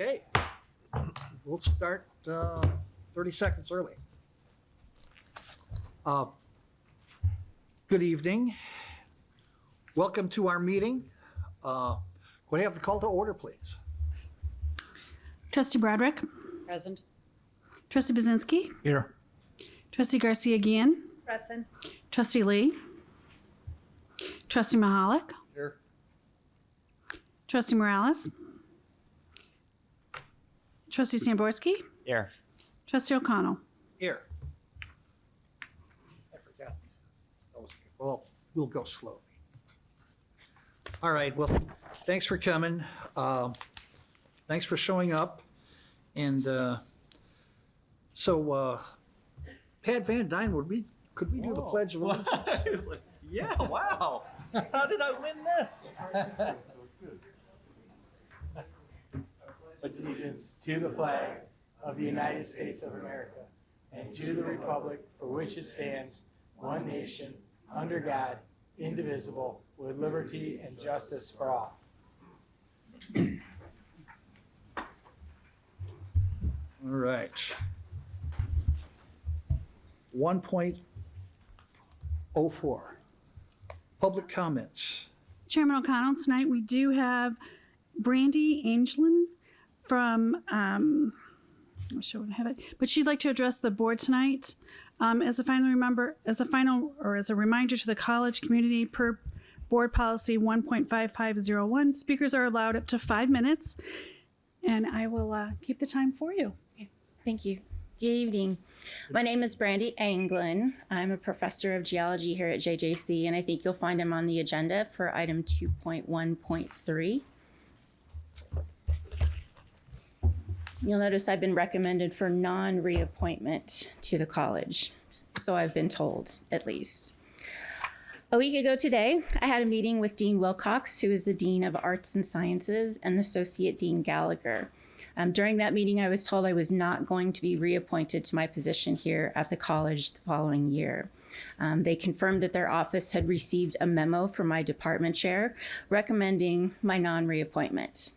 Okay, we'll start 30 seconds early. Good evening. Welcome to our meeting. Could I have the call to order, please? Trustee Broderick. Present. Trustee Bazinski. Here. Trustee Garcia-Guillen. Present. Trustee Lee. Trustee Mahalik. Here. Trustee Morales. Trustee Samborski. Here. Trustee O'Connell. Here. I forgot. Well, we'll go slowly. All right, well, thanks for coming. Thanks for showing up. And so, Pat Van Dyne, could we do the Pledge of Allegiance? I was like, yeah, wow. How did I win this? Pledge allegiance to the flag of the United States of America and to the republic for which it stands, one nation, under God, indivisible, with liberty and justice for all. All right. 1.04, public comments. Chairman O'Connell, tonight we do have Brandy Angelin from, I wish I would have it, but she'd like to address the board tonight. As a reminder to the college community per board policy 1.5501, speakers are allowed up to 5 minutes, and I will keep the time for you. Thank you. Good evening. My name is Brandy Anglin. I'm a professor of geology here at JJC, and I think you'll find I'm on the agenda for item 2.1.3. You'll notice I've been recommended for non-reappointment to the college, so I've been told, at least. A week ago today, I had a meeting with Dean Wilcox, who is the Dean of Arts and Sciences, and Associate Dean Gallagher. During that meeting, I was told I was not going to be reappointed to my position here at the college the following year. They confirmed that their office had received a memo from my department chair recommending my non-reappointment.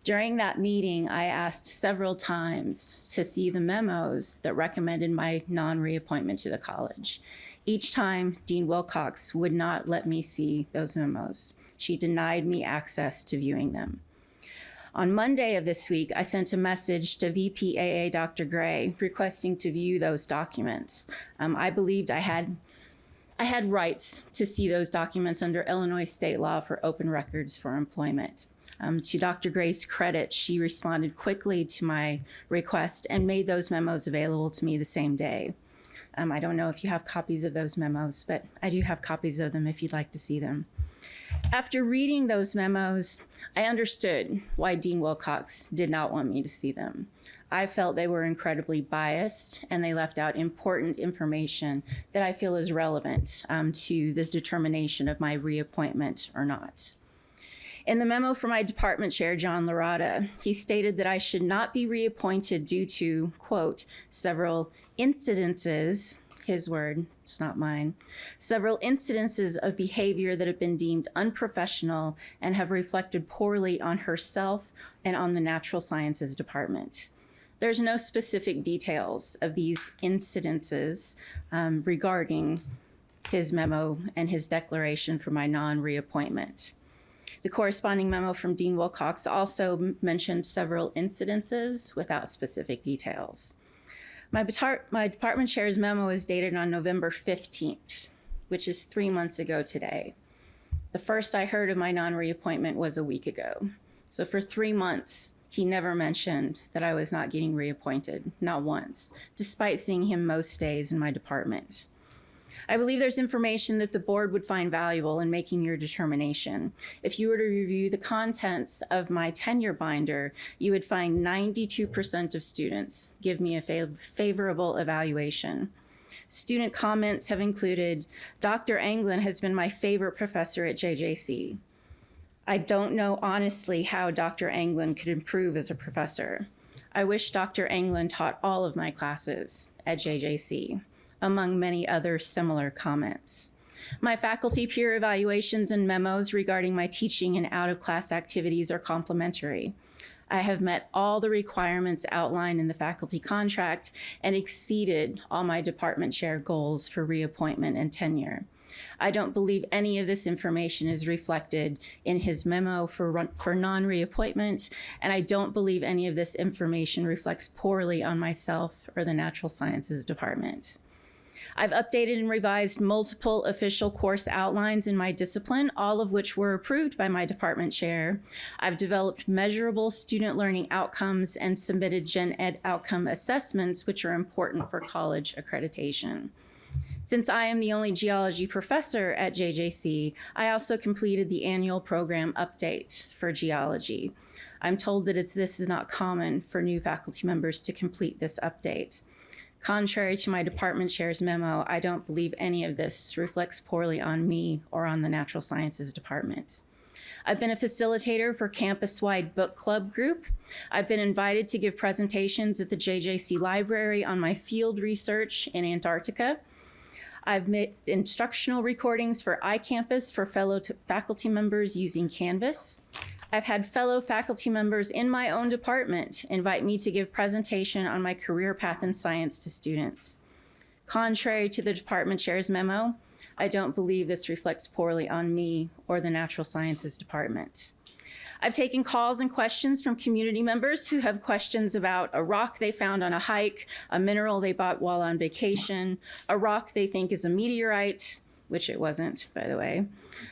During that meeting, I asked several times to see the memos that recommended my non-reappointment to the college. Each time, Dean Wilcox would not let me see those memos. She denied me access to viewing them. On Monday of this week, I sent a message to VPAA Dr. Gray requesting to view those documents. I believed I had rights to see those documents under Illinois state law for open records for employment. To Dr. Gray's credit, she responded quickly to my request and made those memos available to me the same day. I don't know if you have copies of those memos, but I do have copies of them if you'd like to see them. After reading those memos, I understood why Dean Wilcox did not want me to see them. I felt they were incredibly biased and they left out important information that I feel is relevant to this determination of my reappointment or not. In the memo from my department chair, John Larada, he stated that I should not be reappointed due to, quote, several incidences, his word, it's not mine, several incidences of behavior that have been deemed unprofessional and have reflected poorly on herself and on the natural sciences department. There's no specific details of these incidences regarding his memo and his declaration for my non-reappointment. The corresponding memo from Dean Wilcox also mentioned several incidences without specific details. My department chair's memo is dated on November 15th, which is 3 months ago today. The first I heard of my non-reappointment was a week ago. So for 3 months, he never mentioned that I was not getting reappointed, not once, despite seeing him most days in my department. I believe there's information that the board would find valuable in making your determination. If you were to review the contents of my tenure binder, you would find 92% of students give me a favorable evaluation. Student comments have included, Dr. Anglin has been my favorite professor at JJC. I don't know honestly how Dr. Anglin could improve as a professor. I wish Dr. Anglin taught all of my classes at JJC. Among many other similar comments. My faculty peer evaluations and memos regarding my teaching and out-of-class activities are complimentary. I have met all the requirements outlined in the faculty contract and exceeded all my department chair goals for reappointment and tenure. I don't believe any of this information is reflected in his memo for non-reappointment, and I don't believe any of this information reflects poorly on myself or the Natural Sciences Department. I've updated and revised multiple official course outlines in my discipline, all of which were approved by my department chair. I've developed measurable student learning outcomes and submitted Gen Ed outcome assessments, which are important for college accreditation. Since I am the only geology professor at JJC, I also completed the annual program update for geology. I'm told that this is not common for new faculty members to complete this update. Contrary to my department chair's memo, I don't believe any of this reflects poorly on me or on the Natural Sciences Department. I've been a facilitator for campus-wide book club group. I've been invited to give presentations at the JJC Library on my field research in Antarctica. I've made instructional recordings for iCampus for fellow faculty members using Canvas. I've had fellow faculty members in my own department invite me to give presentation on my career path in science to students. Contrary to the department chair's memo, I don't believe this reflects poorly on me or the Natural Sciences Department. I've taken calls and questions from community members who have questions about a rock they found on a hike, a mineral they bought while on vacation, a rock they think is a meteorite, which it wasn't, by the way.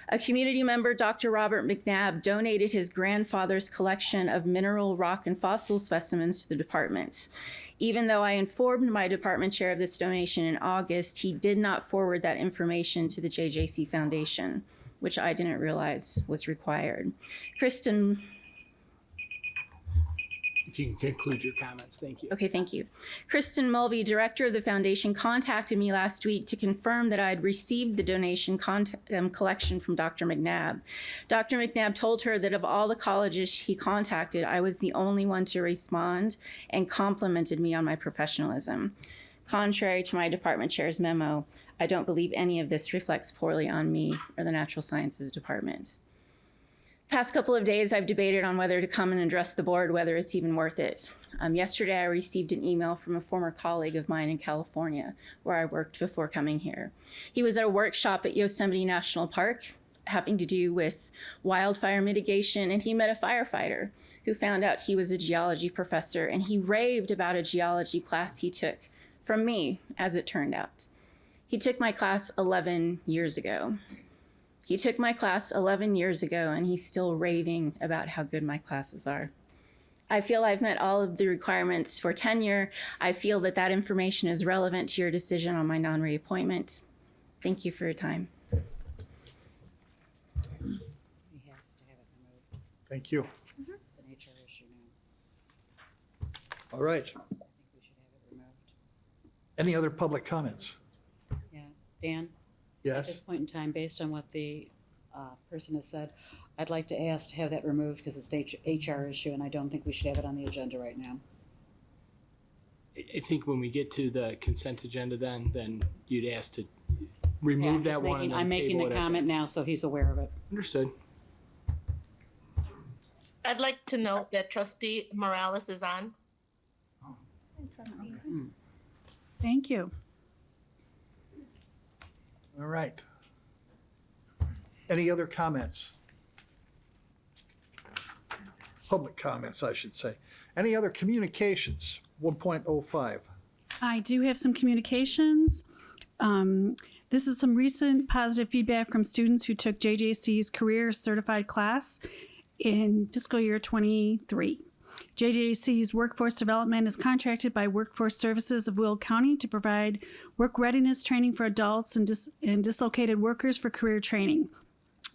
A community member, Dr. Robert McNabb, donated his grandfather's collection of mineral, rock, and fossil specimens to the department. Even though I informed my department chair of this donation in August, he did not forward that information to the JJC Foundation, which I didn't realize was required. Kristen. If you can conclude your comments, thank you. Okay, thank you. Kristen Mulvey, director of the foundation, contacted me last week to confirm that I had received the donation collection from Dr. McNabb. Dr. McNabb told her that of all the colleges he contacted, I was the only one to respond and complimented me on my professionalism. Contrary to my department chair's memo, I don't believe any of this reflects poorly on me or the Natural Sciences Department. Past couple of days, I've debated on whether to come and address the board, whether it's even worth it. Yesterday, I received an email from a former colleague of mine in California, where I worked before coming here. He was at a workshop at Yosemite National Park, having to do with wildfire mitigation, and he met a firefighter who found out he was a geology professor, and he raved about a geology class he took from me, as it turned out. He took my class 11 years ago. He took my class 11 years ago, and he's still raving about how good my classes are. I feel I've met all of the requirements for tenure. I feel that that information is relevant to your decision on my non-reappointment. Thank you for your time. He has to have it removed. Thank you. It's an HR issue now. All right. I think we should have it removed. Any other public comments? Yeah, Dan? At this Yes? point in time, based on what the person has said, I'd like to ask to have that removed because it's an HR issue and I don't think we should have it on the agenda right now. I think when we get to the consent agenda, then you'd ask to remove Yeah, that one. and then I'm making table the it at comment now so he's aware of it. Understood. I'd like to note that Trustee Morales is on. Thank you. All right. Any other comments? Public comments, I should say. Any other communications? 1.05. I do have some communications. This is some recent positive feedback from students who took JJC's Career Certified class in fiscal year 23. JJC's Workforce Development is contracted by Workforce Services of Will County to provide work readiness training for adults and dislocated workers for career training.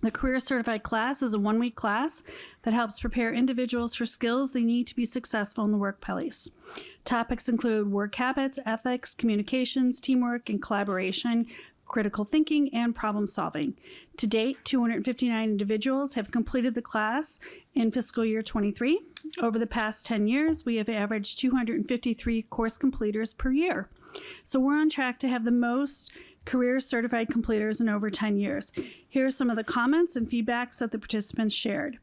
The Career Certified class is a one-week class that helps prepare individuals for skills they need to be successful in the workplace. Topics include work habits, ethics, communications, teamwork, and collaboration, critical thinking, and problem solving. To date, 259 individuals have completed the class in fiscal year 23. Over the past 10 years, we have averaged 253 course completers per year. So we're on track to have the most career certified completers in over 10 years. Here are some of the comments and feedbacks that the participants shared.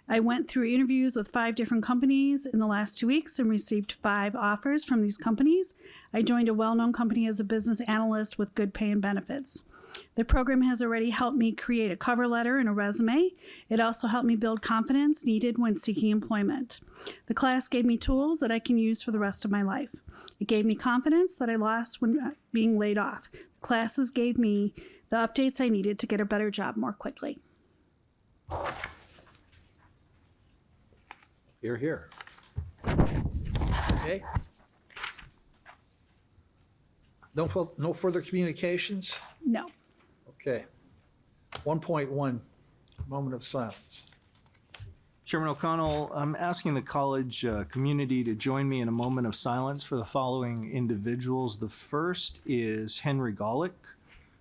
I went through interviews with 5 different companies in the last 2 weeks and received 5 offers from these companies. I joined a well-known company as a business analyst with good pay and benefits. The program has already helped me create a cover letter and a resume. It also helped me build confidence needed when seeking employment. The class gave me tools that I can use for the rest of my life. It gave me confidence that I lost when being laid off. The classes gave me the updates I needed to get a better job more quickly. Hear, hear. Okay. No further communications? No. Okay. 1.1, moment of silence. Chairman O'Connell, I'm asking the college community to join me in a moment of silence for the following individuals. The first is Henry Golick,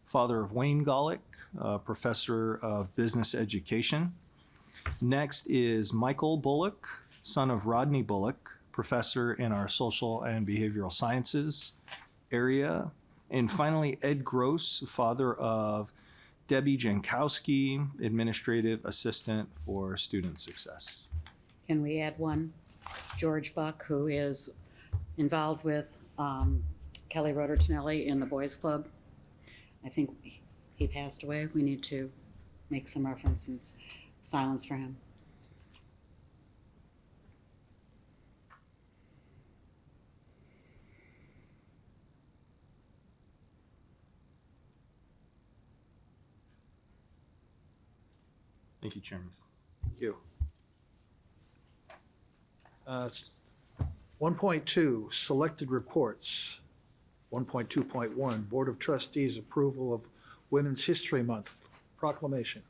father of Wayne Golick, professor of business education. Next is Michael Bullock, son of Rodney Bullock, professor in our social and behavioral sciences area. And finally, Ed Gross, father of Debbie Jankowski, administrative assistant for student success. Can we add one? George Buck, who is involved with Kelly Roder-Tonelli in the Boys Club. I think he passed away. We need to make some reference and silence for him. Thank you, Chairman. Thank you. 1.2, selected reports. 1.2.1, Board of Trustees approval of Women's History Month proclamation.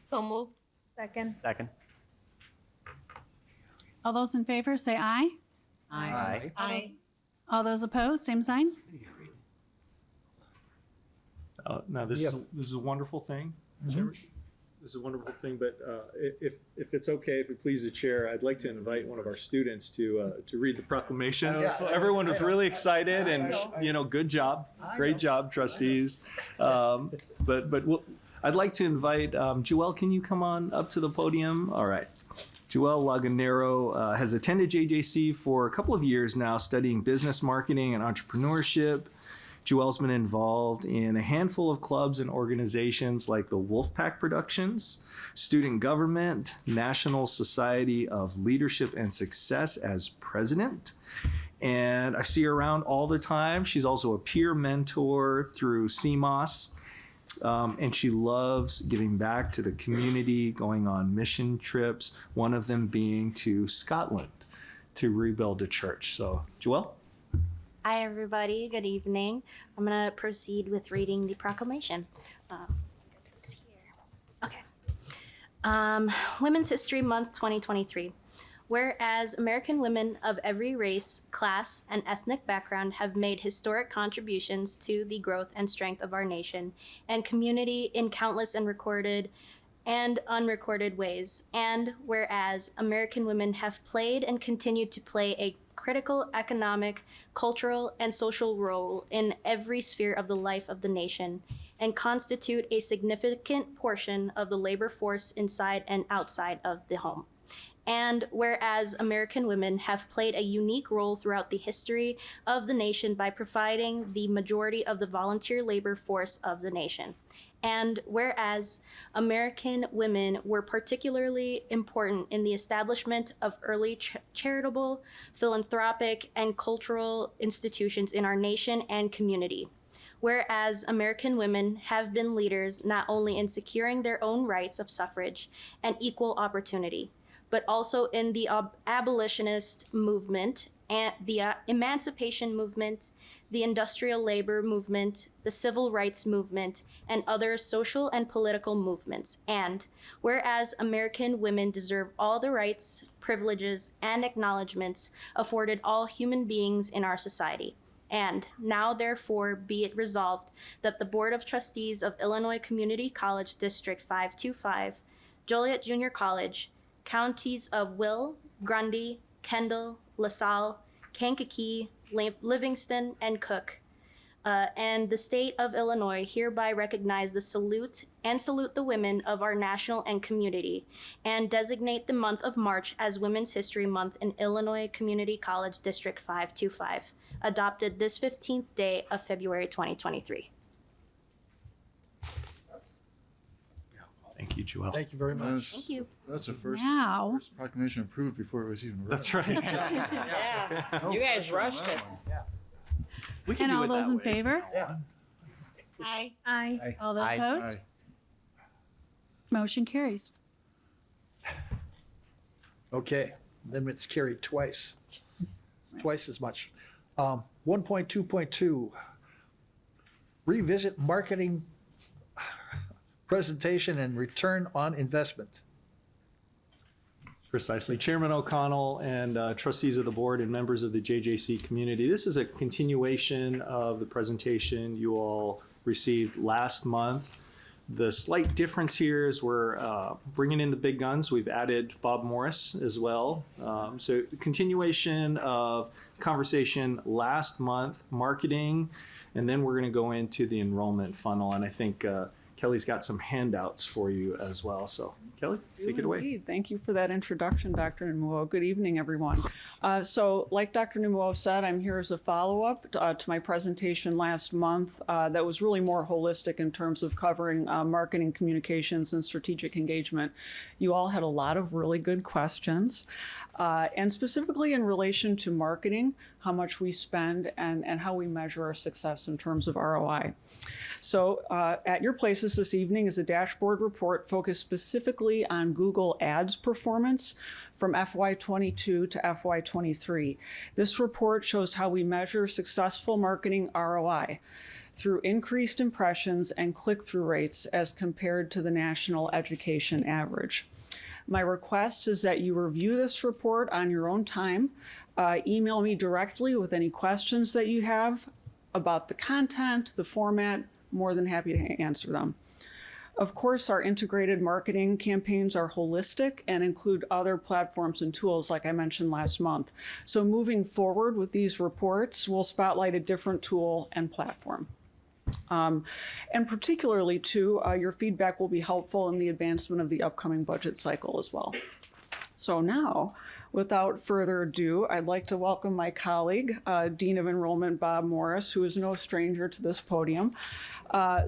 So moved. Second. Second. All those in favor say aye. Aye. Aye. All those opposed, same sign. Now, this is a wonderful thing. Chairman. This is a wonderful thing, but if it's okay, if it pleases the chair, I'd like to invite one of our students to read the proclamation. Everyone was really excited, and good job, great job, trustees. I'd like to invite Joelle. Can you come on up to the podium? All right. Joelle Laganero has attended JJC for a couple of years now, studying business marketing and entrepreneurship. Joelle's been involved in a handful of clubs and organizations like the Wolfpack Productions, Student Government, National Society of Leadership and Success as president. And I see her around all the time. She's also a peer mentor through CMOS. And she loves giving back to the community, going on mission trips, one of them being to Scotland to rebuild a church. So, Joelle? Hi, everybody. Good evening. I'm going to proceed with reading the proclamation. Okay. Women's History Month 2023. Whereas American women of every race, class, and ethnic background have made historic contributions to the growth and strength of our nation and community in countless and recorded and unrecorded ways. And whereas American women have played and continue to play a critical economic, cultural, and social role in every sphere of the life of the nation and constitute a significant portion of the labor force inside and outside of the home. And whereas American women have played a unique role throughout the history of the nation by providing the majority of the volunteer labor force of the nation. And whereas American women were particularly important in the establishment of early charitable, philanthropic, and cultural institutions in our nation and community. Whereas American women have been leaders not only in securing their own rights of suffrage and equal opportunity, but also in the abolitionist movement and the emancipation movement, the industrial labor movement, the civil rights movement, and other social and political movements. And whereas American women deserve all the rights, privileges, and acknowledgments afforded all human beings in our society. And now, therefore, be it resolved that the Board of Trustees of Illinois Community College District 525, Joliet Junior College, counties of Will, Grundy, Kendall, LaSalle, Kankakee, Livingston, and Cook, and the state of Illinois hereby recognize the salute the women of our national and community, and designate the month of March as Women's History Month in Illinois Community College District 525, adopted this 15th day of February 2023. Thank you, Joelle. Thank you very much. Thank you. That's the first Now, proclamation approved before it was even read. That's right. Yeah, you guys rushed it. We can and do all it those that in way. favor? Aye. Aye. All those Aye. opposed? Motion carries. Okay, then it's carried twice. Twice as much. 1.2.2, revisit marketing presentation and return on investment. Precisely. Chairman O'Connell and trustees of the board and members of the JJC community. This is a continuation of the presentation you all received last month. The slight difference here is we're bringing in the big guns. We've added Bob Morris as well. So continuation of conversation last month, marketing, and then we're going to go into the enrollment funnel. And I think Kelly's got some handouts for you as well. So Kelly, take it away. Indeed. Thank you for that introduction, Dr. Numuo. Good evening, everyone. So like Dr. Numuo said, I'm here as a follow-up to my presentation last month that was really more holistic in terms of covering marketing, communications, and strategic engagement. You all had a lot of really good questions. And specifically in relation to marketing, how much we spend and how we measure our success in terms of ROI. So at your places this evening is a dashboard report focused specifically on Google Ads performance from FY22 to FY23. This report shows how we measure successful marketing ROI through increased impressions and click-through rates as compared to the national education average. My request is that you review this report on your own time. Email me directly with any questions that you have about the content, the format. More than happy to answer them. Of course, our integrated marketing campaigns are holistic and include other platforms and tools like I mentioned last month. So moving forward with these reports, we'll spotlight a different tool and platform. And particularly too, your feedback will be helpful in the advancement of the upcoming budget cycle as well. So now, without further ado, I'd like to welcome my colleague, Dean of Enrollment Bob Morris, who is no stranger to this podium.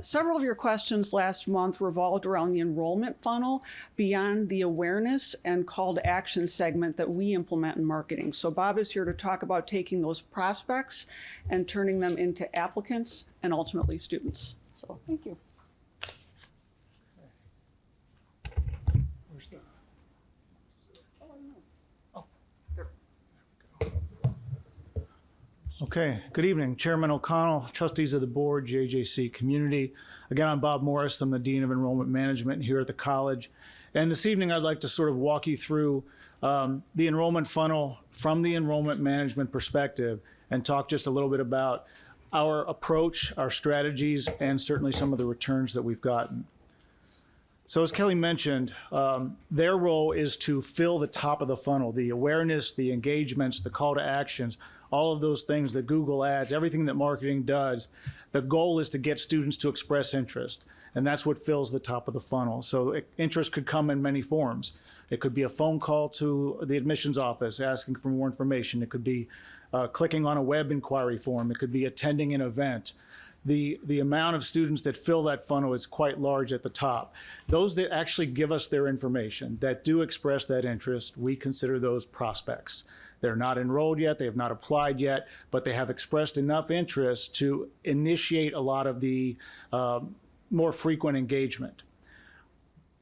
Several of your questions last month revolved around the enrollment funnel beyond the awareness and call to action segment that we implement in marketing. So Bob is here to talk about taking those prospects and turning them into applicants and ultimately students. So thank you. Okay, good evening. Chairman O'Connell, trustees of the board, JJC community. Again, I'm Bob Morris. I'm the Dean of Enrollment Management here at the college. And this evening, I'd like to sort of walk you through the enrollment funnel from the enrollment management perspective and talk just a little bit about our approach, our strategies, and certainly some of the returns that we've gotten. So as Kelly mentioned, their role is to fill the top of the funnel, the awareness, the engagements, the call to actions, all of those things that Google Ads, everything that marketing does. The goal is to get students to express interest, and that's what fills the top of the funnel. So interest could come in many forms. It could be a phone call to the admissions office asking for more information. It could be clicking on a web inquiry form. It could be attending an event. The amount of students that fill that funnel is quite large at the top. Those that actually give us their information, that do express that interest, we consider those prospects. They're not enrolled yet, they have not applied yet, but they have expressed enough interest to initiate a lot of the more frequent engagement.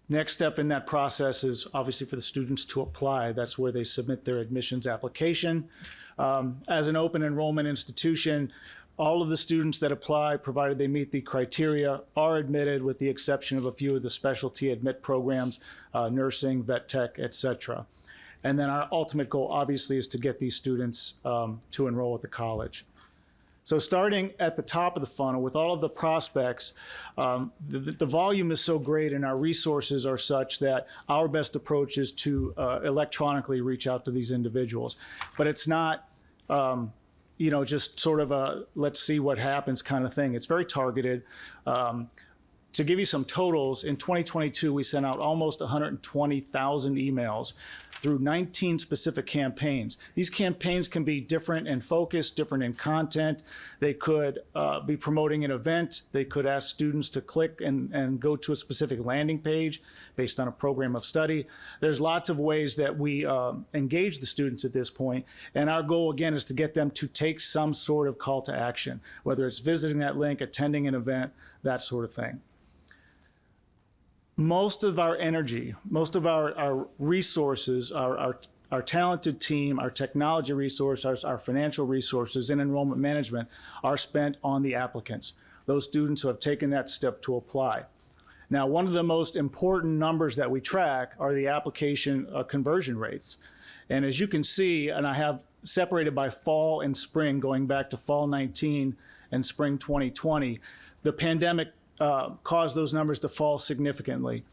Next step in that process is obviously for the students to apply. That's where they submit their admissions application. As an open enrollment institution, all of the students that apply, provided they meet the criteria, are admitted with the exception of a few of the specialty admit programs, nursing, vet tech, et cetera. And then our ultimate goal, obviously, is to get these students to enroll at the college. So starting at the top of the funnel with all of the prospects, the volume is so great and our resources are such that our best approach is to electronically reach out to these individuals. But it's not just sort of a let's see what happens kind of thing. It's very targeted. To give you some totals, in 2022, we sent out almost 120,000 emails through 19 specific campaigns. These campaigns can be different in focus, different in content. They could be promoting an event. They could ask students to click and go to a specific landing page based on a program of study. There's lots of ways that we engage the students at this point. And our goal, again, is to get them to take some sort of call to action, whether it's visiting that link, attending an event, that sort of thing. Most of our energy, most of our resources, our talented team, our technology resources, our financial resources in enrollment management are spent on the applicants, those students who have taken that step to apply. Now, one of the most important numbers that we track are the application conversion rates. And as you can see, and I have separated by fall and spring, going back to fall 19 and spring 2020, the pandemic caused those numbers to fall significantly.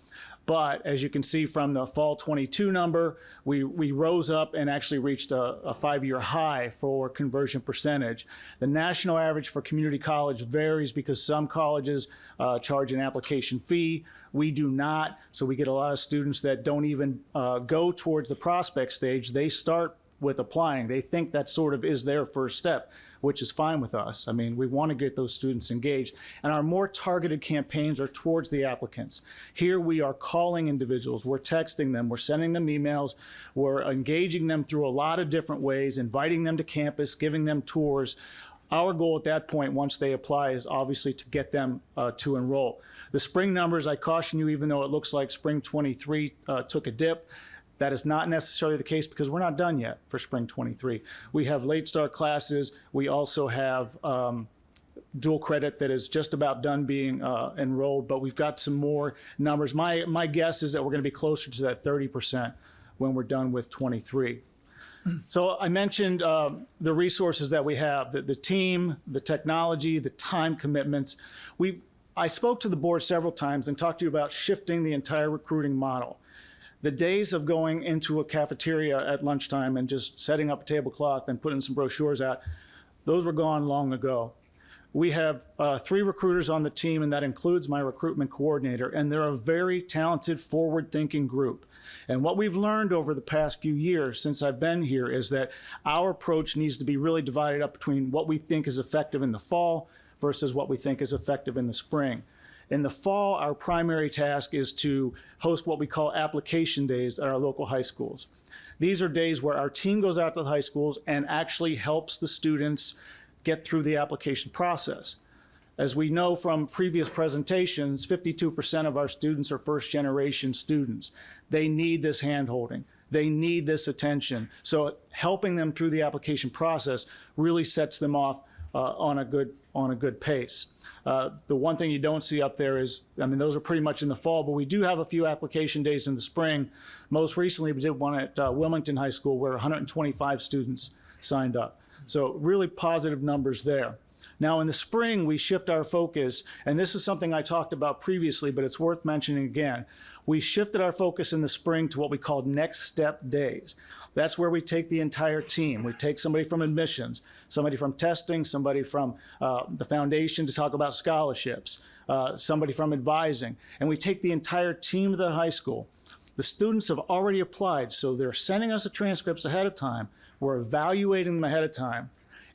But as you can see from the fall 22 number, we rose up and actually reached a 5-year high for conversion percentage. The national average for community college varies because some colleges charge an application fee. We do not, so we get a lot of students that don't even go towards the prospect stage. They start with applying. They think that sort of is their first step, which is fine with us. I mean, we want to get those students engaged. And our more targeted campaigns are towards the applicants. Here we are calling individuals, we're texting them, we're sending them emails, we're engaging them through a lot of different ways, inviting them to campus, giving them tours. Our goal at that point, once they apply, is obviously to get them to enroll. The spring numbers, I caution you, even though it looks like spring 23 took a dip, that is not necessarily the case because we're not done yet for spring 23. We have late start classes. We also have dual credit that is just about done being enrolled, but we've got some more numbers. My guess is that we're going to be closer to that 30% when we're done with 23. So I mentioned the resources that we have, the team, the technology, the time commitments. I spoke to the board several times and talked to you about shifting the entire recruiting model. The days of going into a cafeteria at lunchtime and just setting up a tablecloth and putting some brochures out, those were gone long ago. We have 3 recruiters on the team, and that includes my recruitment coordinator, and they're a very talented, forward-thinking group. And what we've learned over the past few years since I've been here is that our approach needs to be really divided up between what we think is effective in the fall versus what we think is effective in the spring. In the fall, our primary task is to host what we call application days at our local high schools. These are days where our team goes out to the high schools and actually helps the students get through the application process. As we know from previous presentations, 52% of our students are first-generation students. They need this hand-holding. They need this attention. So helping them through the application process really sets them off on a good pace. The one thing you don't see up there is, I mean, those are pretty much in the fall, but we do have a few application days in the spring. Most recently, we did one at Wilmington High School where 125 students signed up. So really positive numbers there. Now in the spring, we shift our focus, and this is something I talked about previously, but it's worth mentioning again. We shifted our focus in the spring to what we called next step days. That's where we take the entire team. We take somebody from admissions, somebody from testing, somebody from the foundation to talk about scholarships, somebody from advising, and we take the entire team of the high school. The students have already applied, so they're sending us the transcripts ahead of time. We're evaluating them ahead of time.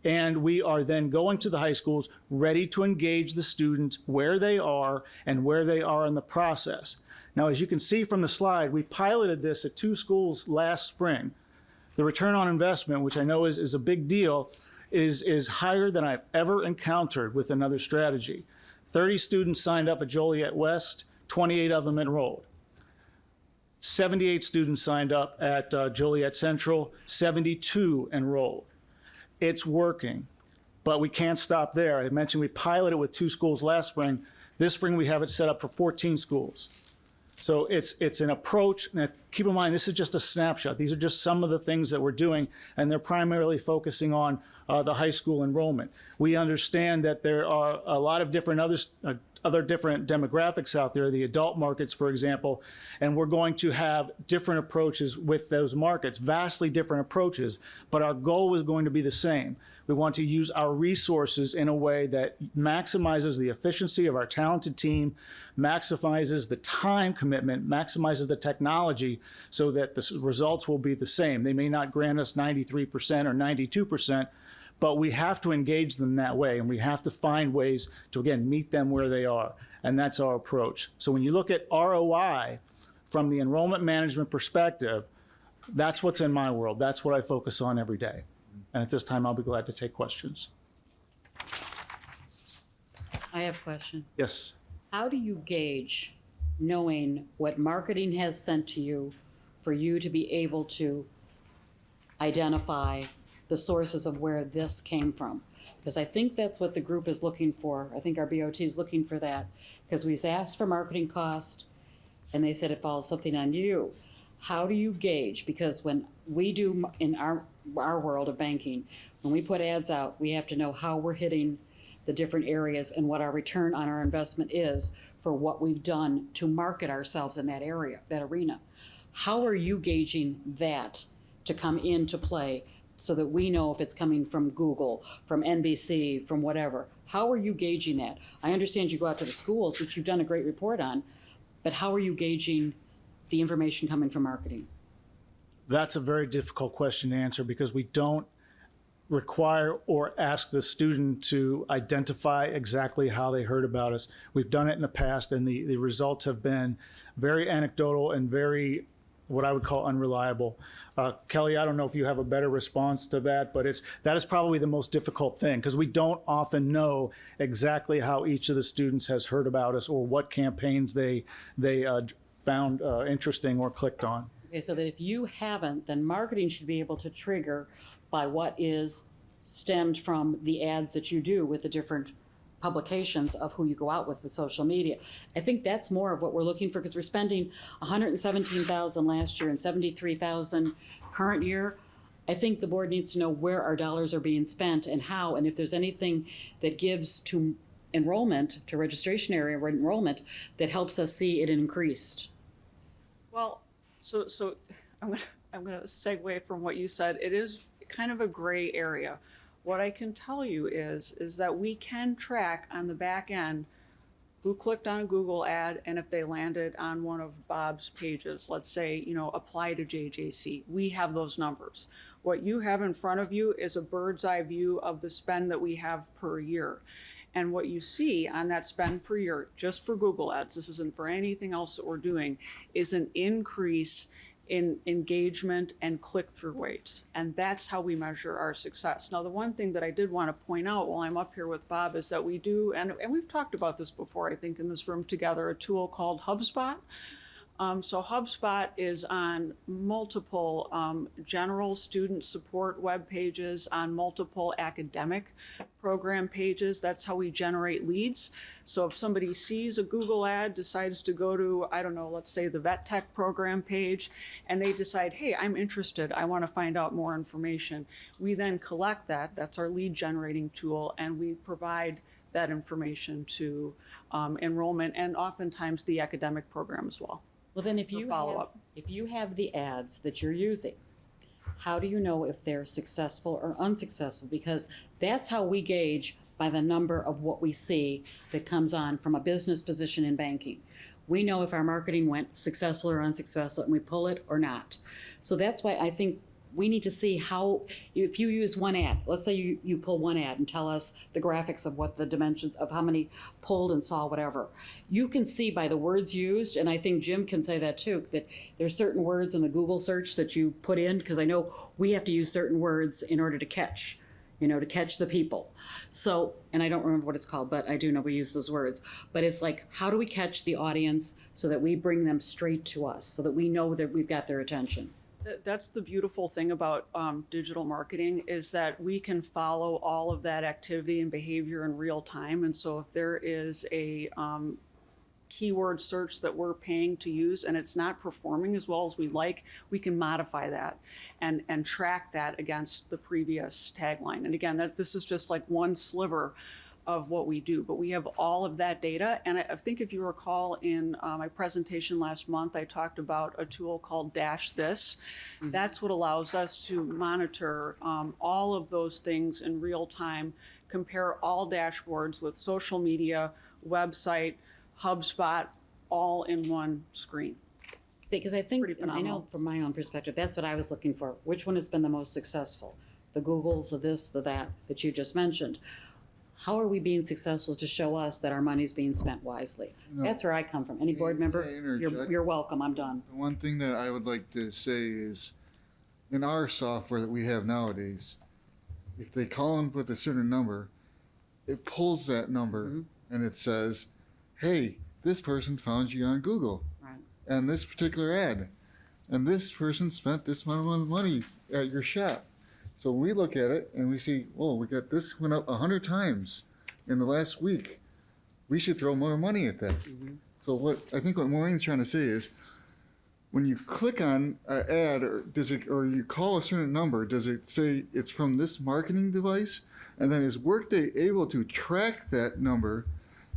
And we are then going to the high schools ready to engage the students where they are and where they are in the process. Now, as you can see from the slide, we piloted this at 2 schools last spring. The return on investment, which I know is a big deal, is higher than I've ever encountered with another strategy. 30 students signed up at Joliet West, 28 of them enrolled. 78 students signed up at Joliet Central, 72 enrolled. It's working, but we can't stop there. I mentioned we piloted with 2 schools last spring. This spring we have it set up for 14 schools. So it's an approach. Now, keep in mind, this is just a snapshot. These are just some of the things that we're doing, and they're primarily focusing on the high school enrollment. We understand that there are a lot of different other different demographics out there, the adult markets, for example, and we're going to have different approaches with those markets, vastly different approaches, but our goal is going to be the same. We want to use our resources in a way that maximizes the efficiency of our talented team, maximizes the time commitment, maximizes the technology so that the results will be the same. They may not grant us 93% or 92%, but we have to engage them that way, and we have to find ways to, again, meet them where they are. And that's our approach. So when you look at ROI from the enrollment management perspective, that's what's in my world. That's what I focus on every day. And at this time, I'll be glad to take questions. I have a question. Yes. How do you gauge, knowing what marketing has sent to you, for you to be able to identify the sources of where this came from? Because I think that's what the group is looking for. I think our BOT is looking for that, because we've asked for marketing cost and they said it falls something on you. How do you gauge? Because when we do in our world of banking, when we put ads out, we have to know how we're hitting the different areas and what our return on our investment is for what we've done to market ourselves in that area, that arena. How are you gauging that to come into play so that we know if it's coming from Google, from NBC, from whatever? How are you gauging that? I understand you go out to the schools, which you've done a great report on, but how are you gauging the information coming from marketing? That's a very difficult question to answer because we don't require or ask the student to identify exactly how they heard about us. We've done it in the past, and the results have been very anecdotal and very, what I would call, unreliable. Kelly, I don't know if you have a better response to that, but that is probably the most difficult thing, because we don't often know exactly how each of the students has heard about us or what campaigns they found interesting or clicked on. Okay, so that if you haven't, then marketing should be able to trigger by what is stemmed from the ads that you do with the different publications of who you go out with social media. I think that's more of what we're looking for, because we're spending $117,000 last year and $73,000 current year. I think the board needs to know where our dollars are being spent and how, and if there's anything that gives to enrollment, to registration area enrollment, that helps us see it increased. Well, so I'm gonna segue from what you said. It is kind of a gray area. What I can tell you is that we can track on the back end who clicked on a Google ad and if they landed on one of Bob's pages. Let's say, apply to JJC. We have those numbers. What you have in front of you is a bird's eye view of the spend that we have per year. And what you see on that spend per year, just for Google ads, this isn't for anything else that we're doing, is an increase in engagement and click-through rates. And that's how we measure our success. Now, the one thing that I did want to point out while I'm up here with Bob is that we do, and we've talked about this before, I think, in this room together, a tool called HubSpot. So HubSpot is on multiple general student support web pages, on multiple academic program pages. That's how we generate leads. So if somebody sees a Google ad, decides to go to, I don't know, let's say the vet tech program page, and they decide, hey, I'm interested, I want to find out more information. We then collect that, that's our lead generating tool, and we provide that information to enrollment and oftentimes the academic program as well. Well, then if you have the ads that you're using, how do you know if they're successful or unsuccessful? Because that's how we gauge, by the number of what we see that comes on from a business position in banking. We know if our marketing went successful or unsuccessful, and we pull it or not. So that's why I think we need to see how, if you use one ad, let's say you pull one ad and tell us the graphics of what the dimensions of how many pulled and saw whatever. You can see by the words used, and I think Jim can say that too, that there's certain words in the Google search that you put in, because I know we have to use certain words in order to catch, to catch the people. So, and I don't remember what it's called, but I do know we use those words. But it's like, how do we catch the audience so that we bring them straight to us, so that we know that we've got their attention? That's the beautiful thing about digital marketing, is that we can follow all of that activity and behavior in real time. And so if there is a keyword search that we're paying to use and it's not performing as well as we like, we can modify that and track that against the previous tagline. And again, this is just like one sliver of what we do, but we have all of that data. And I think if you recall in my presentation last month, I talked about a tool called Dash This. That's what allows us to monitor all of those things in real time, compare all dashboards with social media, website, HubSpot, all in one screen. See, because I think, Pretty and I know phenomenal. from my own perspective, that's what I was looking for. Which one has been the most successful? The Googles, the this, the that you just mentioned. How are we being successful to show us that our money's being spent wisely? No. That's where I come from. Any board member, May I interject? you're welcome. I'm done. The one thing that I would like to say is, in our software that we have nowadays, if they call in with a certain number, it pulls that number and it says, hey, this person found you on Google Right. and this particular ad, and this person spent this amount of money at your shop. So we look at it and we see, oh, we got this went up 100 times in the last week. We should throw more money at that. So I think what Maureen's trying to say is, when you click on an ad or you call a certain number, does it say it's from this marketing device? And then is Workday able to track that number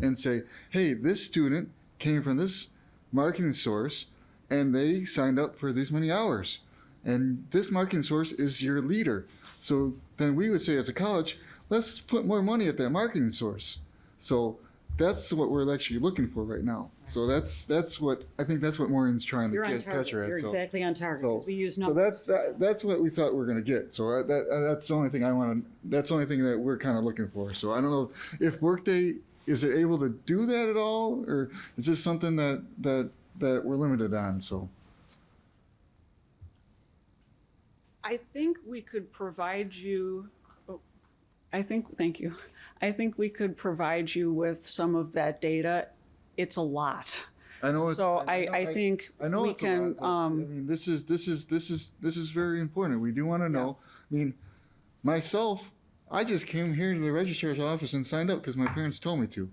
and say, hey, this student came from this marketing source and they signed up for this many hours. And this marketing source is your leader. So then we would say as a college, let's put more money at that marketing source. So that's what we're actually looking for right now. So that's what I think that's what Maureen's trying to You're on catch target. her at. You're So- exactly on target. so- 'Cause we use So numbers. that's what we thought we were going to get. So that's the only thing I want to. That's the only thing that we're kind of looking for. So I don't know if Workday is it able to do that at all, or is this something that we're limited on? So I think we could provide you, thank you. I think we could provide you with some of that data. It's a lot. I know it's. So I think I know we it's a can, lot, but, I mean, this is very important. We do want to know. I mean, myself, I just came here to the registrar's office and signed up because my parents told me to.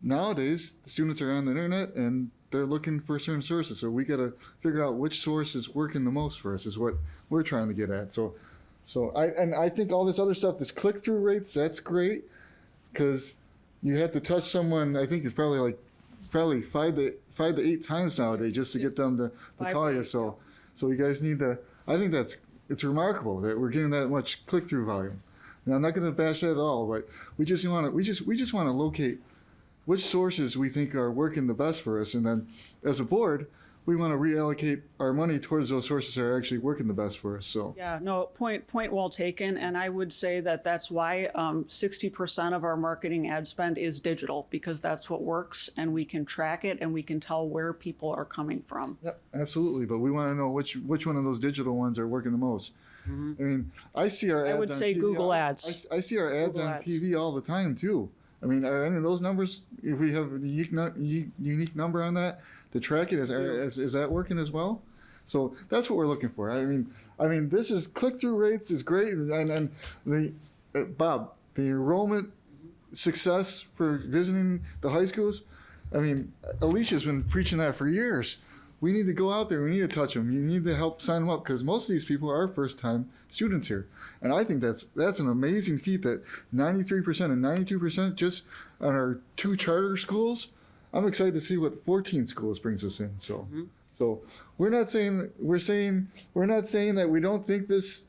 Nowadays, the students are on the internet and they're looking for certain sources. So we got to figure out which source is working the most for us. Is what we're trying to get at. So I think all this other stuff, this click-through rates, that's great because you have to touch someone. I think it's probably 5 to 8 times nowadays just to get them to call you. So you guys need to. I think it's remarkable that we're getting that much click-through volume. And I'm not going to bash that at all, but we just want to locate which sources we think are working the best for us, and then as a board, we want to reallocate our money towards those sources that are actually working the best for us. So yeah, no, point well taken. And I would say that that's why 60% of our marketing ad spend is digital, because that's what works and we can track it and we can tell where people are coming from. yeah, absolutely. But we want to know which one of those digital ones are working the most. I mean, I see our ads. I would on say TV. Google ads. I see our ads Google on ads. TV all the time too. I mean, are any of those numbers? If we have a unique number on that to track it, is that working as well? So that's what we're looking for. I mean, this is click-through rates is great, and the Bob, the enrollment success for visiting the high schools. I mean, Alicia's been preaching that for years. We need to go out there. We need to touch them. You need to help sign them up because most of these people are first-time students here, and I think that's an amazing feat that 93% and 92% just on our 2 charter schools. I'm excited to see what 14 schools brings us in. So, so we're not saying that we don't think this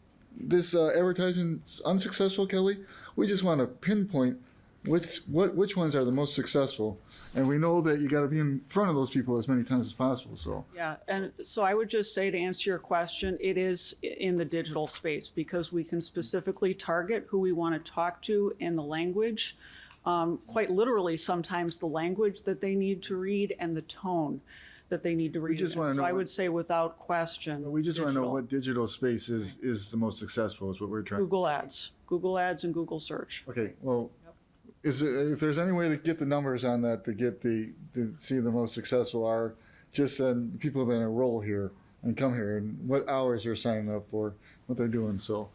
advertising is unsuccessful, Kelly. We just want to pinpoint which ones are the most successful, and we know that you got to be in front of those people as many times as possible. So Yeah, and so I would just say, to answer your question, it is in the digital space because we can specifically target who we want to talk to and the language, quite literally sometimes the language that they need to read and the tone that they need to read. just it in. wanna So know I what- would say without question. we just want to know digital. what digital space is the most successful. Is what we're trying. Google ads and Google search. Okay, well, if there's any way to get the numbers on that to see the most successful are, just people that enroll here and come here and what hours they're signing up for, what they're doing. So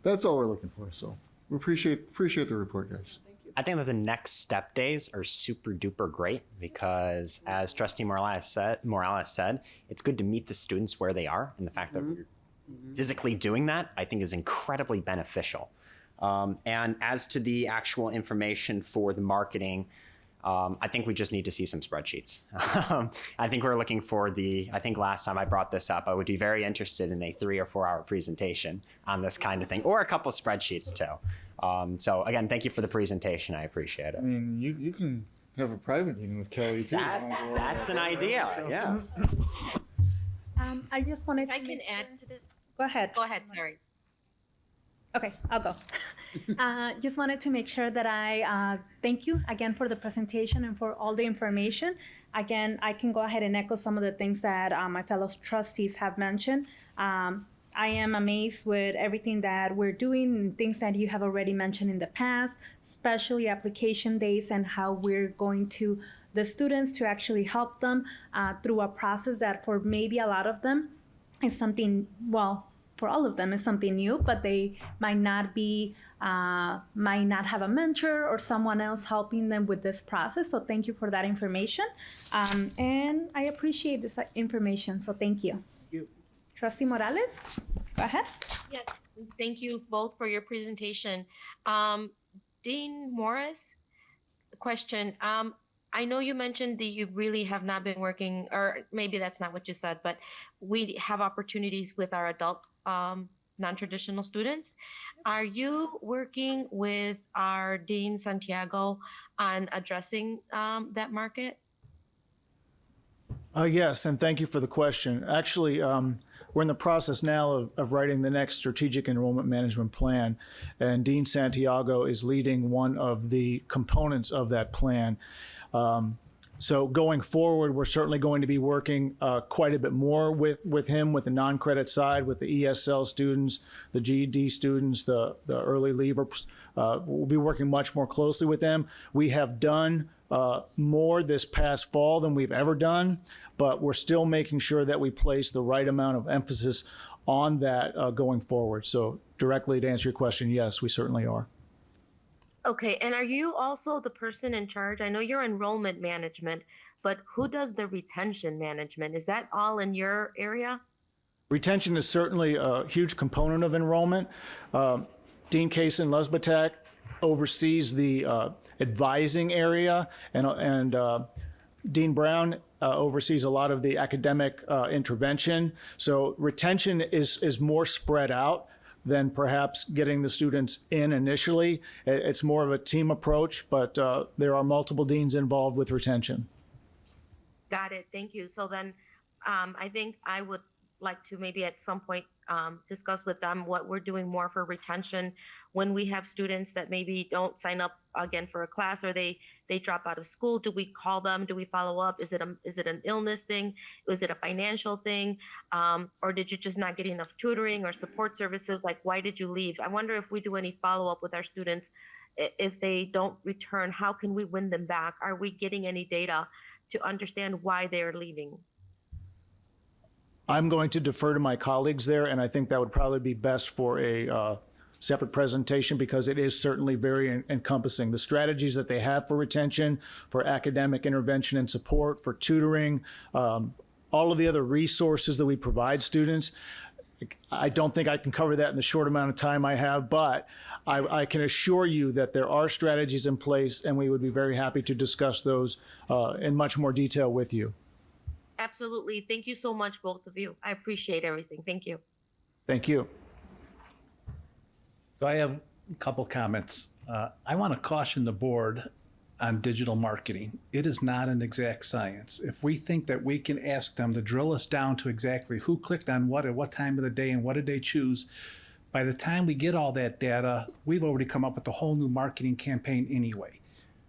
that's all we're looking for. So we appreciate the report, guys. I think that the next step days are super duper great because, as Trustee Morales said, it's good to meet the students where they are, and the fact that we're physically doing that, I think, is incredibly beneficial. And as to the actual information for the marketing, I think we just need to see some spreadsheets. I think we're looking for I think last time I brought this up, I would be very interested in a 3 or 4 hour presentation on this kind of thing, or a couple spreadsheets too. So again, thank you for the presentation. I appreciate it. I mean, you can have a private meeting with Kelly too. That's an idea, yeah. I just wanted to. I can add to this. Go ahead. Go ahead, sorry. Okay, I'll go. Just wanted to make sure that I thank you again for the presentation and for all the information. Again, I can go ahead and echo some of the things that my fellow trustees have mentioned. I am amazed with everything that we're doing and things that you have already mentioned in the past, especially application days and how we're going to the students to actually help them through a process that for maybe a lot of them is something, well, for all of them is something new, but they might not have a mentor or someone else helping them with this process. So thank you for that information. And I appreciate this information, so thank you. Trustee Morales, go ahead. Yes, thank you both for your presentation. Dean Morris, question. I know you mentioned that you really have not been working, or maybe that's not what you said, but we have opportunities with our adult non-traditional students. Are you working with our Dean Santiago on addressing that market? Yes, and thank you for the question. Actually, we're in the process now of writing the next strategic enrollment management plan, and Dean Santiago is leading one of the components of that plan. So going forward, we're certainly going to be working quite a bit more with him, with the non-credit side, with the ESL students, the GED students, the early leavers. We'll be working much more closely with them. We have done more this past fall than we've ever done, but we're still making sure that we place the right amount of emphasis on that going forward. So directly to answer your question, yes, we certainly are. Okay, and are you also the person in charge? I know you're enrollment management, but who does the retention management? Is that all in your area? Retention is certainly a huge component of enrollment. Dean Kaysen Lesbatak oversees the advising area, and Dean Brown oversees a lot of the academic intervention. So retention is more spread out than perhaps getting the students in initially. It's more of a team approach, but there are multiple deans involved with retention. Got it. Thank you. So then I think I would like to maybe at some point discuss with them what we're doing more for retention when we have students that maybe don't sign up again for a class, or they drop out of school. Do we call them? Do we follow up? Is it an illness thing? Was it a financial thing? Or did you just not get enough tutoring or support services? Like, why did you leave? I wonder if we do any follow up with our students. If they don't return, how can we win them back? Are we getting any data to understand why they're leaving? I'm going to defer to my colleagues there, and I think that would probably be best for a separate presentation, because it is certainly very encompassing. The strategies that they have for retention, for academic intervention and support, for tutoring, all of the other resources that we provide students. I don't think I can cover that in the short amount of time I have, but I can assure you that there are strategies in place, and we would be very happy to discuss those in much more detail with you. Absolutely. Thank you so much, both of you. I appreciate everything. Thank you. Thank you. So I have a couple comments. I want to caution the board on digital marketing. It is not an exact science. If we think that we can ask them to drill us down to exactly who clicked on what at what time of the day and what did they choose, by the time we get all that data, we've already come up with a whole new marketing campaign anyway.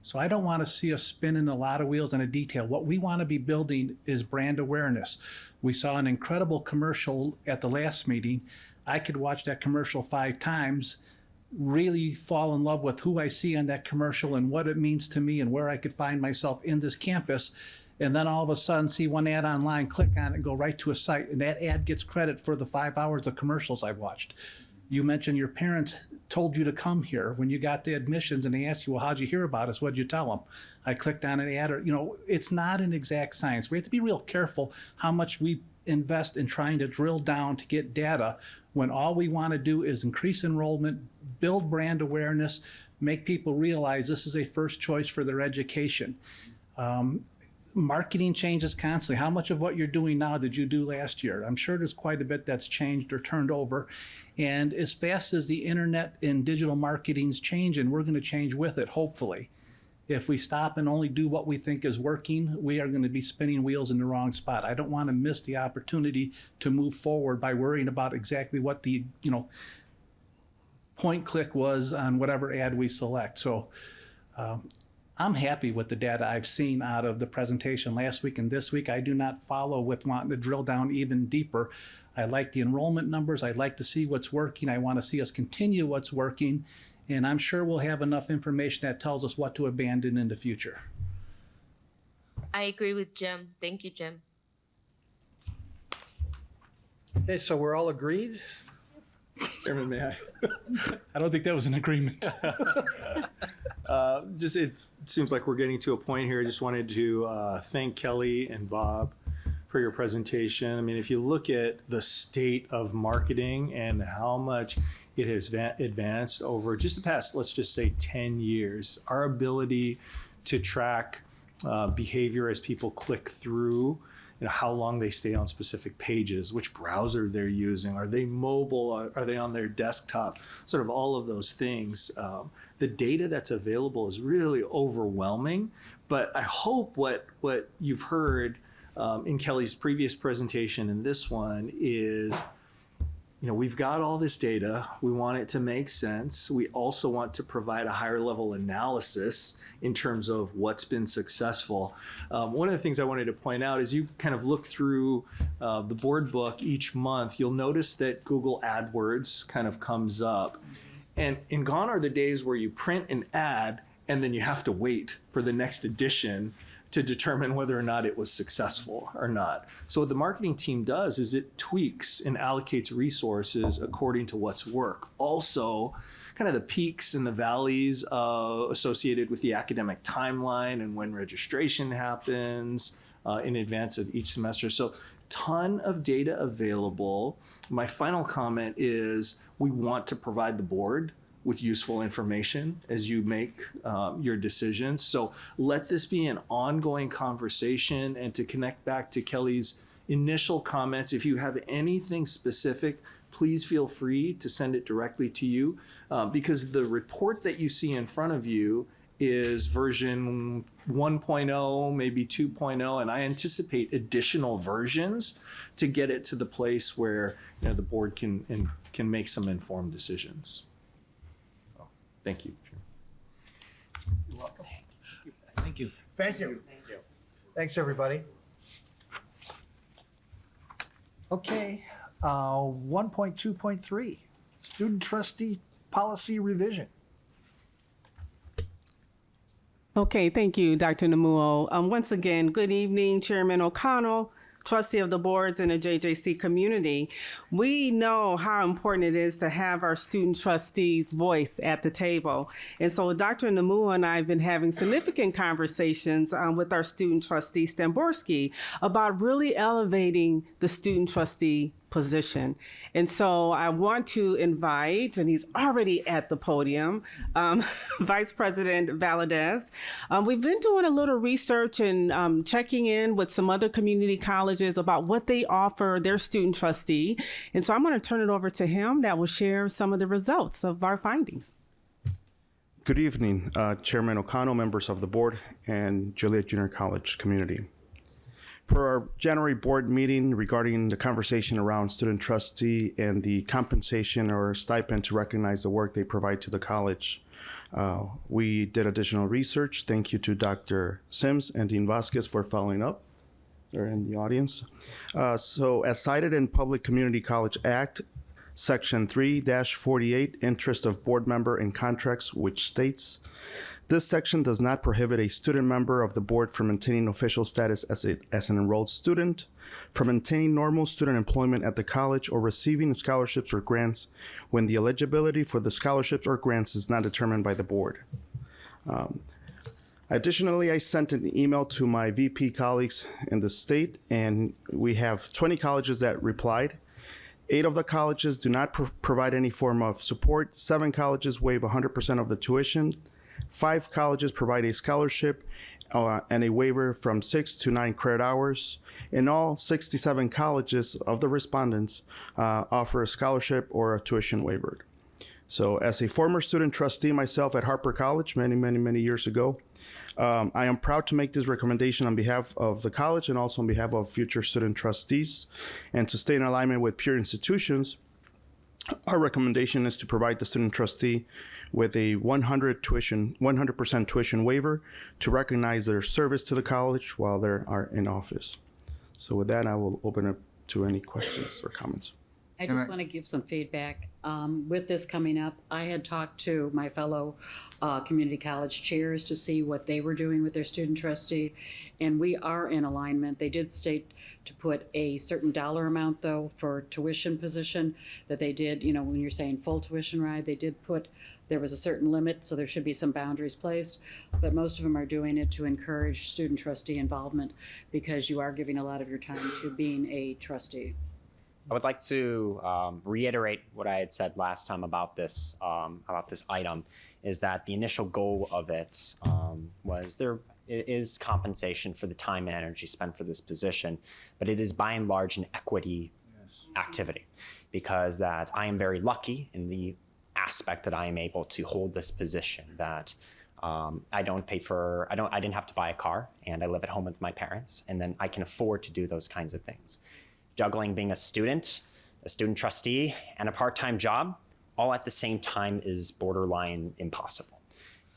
So I don't want to see us spinning a lot of wheels on a detail. What we want to be building is brand awareness. We saw an incredible commercial at the last meeting. I could watch that commercial 5 times, really fall in love with who I see on that commercial and what it means to me and where I could find myself in this campus. And then all of a sudden see one ad online, click on it, and go right to a site. And that ad gets credit for the 5 hours of commercials I've watched. You mentioned your parents told you to come here. When you got the admissions and they asked you, well, how'd you hear about us? What'd you tell them? I clicked on an ad. Or, it's not an exact science. We have to be real careful how much we invest in trying to drill down to get data when all we want to do is increase enrollment, build brand awareness, make people realize this is a first choice for their education. Marketing changes constantly. How much of what you're doing now did you do last year? I'm sure there's quite a bit that's changed or turned over. And as fast as the internet and digital marketing's changing, we're going to change with it, hopefully. If we stop and only do what we think is working, we are going to be spinning wheels in the wrong spot. I don't want to miss the opportunity to move forward by worrying about exactly what the, point click was on whatever ad we select. So I'm happy with the data I've seen out of the presentation last week and this week. I do not follow with wanting to drill down even deeper. I like the enrollment numbers. I'd like to see what's working. I want to see us continue what's working. And I'm sure we'll have enough information that tells us what to abandon in the future. I agree with Jim. Thank you, Jim. Okay, so we're all agreed? Chairman, may I? I don't think that was an agreement. It seems like we're getting to a point here. I just wanted to thank Kelly and Bob for your presentation. I mean, if you look at the state of marketing and how much it has advanced over just the past, let's just say 10 years, our ability to track behavior as people click through, how long they stay on specific pages, which browser they're using, are they mobile, are they on their desktop, sort of all of those things. The data that's available is really overwhelming, but I hope what you've heard in Kelly's previous presentation and this one is, we've got all this data. We want it to make sense. We also want to provide a higher level analysis in terms of what's been successful. One of the things I wanted to point out is you kind of look through the board book each month, you'll notice that Google AdWords kind of comes up. And gone are the days where you print an ad and then you have to wait for the next edition to determine whether or not it was successful or not. So what the marketing team does is it tweaks and allocates resources according to what's work. Also, kind of the peaks and the valleys associated with the academic timeline and when registration happens in advance of each semester. So ton of data available. My final comment is we want to provide the board with useful information as you make your decisions. So let this be an ongoing conversation. And to connect back to Kelly's initial comments, if you have anything specific, please feel free to send it directly to you because the report that you see in front of you is version 1.0, maybe 2.0, and I anticipate additional versions to get it to the place where the board can make some informed decisions. Thank you. You're welcome. Thank you. Thank you. Thanks, everybody. Okay, 1.2.3, student trustee policy revision. Okay, thank you, Dr. Namuo. Once again, good evening, Chairman O'Connell, trustee of the boards in the JJC community. We know how important it is to have our student trustees' voice at the table. And so Dr. Namuo and I have been having significant conversations with our student trustee, Stamborski, about really elevating the student trustee position. And so I want to invite, and he's already at the podium, Vice President Valadez. We've been doing a little research and checking in with some other community colleges about what they offer their student trustee. And so I'm going to turn it over to him that will share some of the results of our findings. Good evening, Chairman O'Connell, members of the board, and Joliet Junior College community. Per our January board meeting regarding the conversation around student trustee and the compensation or stipend to recognize the work they provide to the college, we did additional research. Thank you to Dr. Sims and Dean Vasquez for following up. They're in the audience. So as cited in Public Community College Act, Section 3-48, Interest of Board Member in Contracts, which states, this section does not prohibit a student member of the board from maintaining official status as an enrolled student, from maintaining normal student employment at the college, or receiving scholarships or grants when the eligibility for the scholarships or grants is not determined by the board. Additionally, I sent an email to my VP colleagues in the state, and we have 20 colleges that replied. 8 of the colleges do not provide any form of support. 7 colleges waive 100% of the tuition. 5 colleges provide a scholarship and a waiver from 6 to 9 credit hours. In all, 67 colleges of the respondents offer a scholarship or a tuition waiver. So as a former student trustee myself at Harper College many years ago, I am proud to make this recommendation on behalf of the college and also on behalf of future student trustees. And to stay in alignment with peer institutions, our recommendation is to provide the student trustee with a 100% tuition waiver to recognize their service to the college while they are in office. So with that, I will open up to any questions or comments. I just want to give some feedback. With this coming up, I had talked to my fellow community college chairs to see what they were doing with their student trustee, and we are in alignment. They did state to put a certain dollar amount, though, for tuition position that they did, you know, when you're saying full tuition ride, they did put, there was a certain limit, so there should be some boundaries placed, but most of them are doing it to encourage student trustee involvement because you are giving a lot of your time to being a trustee. I would like to reiterate what I had said last time about this item, is that the initial goal of it was there is compensation for the time and energy spent for this position, but it is by and large an equity activity, because that I am very lucky in the aspect that I am able to hold this position, that I don't pay for, I didn't have to buy a car, and I live at home with my parents, and then I can afford to do those kinds of things. Juggling being a student trustee, and a part-time job, all at the same time is borderline impossible.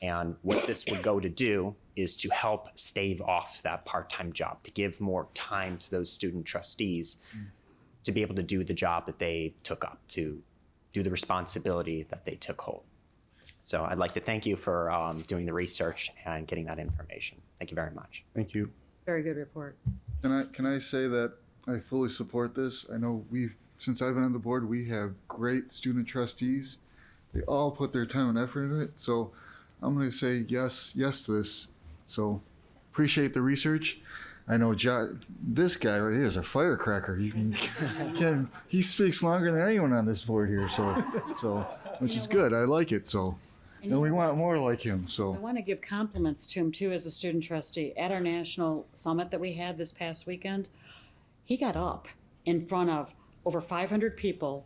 And what this would go to do is to help stave off that part-time job, to give more time to those student trustees to be able to do the job that they took up, to do the responsibility that they took hold. So I'd like to thank you for doing the research and getting that information. Thank you very much. Thank you. Very good report. Can I say that I fully support this? I know since I've been on the board, we have great student trustees. They all put their time and effort into it. So I'm going to say yes to this. So appreciate the research. I know this guy right here is a firecracker. He speaks longer than anyone on this board here. So which is good. I like it. So. And we want more like him, so. I want to give compliments to him too as a student trustee. At our national summit that we had this past weekend, he got up in front of over 500 people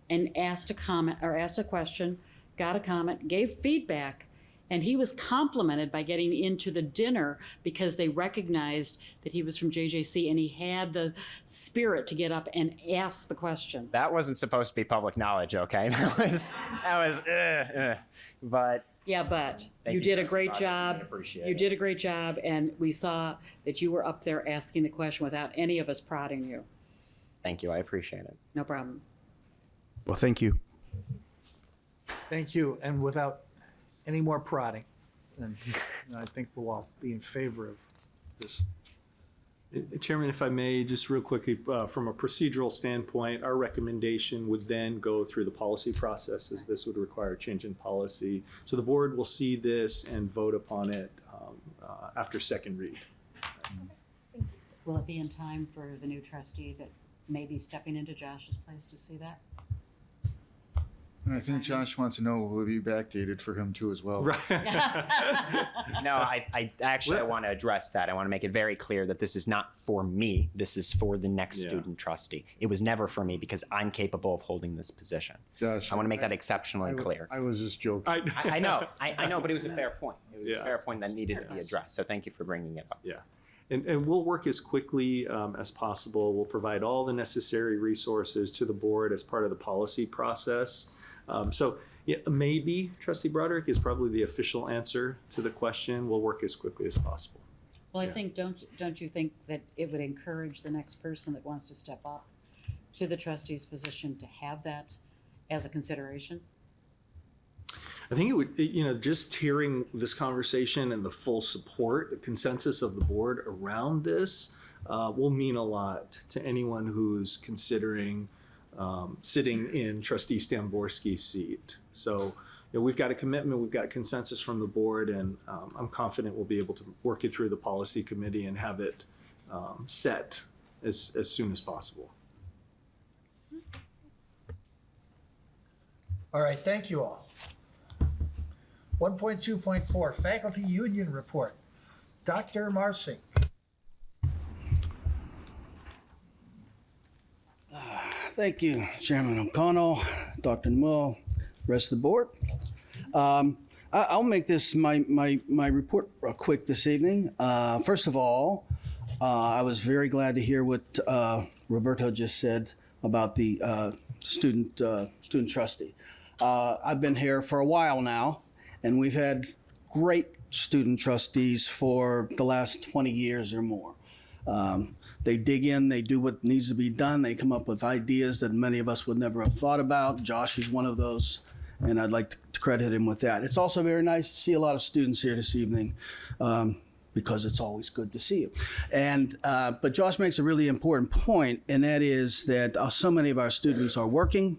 and asked a comment or asked a question, got a comment, gave feedback, and he was complimented by getting into the dinner because they recognized that he was from JJC and he had the spirit to get up and ask the question. That wasn't supposed to be public knowledge, okay? But yeah, but you did a great job. You did a great job, and we saw that you were up there asking the question without any of us prodding you. Thank you, I appreciate it. No problem. Well, thank you. Thank you. And without any more prodding, then I think we'll all be in favor of this. Chairman, if I may, just real quickly, from a procedural standpoint, our recommendation would then go through the policy process, as this would require a change in policy. So the board will see this and vote upon it after second read. Will it be in time for the new trustee that may be stepping into Josh's place to see that? And I think Josh wants to know, will it be backdated for him too as well? No, I actually want to address that. I want to make it very clear that this is not for me. This is for the next student trustee. It was never for me because I'm capable of holding this position. Josh, I want to make that exceptionally clear. I was just joking. I know, but it was a fair point. It was a fair point that needed to be addressed. So thank you for bringing it up. Yeah. And we'll work as quickly as possible. We'll provide all the necessary resources to the board as part of the policy process. So yeah, maybe Trustee Broderick is probably the official answer to the question. We'll work as quickly as possible. Well, I think, don't you think that it would encourage the next person that wants to step up to the trustee's position to have that as a consideration? I think it would, just hearing this conversation and the full support, the consensus of the board around this will mean a lot to anyone who's considering sitting in Trustee Stamborski's seat. So, we've got a commitment, we've got consensus from the board, and I'm confident we'll be able to work it through the policy committee and have it set as soon as possible. All right, thank you all. 1.2.4, Faculty Union Report. Dr. Marcy. Thank you, Chairman O'Connell, Dr. Newell, rest of the board. I'll make this my report quick this evening. First of all, I was very glad to hear what Roberto just said about the student trustee. I've been here for a while now, and we've had great student trustees for the last 20 years or more. They dig in, they do what needs to be done, they come up with ideas that many of us would never have thought about. Josh is one of those, and I'd like to credit him with that. It's also very nice to see a lot of students here this evening, because it's always good to see you. And but Josh makes a really important point, and that is that so many of our students are working,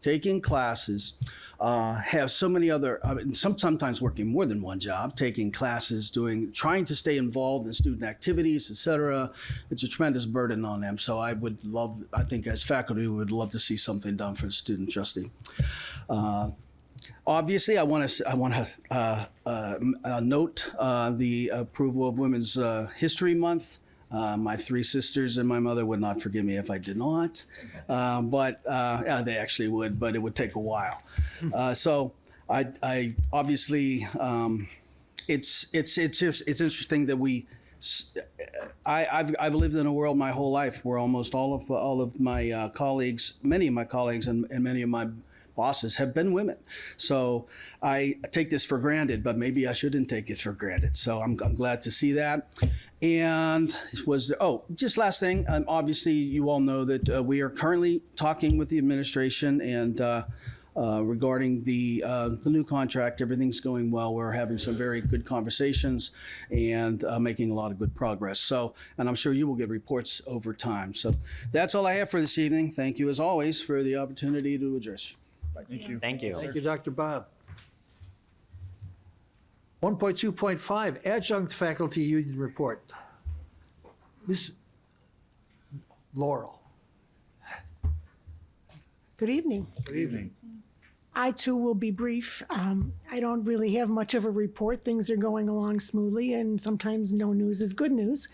taking classes, have so many other, sometimes working more than one job, taking classes, trying to stay involved in student activities, etc. It's a tremendous burden on them. So I think as faculty, we would love to see something done for the student trustee. Obviously, I want to note the approval of Women's History Month. My three sisters and my mother would not forgive me if I did not, but they actually would, but it would take a while. So I obviously, it's interesting that I've lived in a world my whole life where almost all of my colleagues, many of my colleagues, and many of my bosses have been women. So I take this for granted, but maybe I shouldn't take it for granted. So I'm glad to see that. And just last thing, obviously you all know that we are currently talking with the administration and regarding the new contract. Everything's going well. We're having some very good conversations and making a lot of good progress. So, and I'm sure you will get reports over time. So that's all I have for this evening. Thank you as always for the opportunity to address you. Thank you. Thank you. Thank you, Dr. Bob. 1.2.5, Adjunct Faculty Union Report. Ms. Laurel. Good evening. Good evening. I too will be brief. I don't really have much of a report. Things are going along smoothly, and sometimes no news is good news.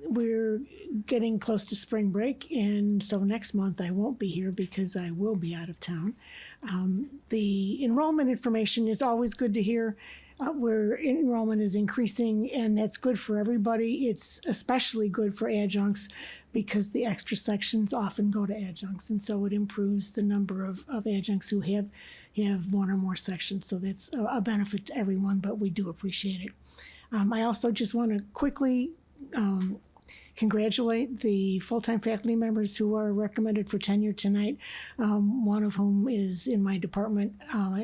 We're getting close to spring break, and so next month I won't be here because I will be out of town. The enrollment information is always good to hear. Where enrollment is increasing, and that's good for everybody. It's especially good for adjuncts because the extra sections often go to adjuncts, and so it improves the number of adjuncts who have one or more sections. So that's a benefit to everyone, but we do appreciate it. I also just want to quickly congratulate the full-time faculty members who are recommended for tenure tonight, one of whom is in my department.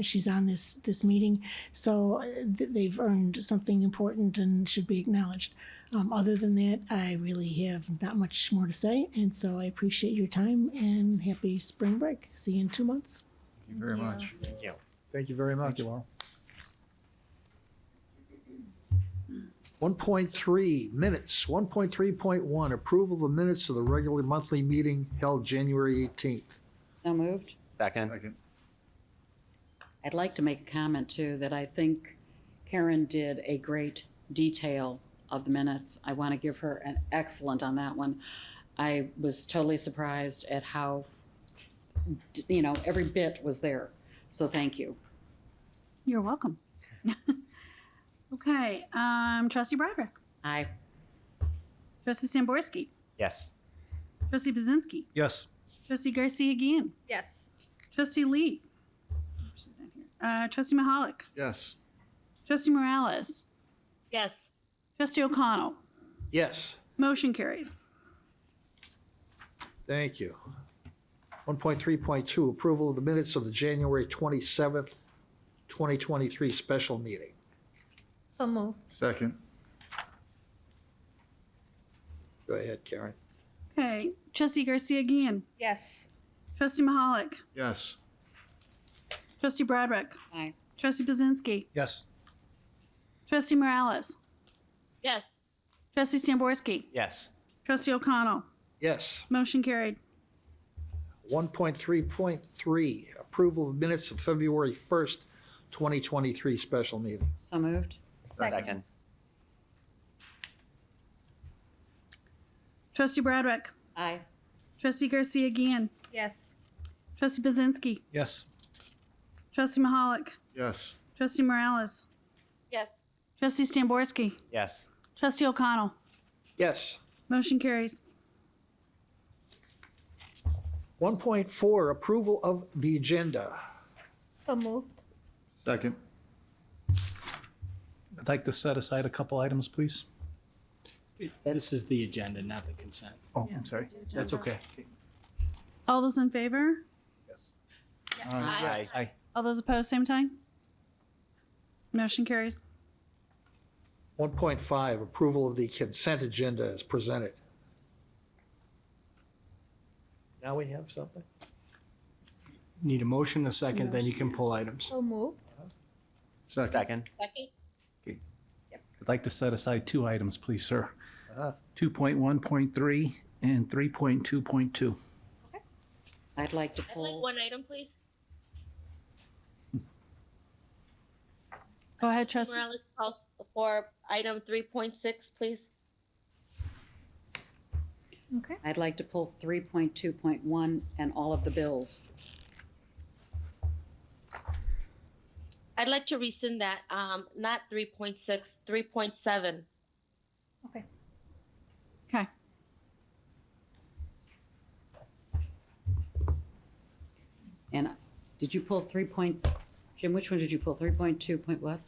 She's on this meeting, so they've earned something important and should be acknowledged. Other than that, I really have not much more to say, and so I appreciate your time and happy spring break. See you in 2 months. Thank you very much. Thank you. Thank you very much. Thank you, Laurel. 1.3, minutes. 1.3.1, approval of the minutes of the regular monthly meeting held January 18th. So moved. Second. I'd like to make a comment too, that I think Karen did a great detail of the minutes. I want to give her an excellent on that one. I was totally surprised at how, every bit was there. So thank you. You're welcome. Okay, Trustee Broderick. Aye. Trustee Stamborski. Yes. Trustee Bazinski. Yes. Trustee Garcia again. Yes. Trustee Lee. She's not here. Trustee Mahalik. Yes. Trustee Morales. Yes. Trustee O'Connell. Yes. Motion carries. Thank you. 1.3.2, approval of the minutes of the January 27th, 2023 special meeting. So moved. Second. Go ahead, Karen. Okay, Trustee Garcia again. Yes. Trustee Mahalik. Yes. Trustee Broderick. Aye. Trustee Bazinski. Yes. Trustee Morales. Yes. Trustee Stamborski. Yes. Trustee O'Connell. Yes. Motion carried. 1.3.3, approval of minutes of February 1st, 2023 special meeting. So moved. Second. Trustee Broderick. Aye. Trustee Garcia Guillen. Yes. Trustee Bazinski. Yes. Trustee Mahalik. Yes. Trustee Morales. Yes. Trustee Stamborski. Yes. Trustee O'Connell. Yes. Motion carries. 1.4, approval of the agenda. So moved. Second. I'd like to set aside a couple items, please. This is the agenda, not the consent. Oh, I'm sorry. That's okay. All those in favor? Aye. Aye. All those opposed, same time? Motion carries. 1.5, approval of the consent agenda as presented. Now we have something? Need a motion, a second, then you can pull items. So moved. Second. Second. Second. I'd like to set aside two items, please, sir. Uh, 2.1.3 and 3.2.2. I'd like to I'd like pull, one item, please. Go ahead, Trustee. Morales calls for item 3.6, please. Okay. I'd like to pull 3.2.1 and all of the bills. I'd like to rescind that, not 3.6, 3.7. Okay. Okay. And did you pull Jim, which one did you pull? 3.2 point what?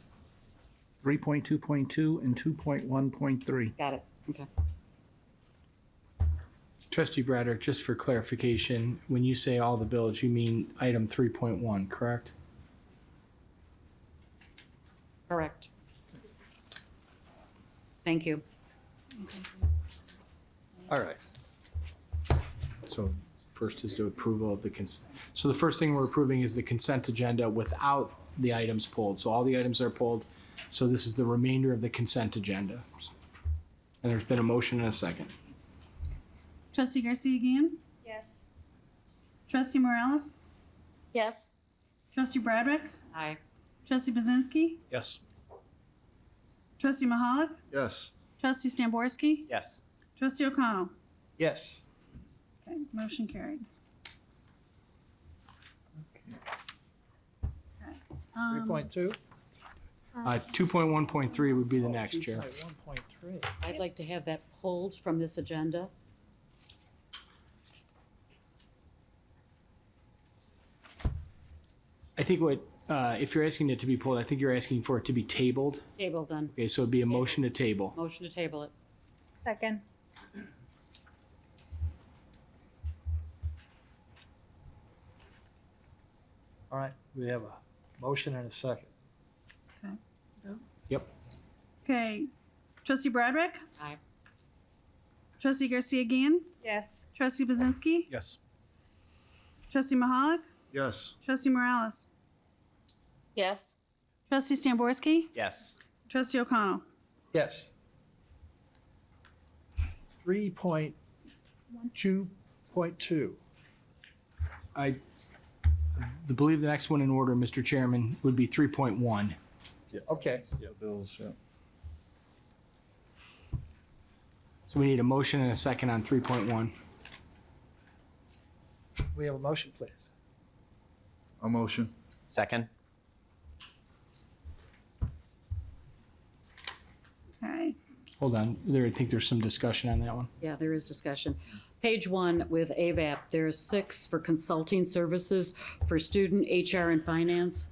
3.2.2 and 2.1.3. Got it. Okay. Trustee Broderick, just for clarification, when you say all the bills, you mean item 3.1, correct? Correct. Thank you. All right. So first is the approval of the consent. So the first thing we're approving is the consent agenda without the items pulled. So all the items are pulled. So this is the remainder of the consent agenda. And there's been a motion and a second. Trustee Garcia Guillen. Yes. Trustee Morales. Yes. Trustee Broderick. Aye. Trustee Bazinski. Yes. Trustee Mahalik. Yes. Trustee Stamborski. Yes. Trustee O'Connell. Yes. Okay, motion carried. Okay. 3.2? 2.1.3 would be the next, Chair. 1.3. I'd like to have that pulled from this agenda. I think what, if you're asking it to be pulled, I think you're asking for it to be tabled. Table done. Okay, so it'd be a motion to table. Motion to table it. Second. All right, we have a motion and a second. Okay. Yep. Okay. Trustee Broderick. Aye. Trustee Garcia Guillen. Yes. Trustee Bazinski. Yes. Trustee Mahalik. Yes. Trustee Morales. Yes. Trustee Stamborski. Yes. Trustee O'Connell. Yes. 3.2.2. I believe the next one in order, Mr. Chairman, would be 3.1. Okay. Yeah, bills, yeah. So we need a motion and a second on 3.1. We have a motion, please. A motion. Second. Okay. Hold on, I think there's some discussion on that one. Yeah, there is discussion. Page 1 with AVAP, there's 6 for consulting services for student HR and finance.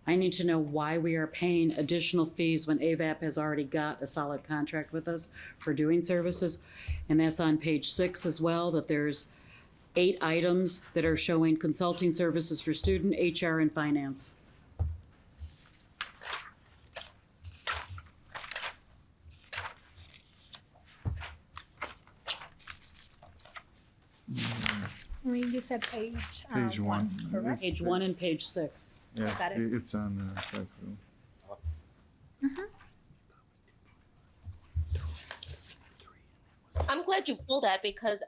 I need to know why we are paying additional fees when AVAP has already got a solid contract with us for doing services. And that's on page 6 as well, that there's 8 items that are showing consulting services for student HR and finance. You said page. Page one. Correct. Page 1 and page 6. Yeah, Got it. it's on the site. I'm glad you pulled that because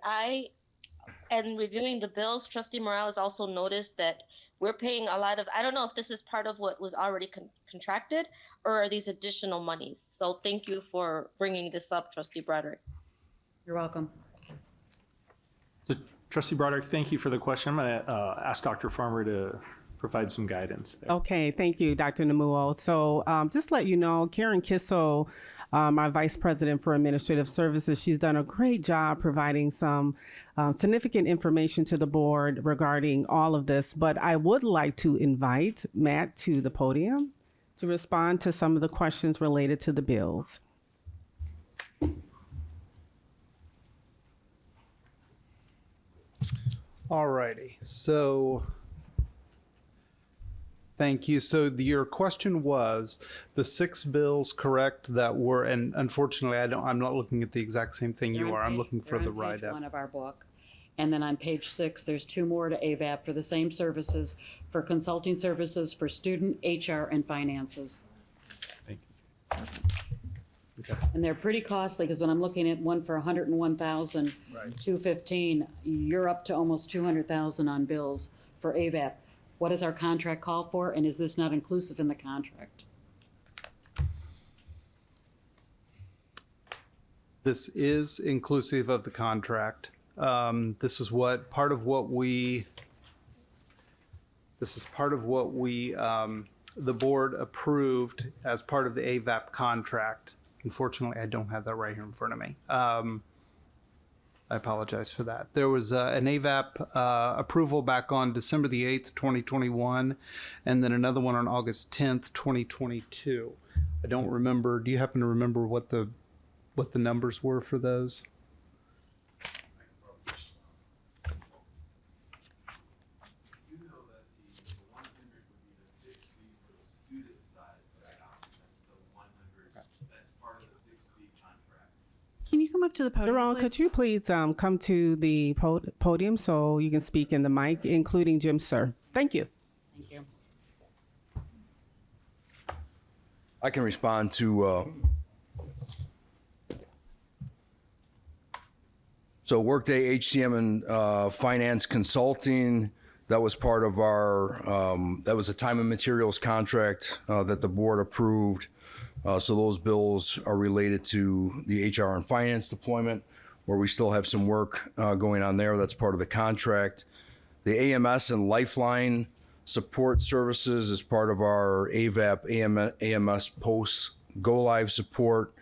and reviewing the bills, Trustee Morales also noticed that we're paying a lot of, I don't know if this is part of what was already contracted or are these additional monies. So thank you for bringing this up, Trustee Broderick. You're welcome. So, Trustee Broderick, thank you for the question. I'm going to ask Dr. Farmer to provide some guidance there. Okay, thank you, Dr. Namuo. So just let you know, Karen Kissel, our Vice President for Administrative Services, she's done a great job providing some significant information to the board regarding all of this. But I would like to invite Matt to the podium to respond to some of the questions related to the bills. All righty. So thank you. So your question was the 6 bills, correct, that were, and unfortunately I'm not looking at the exact same thing you are. I'm looking for the They're on page write-up. 1 of our book. And then on page 6, there's 2 more to AVAP for the same services, for consulting services for student, HR, and finances. Thank you. Okay. And they're pretty costly because when I'm looking at one for $101,215, you're up to almost $200,000 on bills for AVAP. What does our contract call for, and is this not inclusive in the contract? This is inclusive of the contract. This is part of what we the board approved as part of the AVAP contract. Unfortunately, I don't have that right here in front of me. I apologize for that. There was an AVAP approval back on December the 8th, 2021, and then another one on August 10th, 2022. I don't remember. Do you happen to remember what the numbers were for those? Can you come up to the podium, Jerome, please? could you please come to the podium so you can speak in the mic, including Jim Sir? Thank you. Thank you. I can respond to so Workday, HCM, and Finance Consulting. That was part of our that was a time and materials contract that the board approved. So those bills are related to the HR and finance deployment, where we still have some work going on there. That's part of the contract. The AMS and Lifeline support services is part of our AVAP AMS post go live support.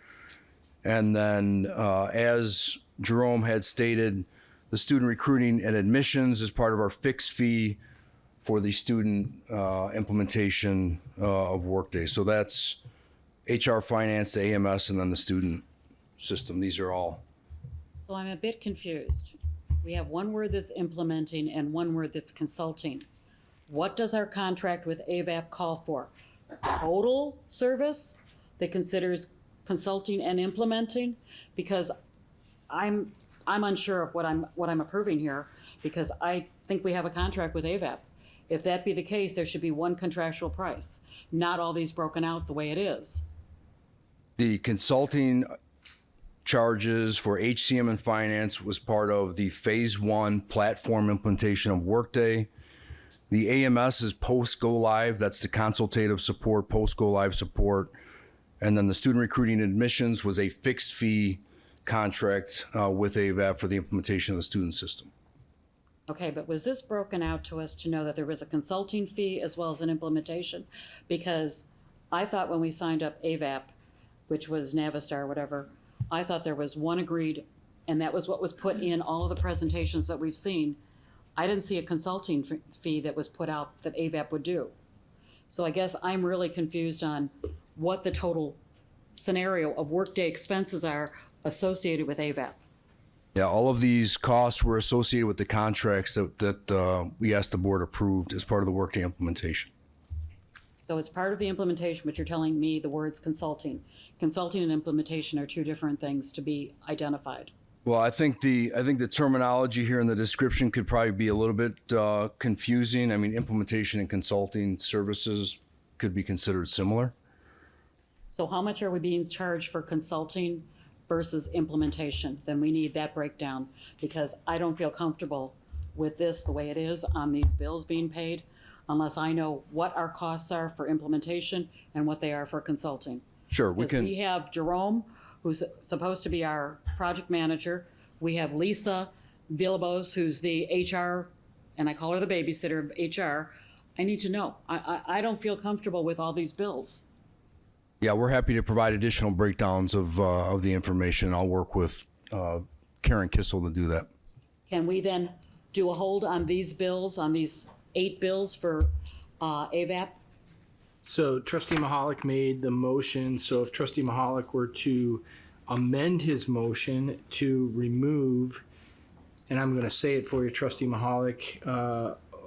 And then as Jerome had stated, the student recruiting and admissions is part of our fixed fee for the student implementation of Workday. So that's HR, finance, the AMS, and then the student system. These are all. So I'm a bit confused. We have one word that's implementing and one word that's consulting. What does our contract with AVAP call for? Total service that considers consulting and implementing? Because I'm unsure of what I'm approving here, because I think we have a contract with AVAP. If that be the case, there should be one contractual price, not all these broken out the way it is. The consulting charges for HCM and finance was part of the phase 1 platform implementation of Workday. The AMS is post go live. That's the consultative support, post go live support. And then the student recruiting admissions was a fixed fee contract with AVAP for the implementation of the student system. Okay, but was this broken out to us to know that there was a consulting fee as well as an implementation? Because I thought when we signed up AVAP, which was Navistar or whatever, I thought there was one agreed, and that was what was put in all of the presentations that we've seen. I didn't see a consulting fee that was put out that AVAP would do. So I guess I'm really confused on what the total scenario of Workday expenses are associated with AVAP. Yeah, all of these costs were associated with the contracts that we asked the board approved as part of the Workday implementation. So it's part of the implementation, but you're telling me the words consulting. Consulting and implementation are two different things to be identified. Well, I think the terminology here in the description could probably be a little bit confusing. I mean, implementation and consulting services could be considered similar. So how much are we being charged for consulting versus implementation? Then we need that breakdown, because I don't feel comfortable with this the way it is on these bills being paid unless I know what our costs are for implementation and what they are for consulting. Sure, we Because can. we have Jerome, who's supposed to be our project manager. We have Lisa Villalobos, who's the HR, and I call her the babysitter of HR. I need to know. I don't feel comfortable with all these bills. Yeah, we're happy to provide additional breakdowns of the information. I'll work with Karen Kissel to do that. Can we then do a hold on these bills, on these 8 bills for AVAP? So Trustee Mahalik made the motion, so if Trustee Mahalik were to amend his motion to remove, and I'm gonna say it for you, Trustee Mahalik,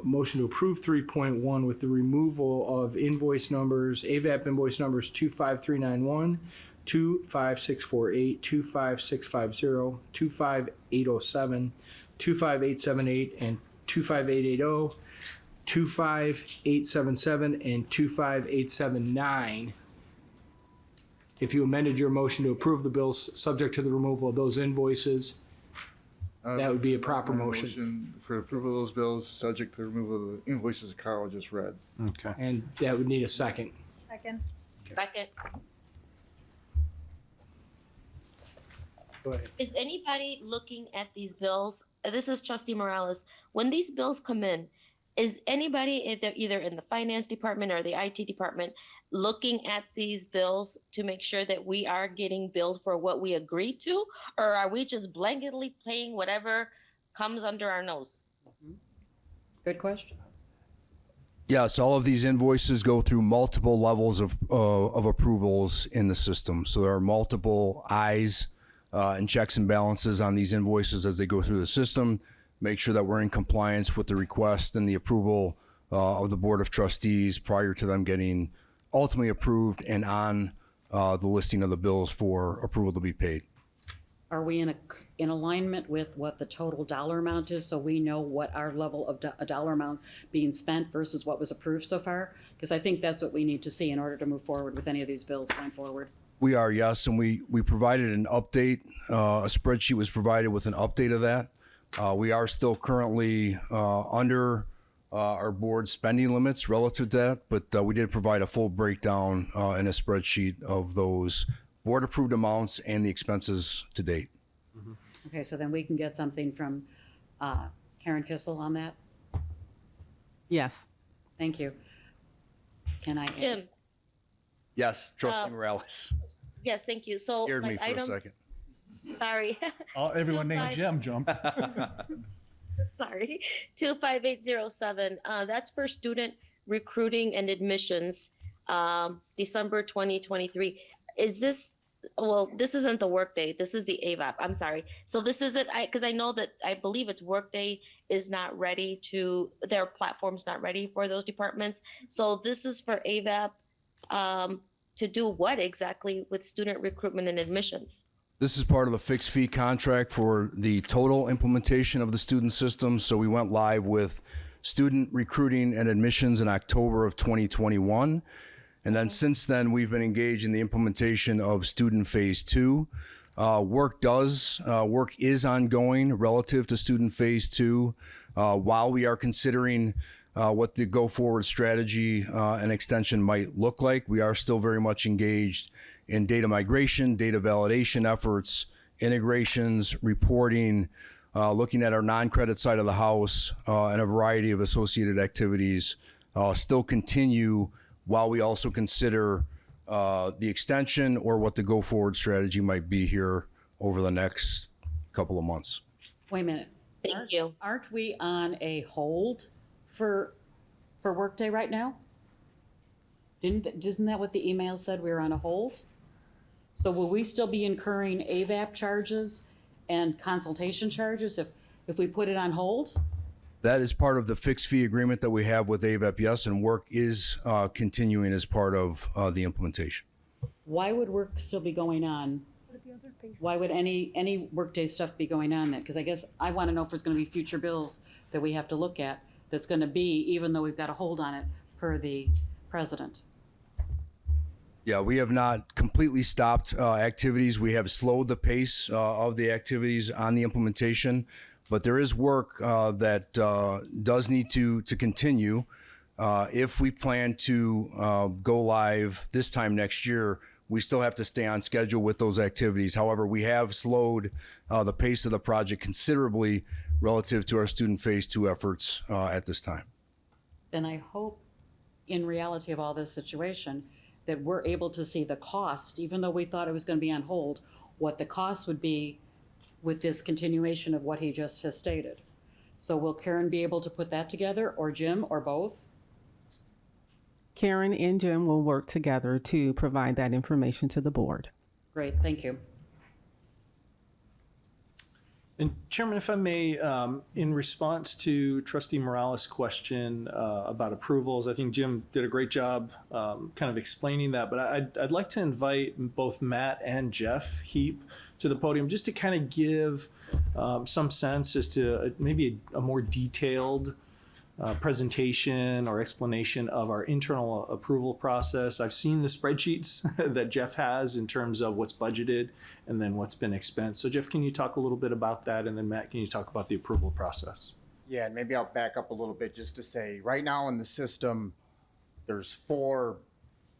motion to approve 3.1 with the removal of invoice numbers, AVAP invoice numbers 25391, 25648, 25650, 25807, 25878, and 25880, 25877, and 25879. If you amended your motion to approve the bills subject to the removal of those invoices, that would be a proper motion. For approval of those bills, subject to the removal of the invoices Carl just read. Okay. And that would need a second. Second. Second. Go ahead. Is anybody looking at these bills? This is Trustee Morales. When these bills come in, is anybody either in the finance department or the IT department looking at these bills to make sure that we are getting billed for what we agreed to? Or are we just blanketly paying whatever comes under our nose? Good question. Yes, all of these invoices go through multiple levels of approvals in the system. So there are multiple eyes and checks and balances on these invoices as they go through the system. Make sure that we're in compliance with the request and the approval of the Board of Trustees prior to them getting ultimately approved and on the listing of the bills for approval to be paid. Are we in alignment with what the total dollar amount is, so we know what our level of a dollar amount being spent versus what was approved so far? Because I think that's what we need to see in order to move forward with any of these bills going forward. We are, yes, and we provided an update. A spreadsheet was provided with an update of that. We are still currently under our board spending limits relative to that, but we did provide a full breakdown in a spreadsheet of those board approved amounts and the expenses to date. Okay, so then we can get something from Karen Kissel on that? Yes. Thank you. Can I? Jim. Yes, Trustee Morales. Yes, thank you. So Scared me like, for a second. Sorry. Everyone named Jim jumped. Sorry. 25807. That's for student recruiting and admissions, December 2023. Is this, well, this isn't the Workday. This is the AVAP. I'm sorry. So this isn't, because I know that I believe it's Workday is not ready to, their platform's not ready for those departments. So this is for AVAP to do what exactly with student recruitment and admissions? This is part of the fixed fee contract for the total implementation of the student system. So we went live with student recruiting and admissions in October of 2021. And then since then, we've been engaged in the implementation of student phase 2. Work is ongoing relative to student phase 2. While we are considering what the go forward strategy and extension might look like, we are still very much engaged in data migration, data validation efforts, integrations, reporting, looking at our non-credit side of the house, and a variety of associated activities still continue while we also consider the extension or what the go forward strategy might be here over the next couple of months. Wait a minute. Thank you. Aren't we on a hold for Workday right now? Isn't that what the email said? We were on a hold? So will we still be incurring AVAP charges and consultation charges if we put it on hold? That is part of the fixed fee agreement that we have with AVAP, yes, and work is continuing as part of the implementation. Why would work still be going on Why would any workday stuff be going on then? Because I guess I want to know if there's going to be future bills that we have to look at that's going to be, even though we've got a hold on it per the president. Yeah, we have not completely stopped activities. We have slowed the pace of the activities on the implementation, but there is work that does need to continue. If we plan to go live this time next year, we still have to stay on schedule with those activities. However, we have slowed the pace of the project considerably relative to our student phase 2 efforts at this time. Then I hope, in reality of all this situation, that we're able to see the cost, even though we thought it was going to be on hold, what the cost would be with this continuation of what he just has stated. So will Karen be able to put that together, or Jim, or both? Karen and Jim will work together to provide that information to the board. Great, thank you. And Chairman, if I may, in response to Trustee Morales' question about approvals, I think Jim did a great job kind of explaining that, but I'd like to invite both Matt and Jeff Heap to the podium just to kind of give some sense as to maybe a more detailed presentation or explanation of our internal approval process. I've seen the spreadsheets that Jeff has in terms of what's budgeted and then what's been expensed. So Jeff, can you talk a little bit about that? And then Matt, can you talk about the approval process? Yeah, and maybe I'll back up a little bit just to say, right now in the system, there's 4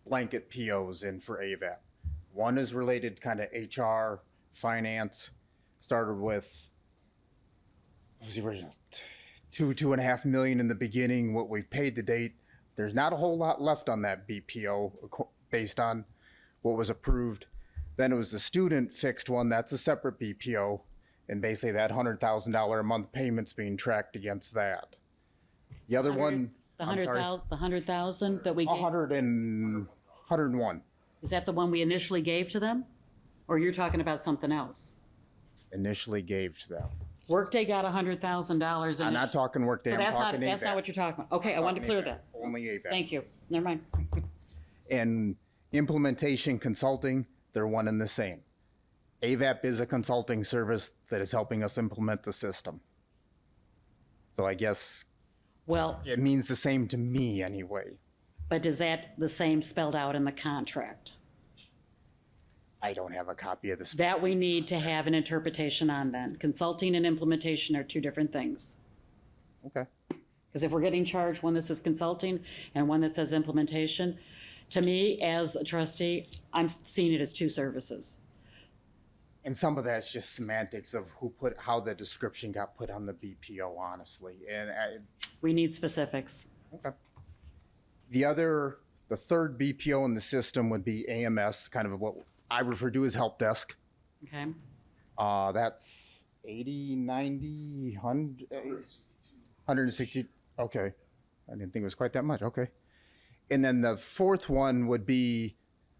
blanket POs in for AVAP. One is related kind of HR, finance, started with, what was the original? $2.5 million in the beginning. What we've paid to date, there's not a whole lot left on that BPO based on what was approved. Then it was the student fixed one. That's a separate BPO. And basically that $100,000 a month payment's being tracked against that. The other one, The 100,000 that we gave, 101 is that the one we initially gave to them? Or you're talking about something else? initially gave to them. Workday got $100,000. I'm not talking Workday, So I'm that's talking that's not AVAP. what you're talking about. Okay, I wanted to clear that. Only AVAP. Thank you. Never mind. And implementation consulting, they're one and the same. AVAP is a consulting service that is helping us implement the system. So I guess Well, it means the same to me anyway. but is that the same spelled out in the contract? I don't have a copy of this. That we need to have an interpretation on then. Consulting and implementation are two different things. Okay. Because if we're getting charged one that says consulting and one that says implementation, to me, as a trustee, I'm seeing it as two services. And some of that's just semantics of how the description got put on the BPO, honestly. And we need specifics. Okay. The third BPO in the system would be AMS, kind of what I refer to as help desk. Okay. That's 80, 90, 100, 160. Okay. I didn't think it was quite that much. Okay. And then the fourth one would be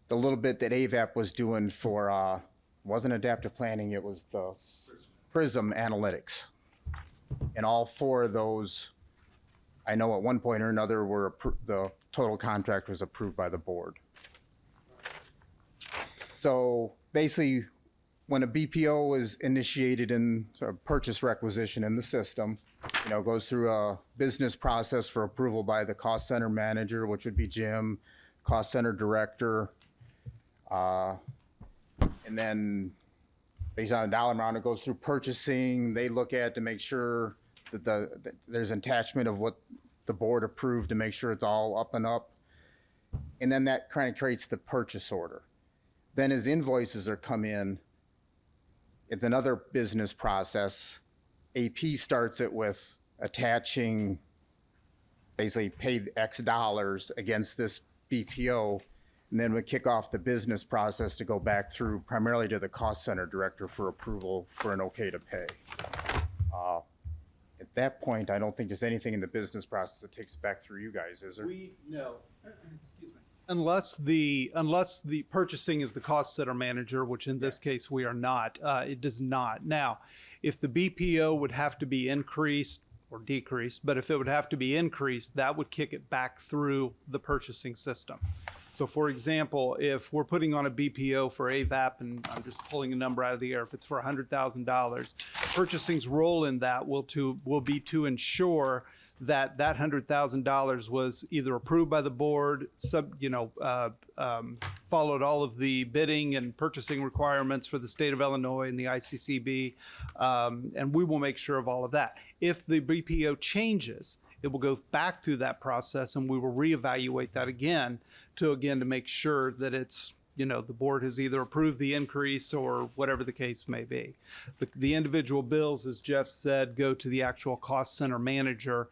the little bit that AVAP was doing for, wasn't adaptive planning, it was the PRISM analytics. And all four of those, I know at one point or another, the total contract was approved by the board. So basically, when a BPO is initiated in a purchase requisition in the system, it goes through a business process for approval by the cost center manager, which would be Jim, cost center director. And then based on the dollar amount, it goes through purchasing. They look at to make sure that there's an attachment of what the board approved to make sure it's all up and up. And then that kind of creates the purchase order. Then as invoices are come in, it's another business process. AP starts it with attaching, basically paid X dollars against this BPO, and then we kick off the business process to go back through primarily to the cost center director for approval for an okay to pay. At that point, I don't think there's anything in the business process that takes it back through you guys, is there? No. Excuse me. Unless the purchasing is the cost center manager, which in this case we are not, it does not. Now, if the BPO would have to be increased or decreased, but if it would have to be increased, that would kick it back through the purchasing system. So for example, if we're putting on a BPO for AVAP, and I'm just pulling a number out of the air, if it's for $100,000, purchasing's role in that will be to ensure that that $100,000 was either approved by the board, followed all of the bidding and purchasing requirements for the state of Illinois and the ICCB, and we will make sure of all of that. If the BPO changes, it will go back through that process, and we will reevaluate that again to make sure that it's, the board has either approved the increase or whatever the case may be. The individual bills, as Jeff said, go to the actual cost center manager,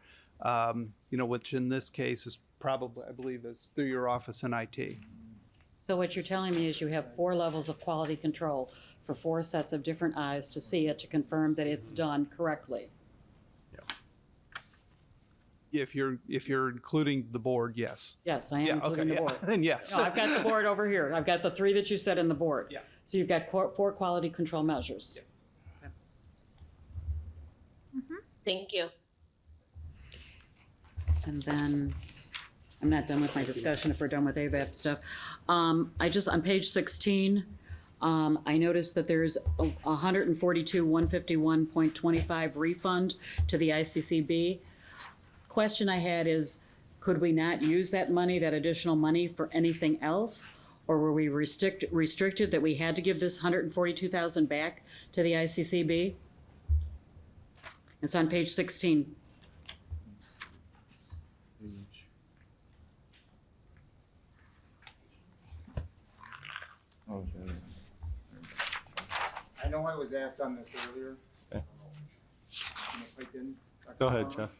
which in this case is probably, I believe, is through your office in IT. So what you're telling me is you have 4 levels of quality control for 4 sets of different eyes to see it, to confirm that it's done correctly. If you're including the board, yes. Yes, I am including the board. Then yes. No, I've got the board over here. I've got the 3 that you said in the board. Yeah. So you've got 4 quality control measures. Yes. Thank you. And then, I'm not done with my discussion if we're done with AVAP stuff. On page 16, I noticed that there's a $142,151.25 refund to the ICCB. Question I had is, could we not use that money, that additional money, for anything else? Or were we restricted that we had to give this $142,000 back to the ICCB? It's on page 16. Okay. I know I was asked on this earlier. Okay. If I didn't, Go ahead, Jeff.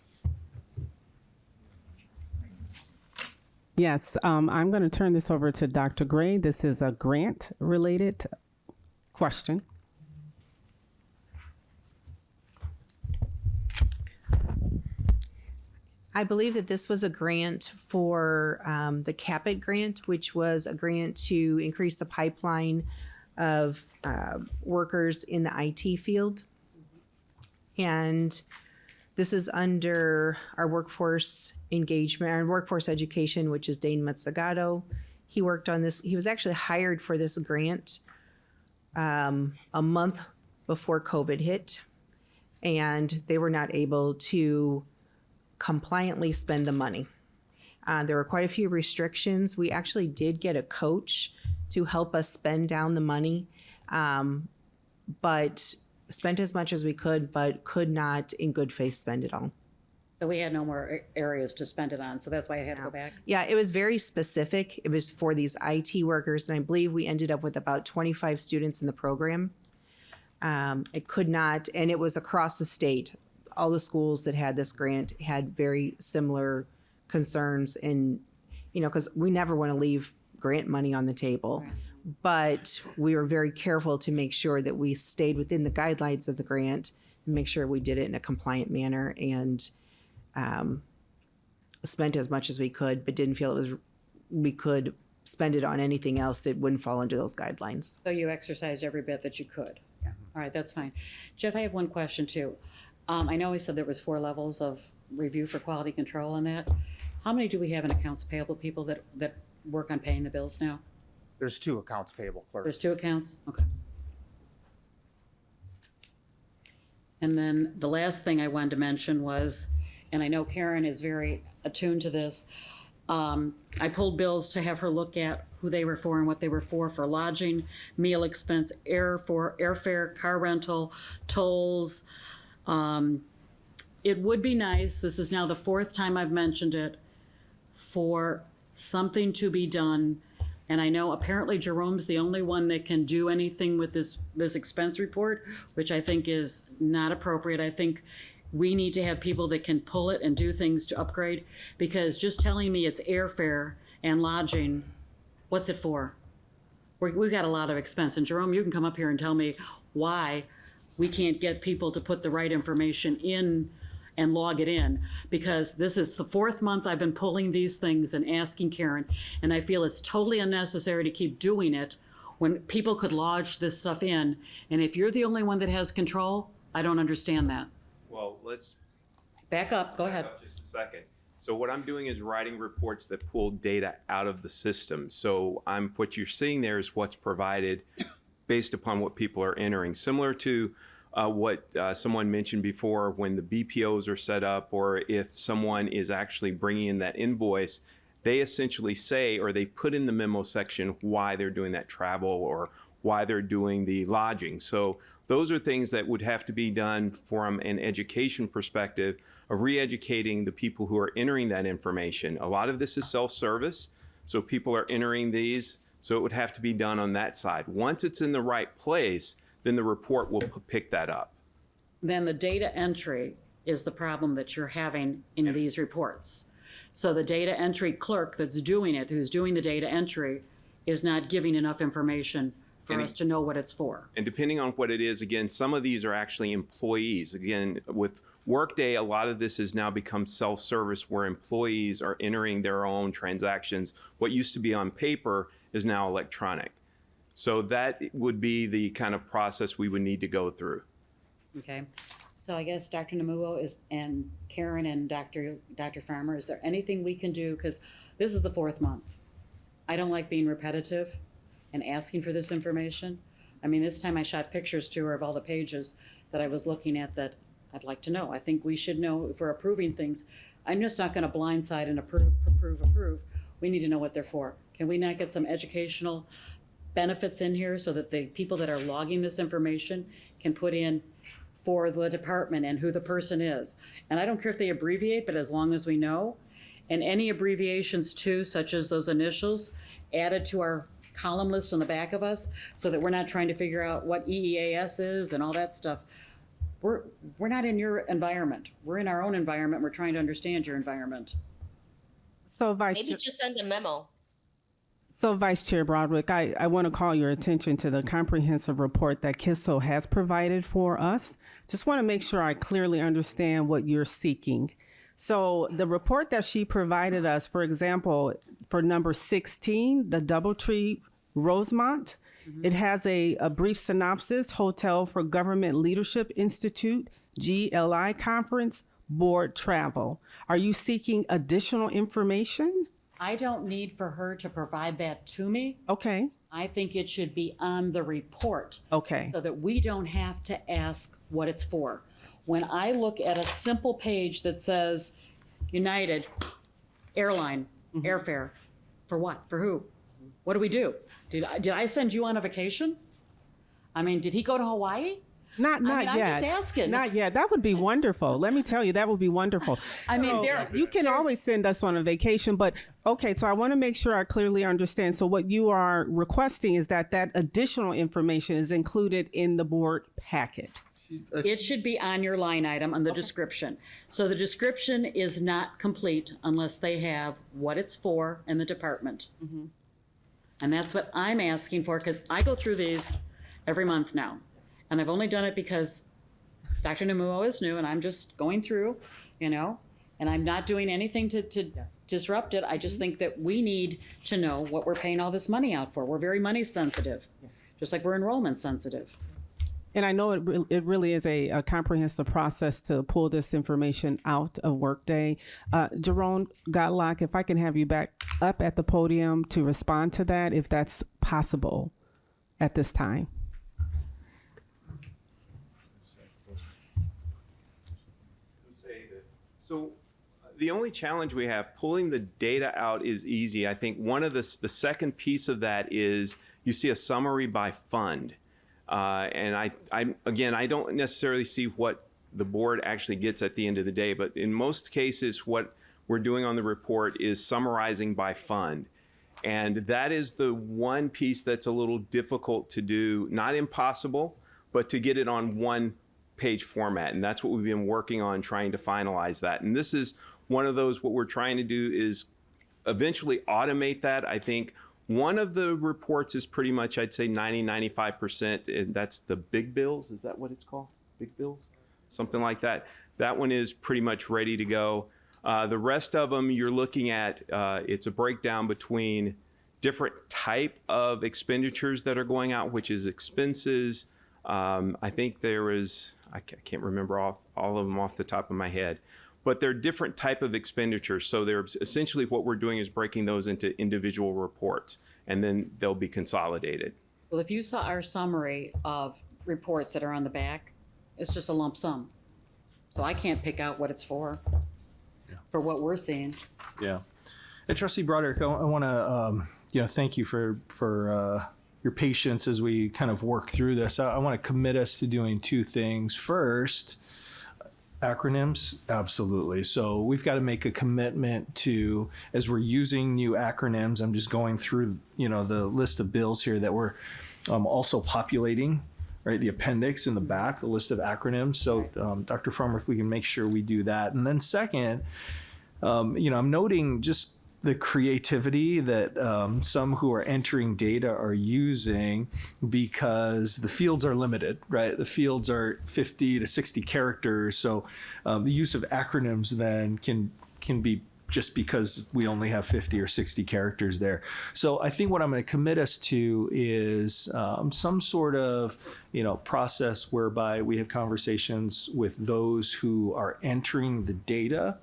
Yes, I'm going to turn this over to Dr. Gray. This is a grant-related question. I believe that this was a grant for the CAPIT grant, which was a grant to increase the pipeline of workers in the IT field. And this is under our workforce engagement, our workforce education, which is Dane Mazzagato. He worked on this. He was actually hired for this grant a month before COVID hit, and they were not able to compliantly spend the money. There were quite a few restrictions. We actually did get a coach to help us spend down the money, but spent as much as we could, but could not in good faith spend it all. So we had no more areas to spend it on, so that's why I had to go back? Yeah, it was very specific. It was for these IT workers, and I believe we ended up with about 25 students in the program. It could not, and it was across the state. All the schools that had this grant had very similar concerns, and, because we never want to leave grant money on the table. Right. But we were very careful to make sure that we stayed within the guidelines of the grant and make sure we did it in a compliant manner, and spent as much as we could, but didn't feel we could spend it on anything else that wouldn't fall under those guidelines. So you exercised every bit that you could? Yeah. All right, that's fine. Jeff, I have one question too. I know we said there was 4 levels of review for quality control on that. How many do we have in accounts payable people that work on paying the bills now? There's 2 accounts payable clerks. There's 2 accounts? Okay. And then the last thing I wanted to mention was, and I know Karen is very attuned to this, I pulled bills to have her look at who they were for and what they were for lodging, meal expense, airfare, car rental, tolls. It would be nice, this is now the 4th time I've mentioned it, for something to be done. And I know apparently Jerome's the only one that can do anything with this expense report, which I think is not appropriate. I think we need to have people that can pull it and do things to upgrade, because just telling me it's airfare and lodging, what's it for? We've got a lot of expense. And Jerome, you can come up here and tell me why we can't get people to put the right information in and log it in, because this is the 4th month I've been pulling these things and asking Karen, and I feel it's totally unnecessary to keep doing it when people could lodge this stuff in. And if you're the only one that has control, I don't understand that. Well, let's back up. Go ahead. Up just a second. So So what I'm doing is writing reports that pull data out of the system. So what you're seeing there is what's provided based upon what people are entering. Similar to what someone mentioned before, when the BPOs are set up, or if someone is actually bringing in that invoice, they essentially say, or they put in the memo section why they're doing that travel or why they're doing the lodging. So those are things that would have to be done from an education perspective of re-educating the people who are entering that information. A lot of this is self-service, so people are entering these, so it would have to be done on that side. Once it's in the right place, then the report will pick that up. Then the data entry is the problem that you're having in these reports. So the data entry clerk that's doing it, who's doing the data entry, is not giving enough information for us to know what it's for. And depending on what it is, again, some of these are actually employees. Again, with Workday, a lot of this has now become self-service where employees are entering their own transactions. What used to be on paper is now electronic. So that would be the kind of process we would need to go through. Okay, so I guess Dr. Namuo and Karen and Dr. Farmer, is there anything we can do? Because this is the 4th month. I don't like being repetitive and asking for this information. I mean, this time I shot pictures to her of all the pages that I was looking at that I'd like to know. I think we should know if we're approving things. I'm just not going to blindside and approve. We need to know what they're for. Can we not get some educational benefits in here so that the people that are logging this information can put in for the department and who the person is? And I don't care if they abbreviate, but as long as we know. And any abbreviations too, such as those initials, added to our column list on the back of us so that we're not trying to figure out what EEAS is and all that stuff. We're not in your environment. We're in our own environment. We're trying to understand your environment. So Maybe just send a memo. So Vice Chair Broderick, I want to call your attention to the comprehensive report that KISO has provided for us. Just want to make sure I clearly understand what you're seeking. So the report that she provided us, for example, for number 16, the Doubletree Rosemont, it has a brief synopsis: Hotel for Government Leadership Institute, GLI Conference, Board Travel. Are you seeking additional information? I don't need for her to provide that to me. Okay. I think it should be on the report. Okay. So that we don't have to ask what it's for. When I look at a simple page that says United Airline airfare, for what? For who? What do we do? Did I send you on a vacation? I mean, did he go to Hawaii? Not yet. I'm just asking. Not yet. That would be wonderful. Let me tell you, that would be wonderful. I mean, you can always send us on a vacation, but okay, so I want to make sure I clearly understand. So what you are requesting is that additional information is included in the board packet. It should be on your line item on the description. So the description is not complete unless they have what it's for in the department. And that's what I'm asking for, because I go through these every month now. And I've only done it because Dr. Namuo is new and I'm just going through, and I'm not doing anything to disrupt it. I just think that we need to know what we're paying all this money out for. We're very money sensitive, just like we're enrollment sensitive. And I know it really is a comprehensive process to pull this information out of Workday. Jerome Gottlock, if I can have you back up at the podium to respond to that, if that's possible at this time. So the only challenge we have, pulling the data out is easy. I think one of the second piece of that is you see a summary by fund. And I don't necessarily see what the board actually gets at the end of the day, but in most cases, what we're doing on the report is summarizing by fund. And that is the one piece that's a little difficult to do, not impossible, but to get it on one page format. And that's what we've been working on, trying to finalize that. And this is one of those, what we're trying to do is eventually automate that. I think one of the reports is pretty much, I'd say 90-95%, and that's the big bills. Is that what it's called? Big bills? Something like that. That one is pretty much ready to go. The rest of them you're looking at, it's a breakdown between different type of expenditures that are going out, which is expenses. I think there is, I can't remember all of them off the top of my head, but they're different type of expenditures. So they're essentially what we're doing is breaking those into individual reports, and then they'll be consolidated. Well, if you saw our summary of reports that are on the back, it's just a lump sum. So I can't pick out what it's for what we're seeing. Yeah. And Trustee Broderick, I want to thank you for your patience as we kind of work through this. I want to commit us to doing two things. First, acronyms, absolutely. So we've got to make a commitment to, as we're using new acronyms, I'm just going through, the list of bills here that we're also populating, right? The appendix in the back, the list of acronyms. So Dr. Farmer, if we can make sure we do that. And then second, I'm noting just the creativity that some who are entering data are using, because the fields are limited, right? The fields are 50 to 60 characters. So the use of acronyms then can be just because we only have 50 or 60 characters there. So I think what I'm going to commit us to is some sort of, process whereby we have conversations with those who are entering the data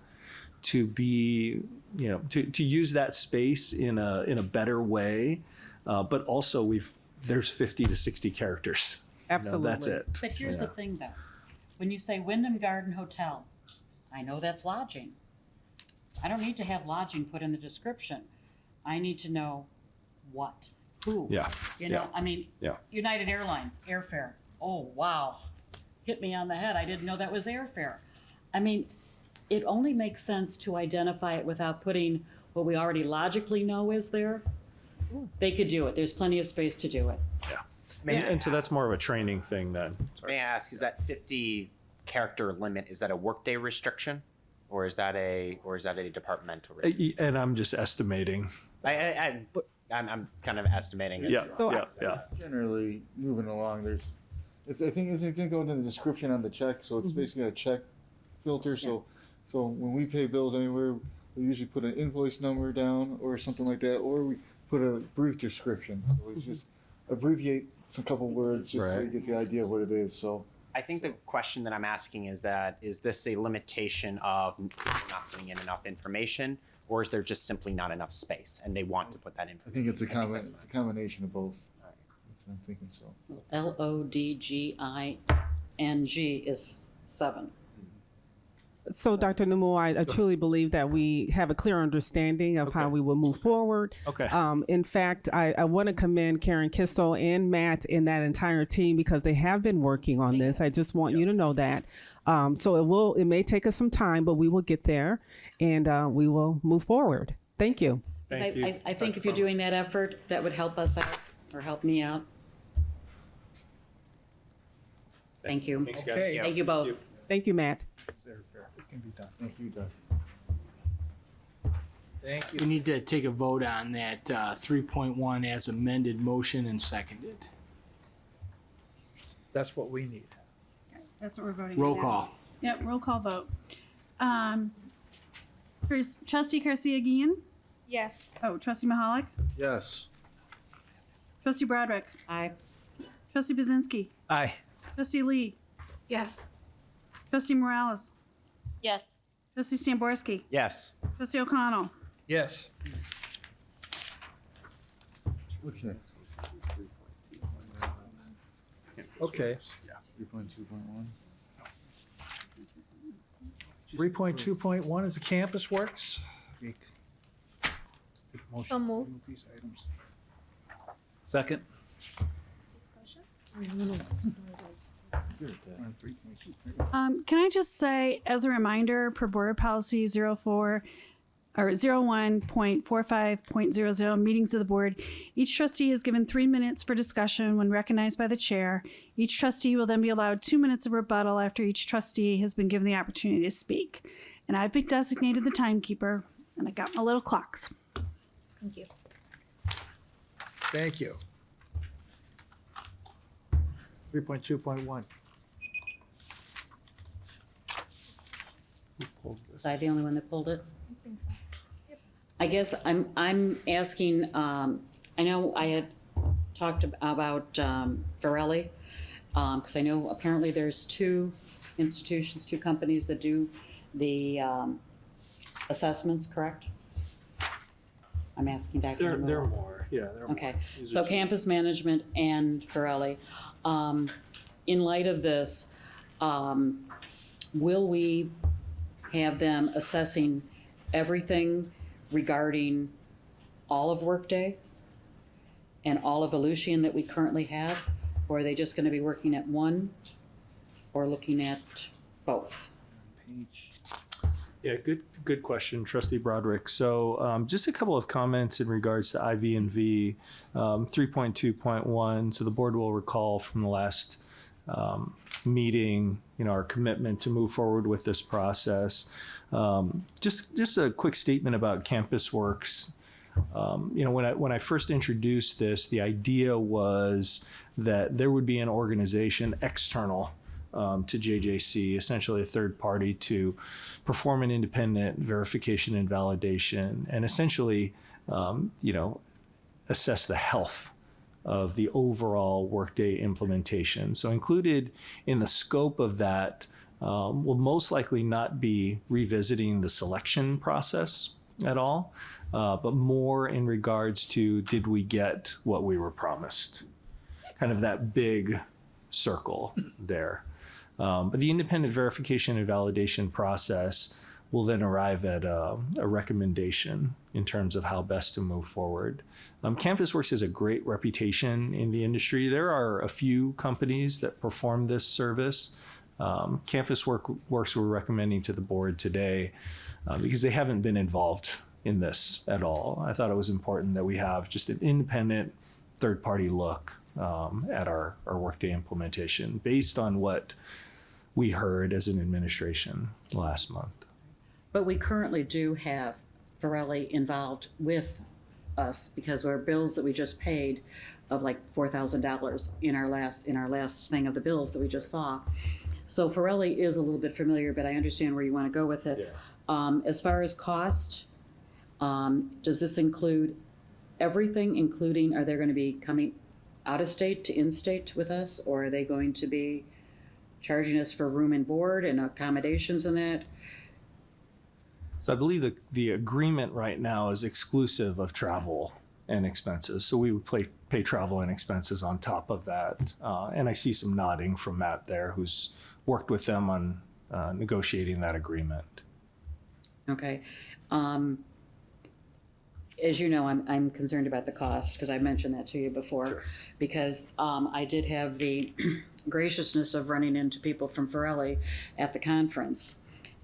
to be, to use that space in a better way, but also there's 50 to 60 characters. Absolutely. That's it. But here's the thing, though. When you say Wyndham Garden Hotel, I know that's lodging. I don't need to have lodging put in the description. I need to know what, who. Yeah. United Airlines, airfare. Oh, wow. Hit me on the head. I didn't know that was airfare. It only makes sense to identify it without putting what we already logically know is there. They could do it. There's plenty of space to do it. Yeah. And so that's more of a training thing then. May I ask, is that 50 character limit, is that a workday restriction? Or is that a departmental restriction? And I'm just estimating. I'm kind of estimating it. Yeah. Generally moving along, I think it's going to go into the description on the check, so it's basically a check filter. So when we pay bills anywhere, we usually put an invoice number down or something like that, or we put a brief description. So we just abbreviate some couple words just so you get the idea of what it is. So I think the question that I'm asking is this a limitation of not putting in enough information, or is there just simply not enough space and they want to put that information? I think it's a combination of both. That's what I'm thinking. So LODGING is 7. So, Dr. Nemu, I truly believe that we have a clear understanding of how we will move forward. Okay. In fact, I want to commend Karen Kissel and Matt and that entire team because they have been working on this. I just want you to know that. So it may take us some time, but we will get there and we will move forward. Thank you. I think if you're doing that effort, that would help us out or help me out. Thank you. Thanks, guys. Okay. Thank you both. Thank you, Matt. can be done. Thank you, Doug. Thank you. We need to take a vote on that 3.1 as amended, motion and seconded. That's what we need. That's what we're voting on. Roll now. call. Yep, roll call vote. Trustee Garcia Guillen? Yes. Oh, Trustee Mahalik? Yes. Trustee Broderick? Aye. Trustee Bazinski? Aye. Trustee Lee? Yes. Trustee Morales? Yes. Trustee Stamborski? Yes. Trustee O'Connell? Yes. Okay. Okay. 3.2.1. 3.2.1 is the campus works. So move. Second. Can I just say, as a reminder, per Board Policy 04 or 01.45.00, meetings of the board, each trustee is given 3 minutes for discussion when recognized by the chair. Each trustee will then be allowed 2 minutes of rebuttal after each trustee has been given the opportunity to speak. And I've been designated the timekeeper, and I got my little clocks. Thank you. Thank you. 3.2.1. Was I the only one that pulled it? I think so. Yep. I guess I'm asking, I know I had talked about Varelli, because I know apparently there's two institutions, two companies that do the assessments, correct? I'm asking Dr. There Demuro. are more. Yeah, there are Okay, more. These so are two. campus management and Farrelly. In light of this, will we have them assessing everything regarding all of Workday and all of Aleutian that we currently have? Or are they just gonna be working at one or looking at both? Yeah, good question, Trustee Broderick. So just a couple of comments in regards to IV&V 3.2.1. So the board will recall from the last meeting, our commitment to move forward with this process. Just a quick statement about Campus Works. When I first introduced this, the idea was that there would be an organization external to JJC, essentially a third party, to perform an independent verification and validation, and essentially, assess the health of the overall Workday implementation. So included in the scope of that will most likely not be revisiting the selection process at all, but more in regards to, did we get what we were promised? Kind of that big circle there. But the independent verification and validation process will then arrive at a recommendation in terms of how best to move forward. CampusWorks has a great reputation in the industry. There are a few companies that perform this service. CampusWorks we're recommending to the board today because they haven't been involved in this at all. I thought it was important that we have just an independent third-party look at our Workday implementation based on what we heard as an administration last month. But we currently do have Farrelly involved with us because our bills that we just paid of like $4,000 in our last thing of the bills that we just saw. So Farrelly is a little bit familiar, but I understand where you want to go with it. Yeah. As far as cost, does this include everything, including, are they going to be coming out of state to in-state with us, or are they going to be charging us for room and board and accommodations and that? So I believe the agreement right now is exclusive of travel and expenses. So we would pay travel and expenses on top of that. And I see some nodding from Matt there, who's worked with them on negotiating that agreement. Okay. As you know, I'm concerned about the cost because I mentioned that to you before. Sure. Because I did have the graciousness of running into people from Farrelly at the conference,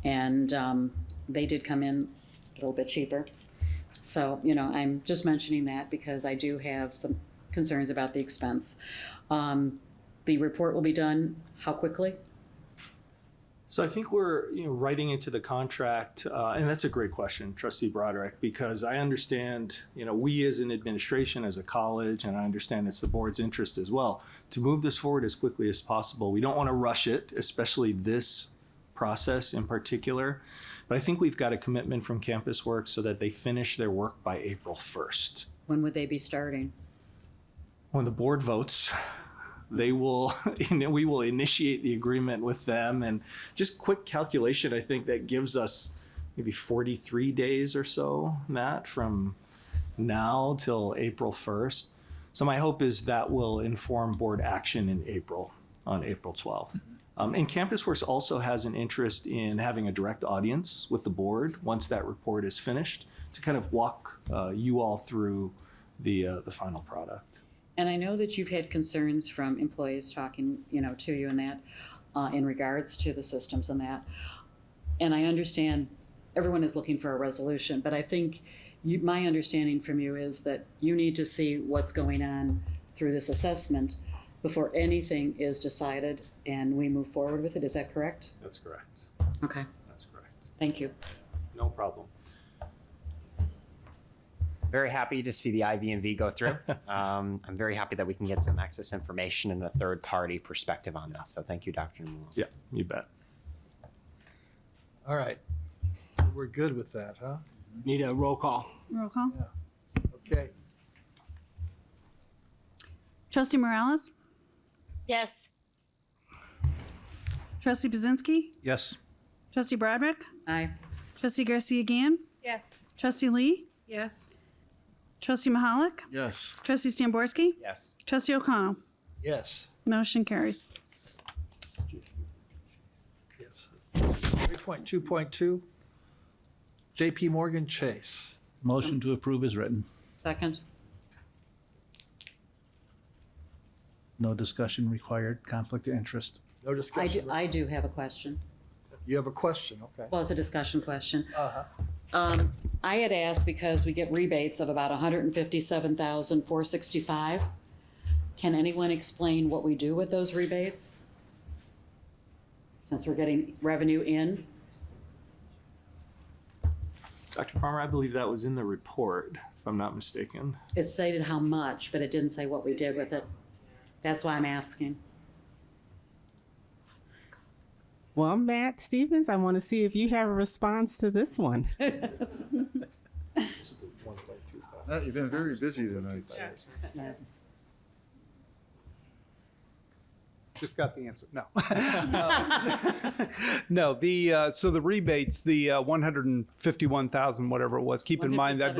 and they did come in a little bit cheaper. So, I'm just mentioning that because I do have some concerns about the expense. The report will be done how quickly? So I think we're writing into the contract, and that's a great question, Trustee Broderick, because I understand, we as an administration, as a college, and I understand it's the board's interest as well, to move this forward as quickly as possible. We don't want to rush it, especially this process in particular. But I think we've got a commitment from CampusWorks so that they finish their work by April 1st. When would they be starting? When the board votes, we will initiate the agreement with them. And just quick calculation, I think that gives us maybe 43 days or so, Matt, from now till April 1st. So my hope is that will inform board action in April, on April 12th. And CampusWorks also has an interest in having a direct audience with the board once that report is finished to kind of walk you all through the final product. And I know that you've had concerns from employees talking, to you and that, in regards to the systems and that. And I understand everyone is looking for a resolution, but I think my understanding from you is that you need to see what's going on through this assessment before anything is decided and we move forward with it. Is that correct? That's correct. Okay. That's correct. Thank you. No problem. Very happy to see the IV&V go through. I'm very happy that we can get some access information and a third-party perspective on this. So thank you, Dr. Newell. Yeah, you bet. All right. We're good with that, huh? Need a roll call. Roll call. Okay. Trustee Morales? Yes. Trustee Bazinski? Yes. Trustee Broderick? Aye. Trustee Garcia Gann? Yes. Trustee Lee? Yes. Trustee Mahalik? Yes. Trustee Stamborski? Yes. Trustee O'Connell? Yes. Motion carries. Yes. 3.2.2, JP Morgan Chase. Motion to approve is written. Second. No discussion required. Conflict of interest. No discussion. I do have a question. You have a question, okay. Well, it's a discussion question. Uh-huh. I had asked because we get rebates of about $157,465. Can anyone explain what we do with those rebates? Since we're getting revenue in? Dr. Farmer, I believe that was in the report, if I'm not mistaken. It stated how much, but it didn't say what we did with it. That's why I'm asking. Well, Matt Stevens, I want to see if you have a response to this one. Matt, you've been very busy tonight. Yeah. Just got the answer. No. No, so the rebates, the 151,000, whatever it was, keep in mind that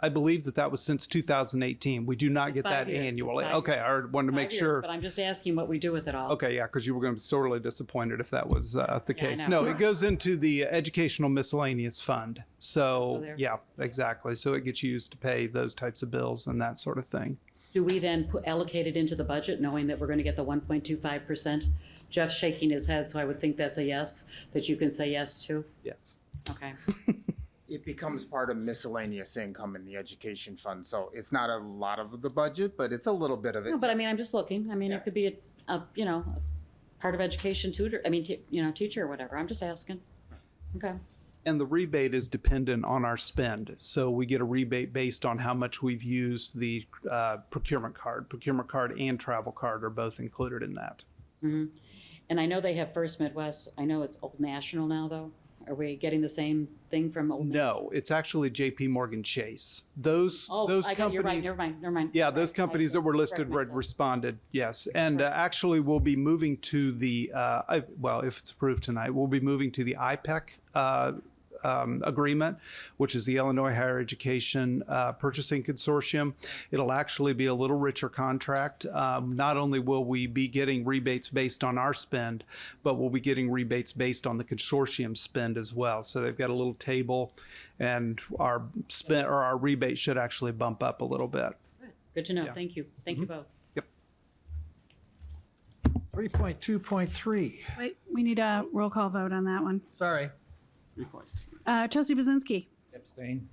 I believe that was since 2018. We do not It's get 5 that years. It's annually. 5 Okay, years. I wanted to make 5 years, sure. But I'm just asking what we do with it all. Okay, yeah, because you were going to be sorely disappointed if that was the I case. know. No, it goes into the educational miscellaneous fund. So, there. yeah, exactly. So it gets used to pay those types of bills and that sort of thing. Do we then allocate it into the budget, knowing that we're going to get the 1.25%? Jeff's shaking his head, so I would think that's a yes, that you can say yes to. Yes. Okay. It becomes part of miscellaneous income in the education fund, so it's not a lot of the budget, but it's a little bit of it. No, but I mean, I'm just looking. I mean, it could be a part of education tutor, teacher or whatever. I'm just asking. Okay. And the rebate is dependent on our spend. So we get a rebate based on how much we've used the procurement card. Procurement card and travel card are both included in that. Mm-hmm. And I know they have First Midwest. I know it's Old National now, though. Are we getting the same thing from Old National? No, it's actually JP Morgan Chase. Those companies. You're right. Never mind. Yeah, those companies that were listed responded, yes. And actually, we'll be moving to the, if it's approved tonight, we'll be moving to the IPEC agreement, which is the Illinois Higher Education Purchasing Consortium. It'll actually be a little richer contract. Not only will we be getting rebates based on our spend, but we'll be getting rebates based on the consortium spend as well. So they've got a little table, and our rebate should actually bump up a little bit. Good to know. Yeah. Thank you. Thank you both. 3.2.3. Wait, we need a roll call vote on that one. Sorry. Trustee Bazinski. Abstain.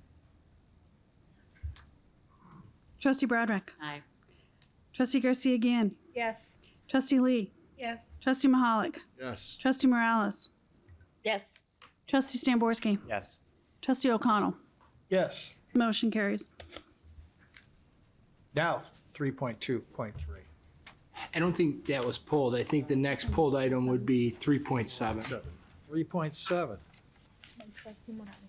Trustee Broderick. Aye. Trustee Garcia Gann. Yes. Trustee Lee. Yes. Trustee Mahalik. Yes. Trustee Morales. Yes. Trustee Stamborski. Yes. Trustee O'Connell. Yes. Motion carries. Now, 3.2.3. I don't think that was pulled. I think the next pulled item would be 3.7. 3.7.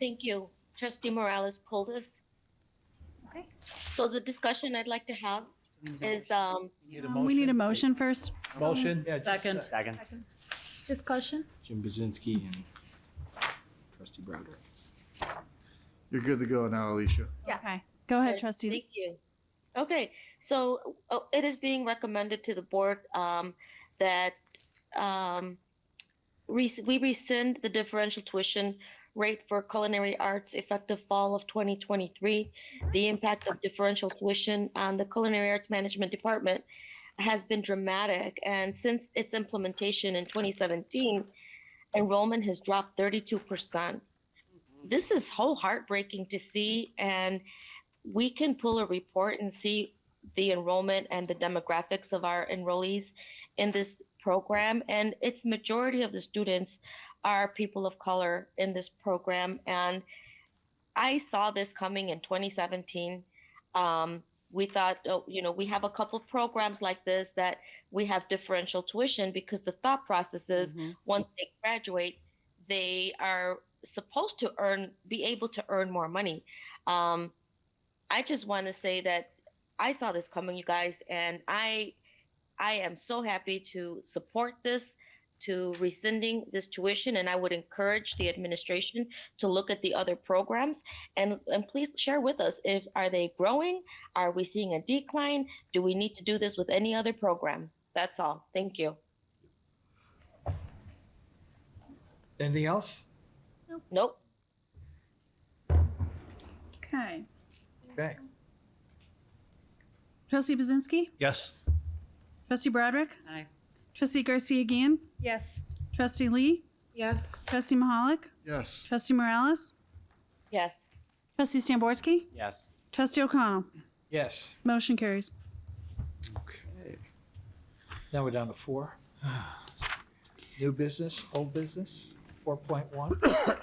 Thank you. Trustee Morales pulled this. Okay. So the discussion I'd like to have is, We need a motion first. Motion? Yeah, just Second. Second. Discussion? Jim Bazinski and Trustee Broderick. You're good to go now, Alicia. Yeah. Okay. Go ahead, Okay, Trustee. Thank you. Okay, so it is being recommended to the board that we rescind the differential tuition rate for culinary arts effective fall of 2023. The impact of differential tuition on the culinary arts management department has been dramatic, and since its implementation in 2017, enrollment has dropped 32%. This is so heartbreaking to see, and we can pull a report and see the enrollment and the demographics of our enrollees in this program. And its majority of the students are people of color in this program. And I saw this coming in 2017. We thought, we have a couple programs like this that we have differential tuition because the thought process is once they graduate, they are supposed to be able to earn more money. I just want to say that I saw this coming, you guys, and I am so happy to support this to rescinding this tuition, and I would encourage the administration to look at the other programs and please share with us, if are they growing? Are we seeing a decline? Do we need to do this with any other program? That's all. Thank you. Anything else? Nope. Okay. Okay. Trustee Bazinski? Yes. Trustee Broderick? Aye. Trustee Garcia Gann? Yes. Trustee Lee? Yes. Trustee Mahalik? Yes. Trustee Morales? Yes. Trustee Stamborski? Yes. Trustee O'Connell? Yes. Motion carries. Okay. Now we're down to 4. New business, old business, 4.1.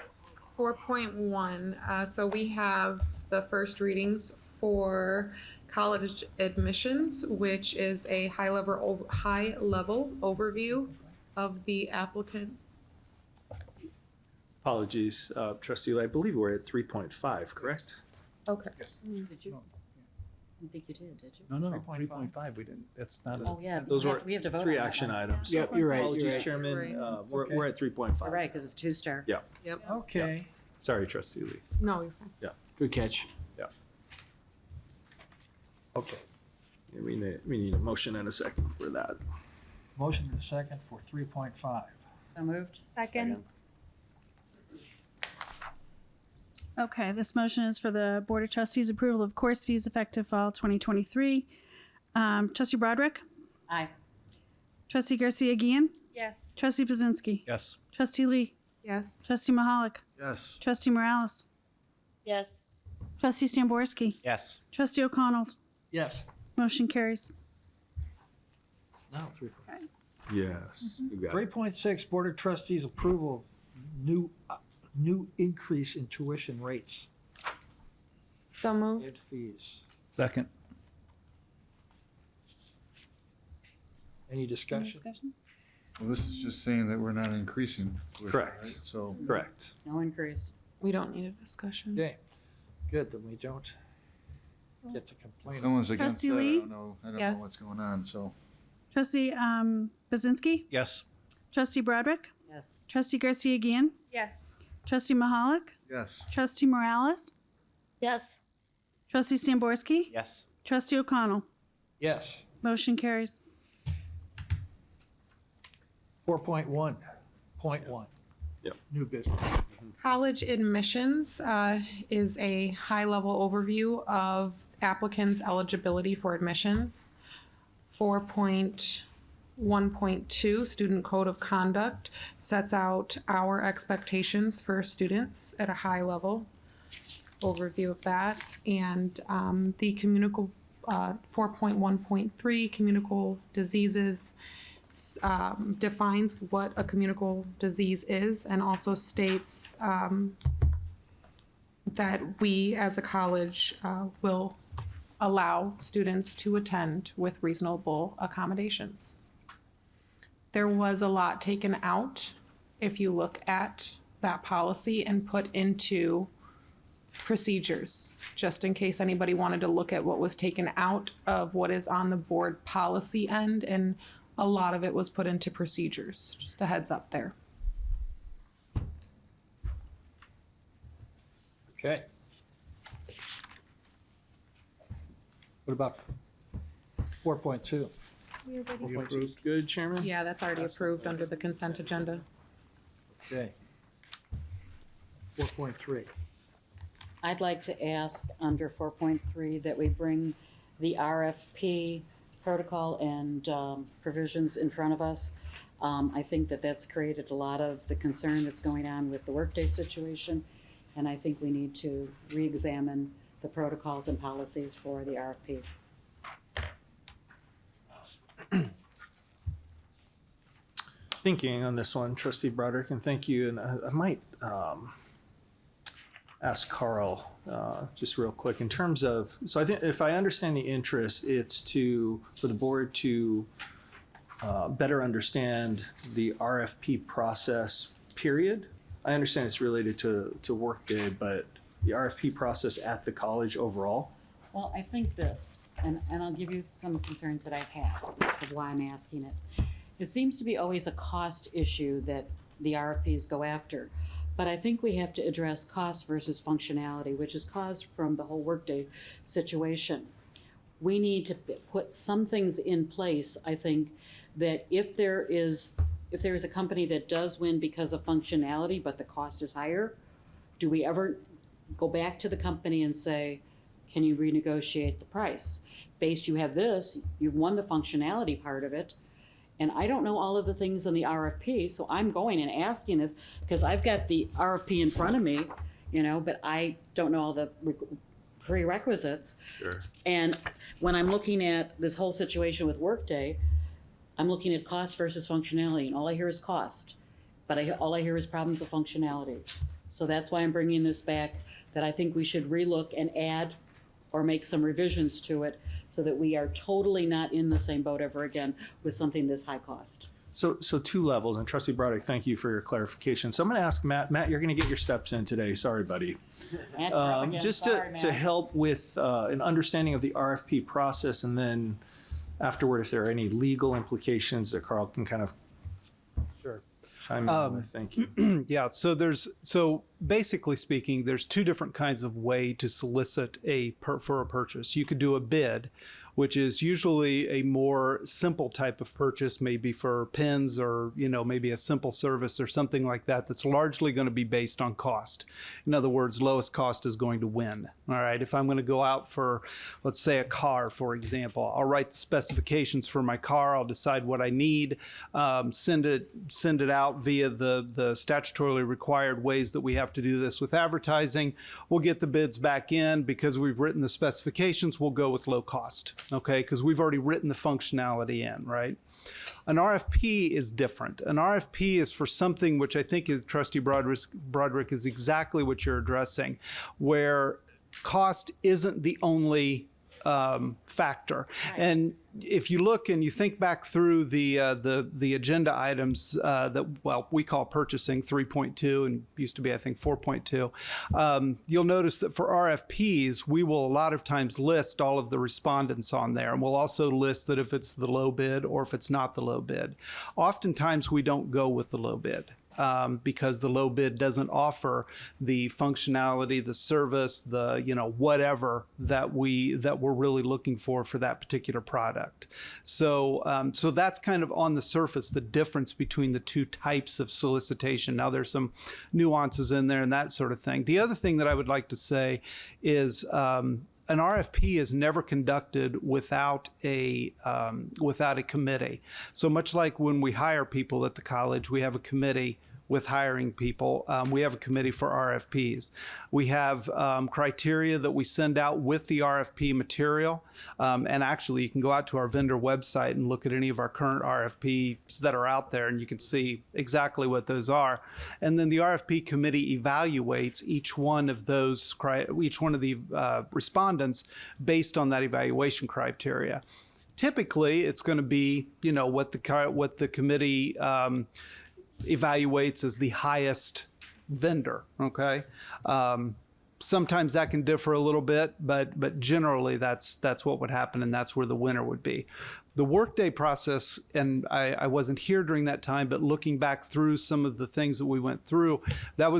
4.1, so we have the first readings for college admissions, which is a high-level overview of the applicant. Apologies, Trustee Lee, I believe we're at 3.5, correct? Okay. Did you? I think you did you? No, 3.5, we didn't, that's not a. Oh, yeah. Those were we have to vote 3 on that action one. items. Yep, you're right, you're Apologies, right. Chairman, Right. we're at 3.5. You're right, because it's 2-star. Yeah, Yep. Okay. sorry, Trustee Lee. No, you're fine. Yeah, Good catch. yeah. Okay. Yeah, we need a motion and a second for that. Motion and a second for 3.5. So moved. Second. Okay, this motion is for the Board of Trustees approval of course fees effective fall 2023. Trustee Broderick? Aye. Trustee Garcia Gann? Yes. Trustee Bazinski? Yes. Trustee Lee? Yes. Trustee Mahalik? Yes. Trustee Morales? Yes. Trustee Stamborski? Yes. Trustee O'Connell? Yes. Motion carries. Now 3. Yes, you got it. 3.6, Board of Trustees approval of new increase in tuition rates So moved. and fees. Second. Any discussion? Discussion? Well, this is just saying that we're not increasing. tuition, Correct. right? So, Correct. No increase. We don't need a discussion. Okay, good, then we don't get to complain. someone's against Trustee that. Lee? I don't know Yes. what's going on, so. Trustee Bazinski? Yes. Trustee Broderick? Yes. Trustee Garcia Gann? Yes. Trustee Mahalik? Yes. Trustee Morales? Yes. Trustee Stamborski? Yes. Trustee O'Connell? Yes. Motion carries. 4.1.1. Yep. New business. College admissions is a high-level overview of applicants' eligibility for admissions. 4.1.2, Student Code of Conduct, sets out our expectations for students at a high level overview of that. And the 4.1.3, communicable diseases, defines what a communicable disease is and also states that we as a college will allow students to attend with reasonable accommodations. There was a lot taken out if you look at that policy and put into procedures, just in case anybody wanted to look at what was taken out of what is on the board policy end, and a lot of it was put into procedures. Just a heads up there. Okay. What about 4.2? We already You approved. Good, Chairman? Yeah, that's already approved under the consent agenda. Okay. 4.3. I'd like to ask under 4.3 that we bring the RFP protocol and provisions in front of us. I think that that's created a lot of the concern that's going on with the workday situation, and I think we need to re-examine the protocols and policies for the RFP. Thinking on this one, Trustee Broderick, and thank you. And I might ask Carl just real quick in terms of, so I think if I understand the interest, it's for the board to better understand the RFP process, period. I understand it's related to Workday, but the RFP process at the college overall. Well, I think this, and I'll give you some concerns that I've had of why I'm asking it. It seems to be always a cost issue that the RFPs go after. But I think we have to address cost versus functionality, which is caused from the whole Workday situation. We need to put some things in place, I think, that if there is a company that does win because of functionality, but the cost is higher, do we ever go back to the company and say, can you renegotiate the price? Based, you have this, you've won the functionality part of it, and I don't know all of the things in the RFP, so I'm going and asking this because I've got the RFP in front of me, but I don't know all the prerequisites. Sure. And when I'm looking at this whole situation with Workday, I'm looking at cost versus functionality, and all I hear is cost, but all I hear is problems of functionality. So that's why I'm bringing this back, that I think we should relook and add or make some revisions to it so that we are totally not in the same boat ever again with something this high cost. So two levels, and Trustee Broderick, thank you for your clarification. So I'm going to ask Matt. Matt, you're going to get your steps in today. Sorry, buddy. Just to help with an understanding of the RFP process, and then afterward, if there are any legal implications that Carl can kind of chime in with. Thank you. Yeah, so basically speaking, there's two different kinds of way to solicit for a purchase. You could do a bid, which is usually a more simple type of purchase, maybe for pens or, maybe a simple service or something like that, that's largely going to be based on cost. In other words, lowest cost is going to win. All right. If I'm going to go out for, let's say, a car, for example, I'll write the specifications for my car. I'll decide what I need, send it out via the statutorily required ways that we have to do this with advertising. We'll get the bids back in because we've written the specifications. We'll go with low cost. Okay, because we've already written the functionality in, right? An RFP is different. An RFP is for something which I think is, Trustee Broderick, is exactly what you're addressing, where cost isn't the only factor. Right. And if you look and you think back through the agenda items that, we call purchasing 3.2 and used to be, I think, 4.2, you'll notice that for RFPs, we will a lot of times list all of the respondents on there. And we'll also list that if it's the low bid or if it's not the low bid. Oftentimes, we don't go with the low bid. Because the low bid doesn't offer the functionality, the service, the whatever that we're really looking for that particular product. So that's kind of on the surface the difference between the two types of solicitation. Now there's some nuances in there and that sort of thing. The other thing that I would like to say is an RFP is never conducted without a committee. So much like when we hire people at the college, we have a committee with hiring people. We have a committee for RFPs. We have criteria that we send out with the RFP material. And actually, you can go out to our vendor website and look at any of our current RFPs that are out there, and you can see exactly what those are. And then the RFP committee evaluates each one of the respondents based on that evaluation criteria. Typically, it's going to be, what the committee evaluates as the highest vendor. Okay. Sometimes that can differ a little bit, but generally that's what would happen, and that's where the winner would be. The Workday process, and I wasn't here during that time, but looking back through some of the things that we went through, that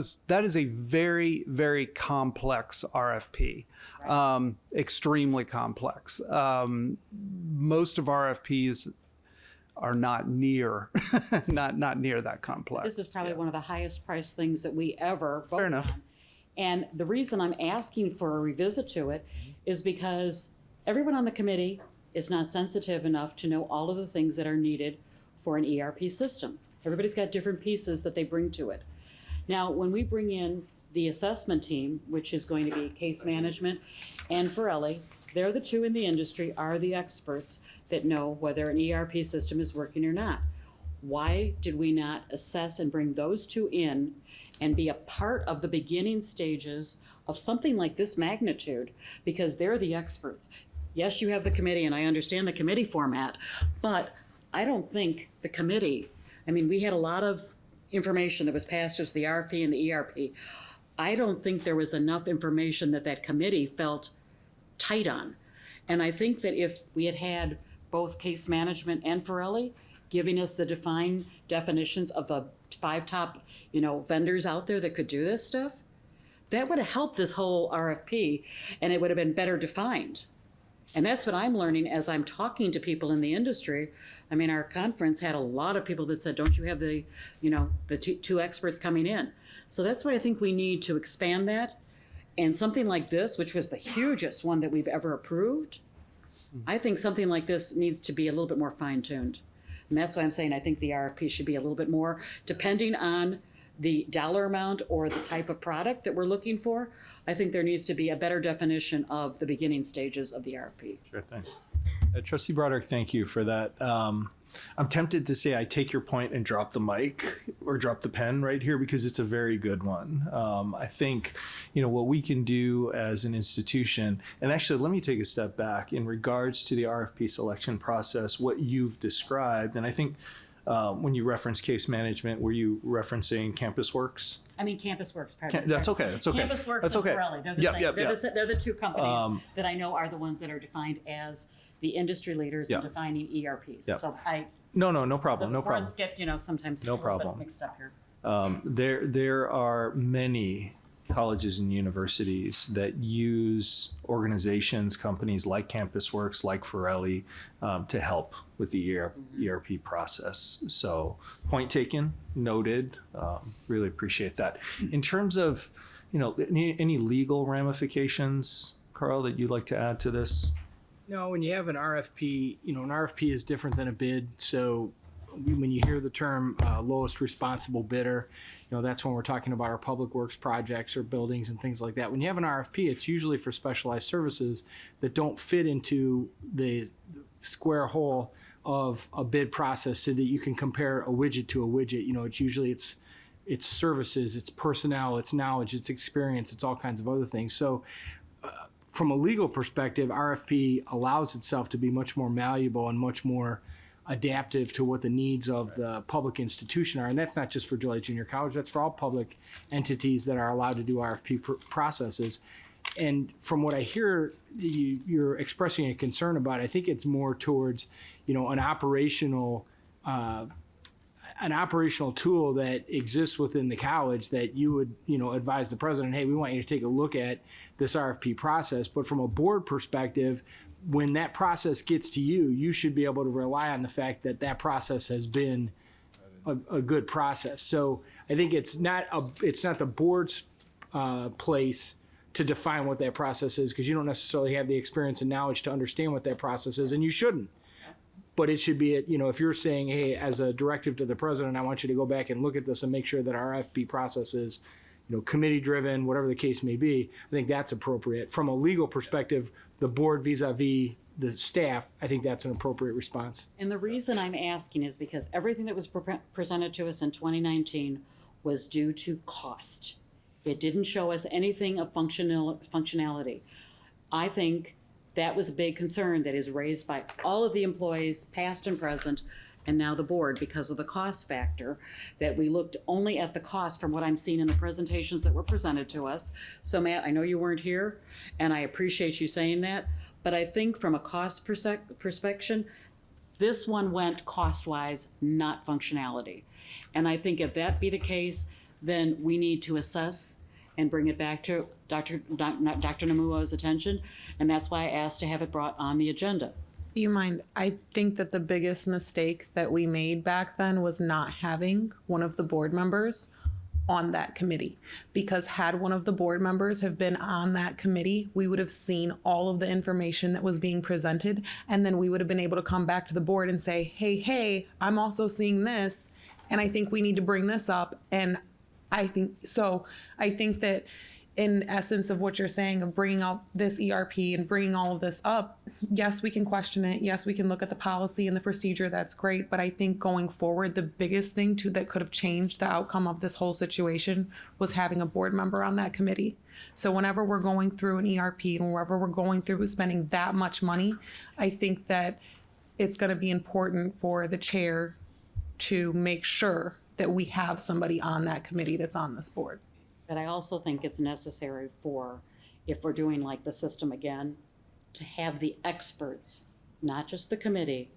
is a very, very complex RFP. Right. Extremely complex. Most of RFPs are not near not near that complex. This is probably one of the highest priced things that we ever voted on. And the reason I'm asking for a revisit to it is because everyone on the committee is not sensitive enough to know all of the things that are needed for an ERP system. Everybody's got different pieces that they bring to it. Now, when we bring in the assessment team, which is going to be case management and Forelli, they're the two in the industry, are the experts that know whether an ERP system is working or not. Why did we not assess and bring those two in and be a part of the beginning stages of something like this magnitude? Because they're the experts. Yes, you have the committee, and I understand the committee format, but I don't think the committee, we had a lot of information that was passed as the RFP and the ERP. I don't think there was enough information that committee felt tight on. And I think that if we had both case management and Forelli giving us the defined definitions of the 5 top, vendors out there that could do this stuff, that would have helped this whole RFP, and it would have been better defined. And that's what I'm learning as I'm talking to people in the industry. I mean, our conference had a lot of people that said, don't you have the two experts coming in? So that's why I think we need to expand that. And something like this, which was the hugest one that we've ever approved, I think something like this needs to be a little bit more fine-tuned. And that's why I'm saying I think the RFP should be a little bit more, depending on the dollar amount or the type of product that we're looking for. I think there needs to be a better definition of the beginning stages of the RFP. Sure thing. Trustee Broderick, thank you for that. I'm tempted to say I take your point and drop the mic or drop the pen right here because it's a very good one. I think, what we can do as an institution, and actually let me take a step back in regards to the RFP selection process, what you've described, and I think when you reference case management, were you referencing Campus Works? I mean, Campus Works. Pardon. That's okay. That's okay. Campus Works That's and okay. Pirelli. They're the same. They're the two companies that I know are the ones that are defined as the industry leaders in defining ERPs. So No problem. The No problem. words get sometimes No a little problem. bit mixed up here. There are many colleges and universities that use organizations, companies like Campus Works, like Pirelli, to help with the ERP process. So point taken, noted. Really appreciate that. In terms of, any legal ramifications, Carl, that you'd like to add to this? No, when you have an RFP, an RFP is different than a bid. So when you hear the term lowest responsible bidder, that's when we're talking about our public works projects or buildings and things like that. When you have an RFP, it's usually for specialized services that don't fit into the square hole of a bid process so that you can compare a widget to a widget. It's usually it's services, it's personnel, it's knowledge, it's experience, it's all kinds of other things. So from a legal perspective, RFP allows itself to be much more malleable and much more adaptive to what the needs of the public institution are. And that's not just for Joliet Junior College, that's for all public entities that are allowed to do RFP processes. And from what I hear, you're expressing a concern about, I think it's more towards, an operational tool that exists within the college that you would, advise the president, hey, we want you to take a look at this RFP process. But from a board perspective, when that process gets to you, you should be able to rely on the fact that that process has been a good process. So I think it's not the board's place to define what that process is, because you don't necessarily have the experience and knowledge to understand what that process is, and you shouldn't. But it should be, if you're saying, hey, as a directive to the president, I want you to go back and look at this and make sure that our RFP process is, committee driven, whatever the case may be, I think that's appropriate. From a legal perspective, the board vis-a-vis the staff, I think that's an appropriate response. And the reason I'm asking is because everything that was presented to us in 2019 was due to cost. It didn't show us anything of functionality. I think that was a big concern that is raised by all of the employees, past and present, and now the board, because of the cost factor, that we looked only at the cost from what I'm seeing in the presentations that were presented to us. So Matt, I know you weren't here, and I appreciate you saying that, but I think from a cost perspective, this one went cost-wise, not functionality. And I think if that be the case, then we need to assess and bring it back to Dr. Namuo's attention, and that's why I asked to have it brought on the agenda. You mind? I think that the biggest mistake that we made back then was not having one of the board members on that committee, because had one of the board members have been on that committee, we would have seen all of the information that was being presented, and then we would have been able to come back to the board and say, hey, I'm also seeing this, and I think we need to bring this up. And I think that in essence of what you're saying of bringing up this ERP and bringing all of this up, yes, we can question it. Yes, we can look at the policy and the procedure. That's great. But I think going forward, the biggest thing that could have changed the outcome of this whole situation was having a board member on that committee. So whenever we're going through an ERP and wherever we're going through spending that much money, I think that it's going to be important for the chair to make sure that we have somebody on that committee that's on this board. But I also think it's necessary for, if we're doing like the system again, to have the experts, not just the committee,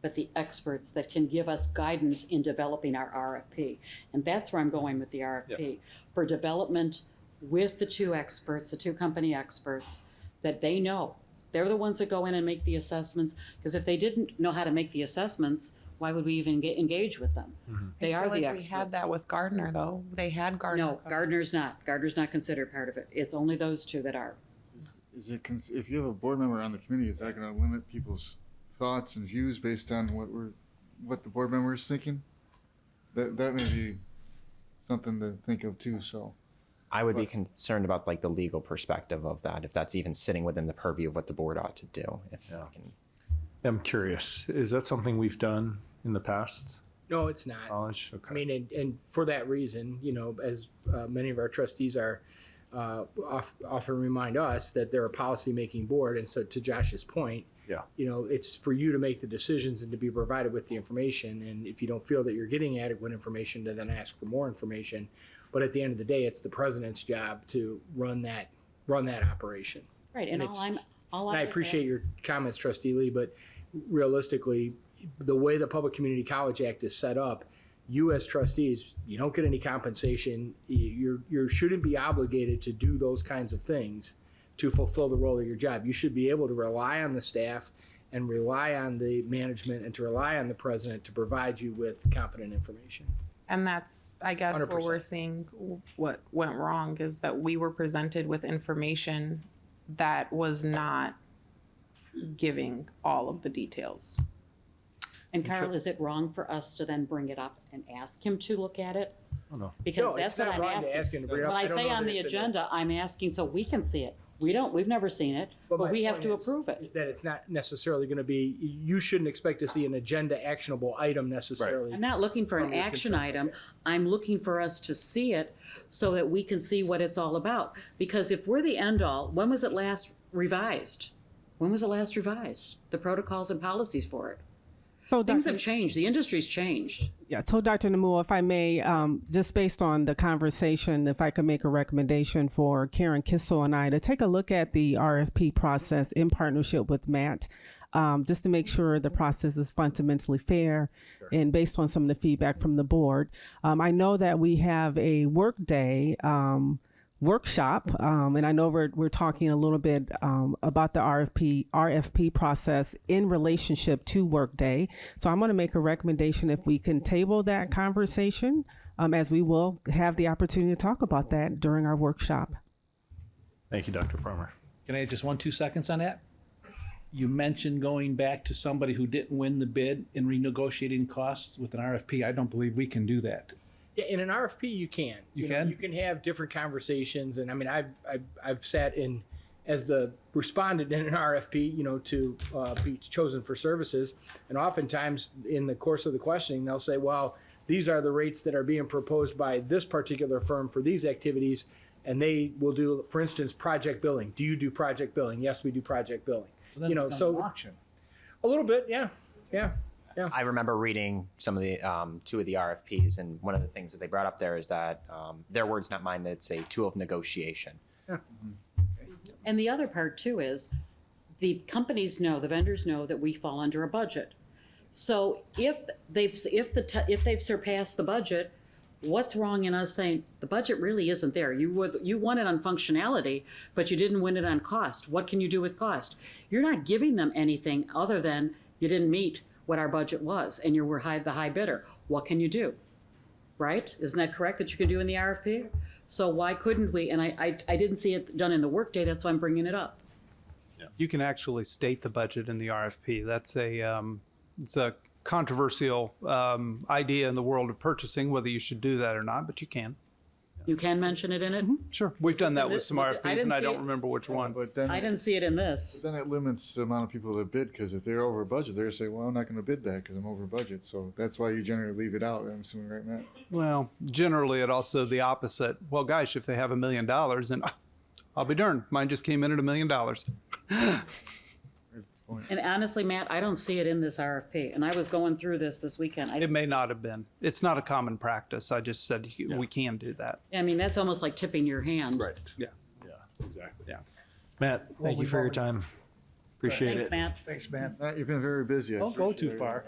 but the experts that can give us guidance in developing our RFP. And that's where I'm going with the RFP. For development with the two experts, the two company experts, that they know. They're the ones that go in and make the assessments, because if they didn't know how to make the assessments, why would we even engage with them? They are the experts. We had that with Gardner, though. They had Gardner. No, Gardner's not. Gardner's not considered part of it. It's only those two that are. Is it if you have a board member on the committee, is that going to limit people's thoughts and views based on what the board member is thinking? That may be something to think of too. So I would be concerned about like the legal perspective of that, if that's even sitting within the purview of what the board ought to do. I'm curious, is that something we've done in the past? No, it's not. College? Okay. I mean, and for that reason, you know, as many of our trustees are often remind us that they're a policy-making board, and so to Josh's point, you know, it's for you to make the decisions and to be provided with the information. And if you don't feel that you're getting adequate information, to then ask for more information. But at the end of the day, it's the president's job to run that operation. Right, and I appreciate your comments, Trustee Lee, but realistically, the way the Public Community College Act is set up, you as trustees, you don't get any compensation. You shouldn't be obligated to do those kinds of things to fulfill the role of your job. You should be able to rely on the staff and rely on the management and to rely on the president to provide you with competent information. And that's, I guess, 100%. where we're seeing what went wrong is that we were presented with information that was not giving all of the details. And Carl, is it wrong for us to then bring it up and ask him to look at it? Oh, no. Because No, that's it's what not I'm wrong to asking. ask him to bring it up. When I I don't say know on that the it's in agenda, I'm asking so we can see it. We've never seen it, but my we have point to is- approve it. Is that it's not necessarily going to be, you shouldn't expect to see an agenda actionable item necessarily. I'm not looking for an from your action concern. item. I'm looking for us to see it so that we can see what it's all about. Because if we're the end all, when was it last revised? When was it last revised? The protocols and policies for it. So Things have changed. The industry's changed. Yeah, so Dr. Namu, if I may, just based on the conversation, if I could make a recommendation for Karen Kissel and I to take a look at the RFP process in partnership with Matt, just to make sure the process is fundamentally fair and based on some of the feedback from the board. I know that we have a workday workshop, and I know we're talking a little bit about the RFP process in relationship to Workday. So I'm going to make a recommendation if we can table that conversation, as we will have the opportunity to talk about that during our workshop. Thank you, Dr. Farmer. Can I have just 2 seconds on that? You mentioned going back to somebody who didn't win the bid and renegotiating costs with an RFP. I don't believe we can do that. Yeah, in an RFP, you can. You know, can? You can have different conversations, and I mean, I've sat in as the respondent in an RFP, you know, to be chosen for services, and oftentimes in the course of the questioning, they'll say, well, these are the rates that are being proposed by this particular firm for these activities, and they will do, for instance, project billing. Do you do project billing? Yes, we do project billing. then You know, it becomes so an auction. a little bit, yeah. I remember reading some of the 2 of the RFPs, and one of the things that they brought up there is that their words, not mine, that it's a tool of negotiation. And the other part too is the companies know, the vendors know that we fall under a budget. So if they've surpassed the budget, what's wrong in us saying the budget really isn't there? You won it on functionality, but you didn't win it on cost. What can you do with cost? You're not giving them anything other than you didn't meet what our budget was, and you were the high bidder. What can you do? Right? Isn't that correct that you can do in the RFP? So why couldn't we? And I didn't see it done in the workday. That's why I'm bringing it up. You can actually state the budget in the RFP. That's it's a controversial idea in the world of purchasing, whether you should do that or not, but you can. You can mention it in it? Sure. We've done that with some was it- I RFPs, didn't and I see don't it. remember which one. But then I didn't see it in this. Then it limits the amount of people that bid, because if they're over budget, they're say, well, I'm not going to bid that because I'm over budget. So that's why you generally leave it out. I'm assuming, right, Matt? Well, generally, it also the opposite. Well, gosh, if they have $1 million, then I'll be darned. Mine just came in at $1 million. And honestly, Matt, I don't see it in this RFP. And I was going through this weekend. It may not have been. It's not a common practice. I just said we can do that. I mean, that's almost like tipping your hand. Right. Yeah. Yeah, exactly. Yeah. Matt, thank you for your time. Appreciate Thanks, it. Matt. Thanks, man. Matt, you've been very busy. Don't go too far.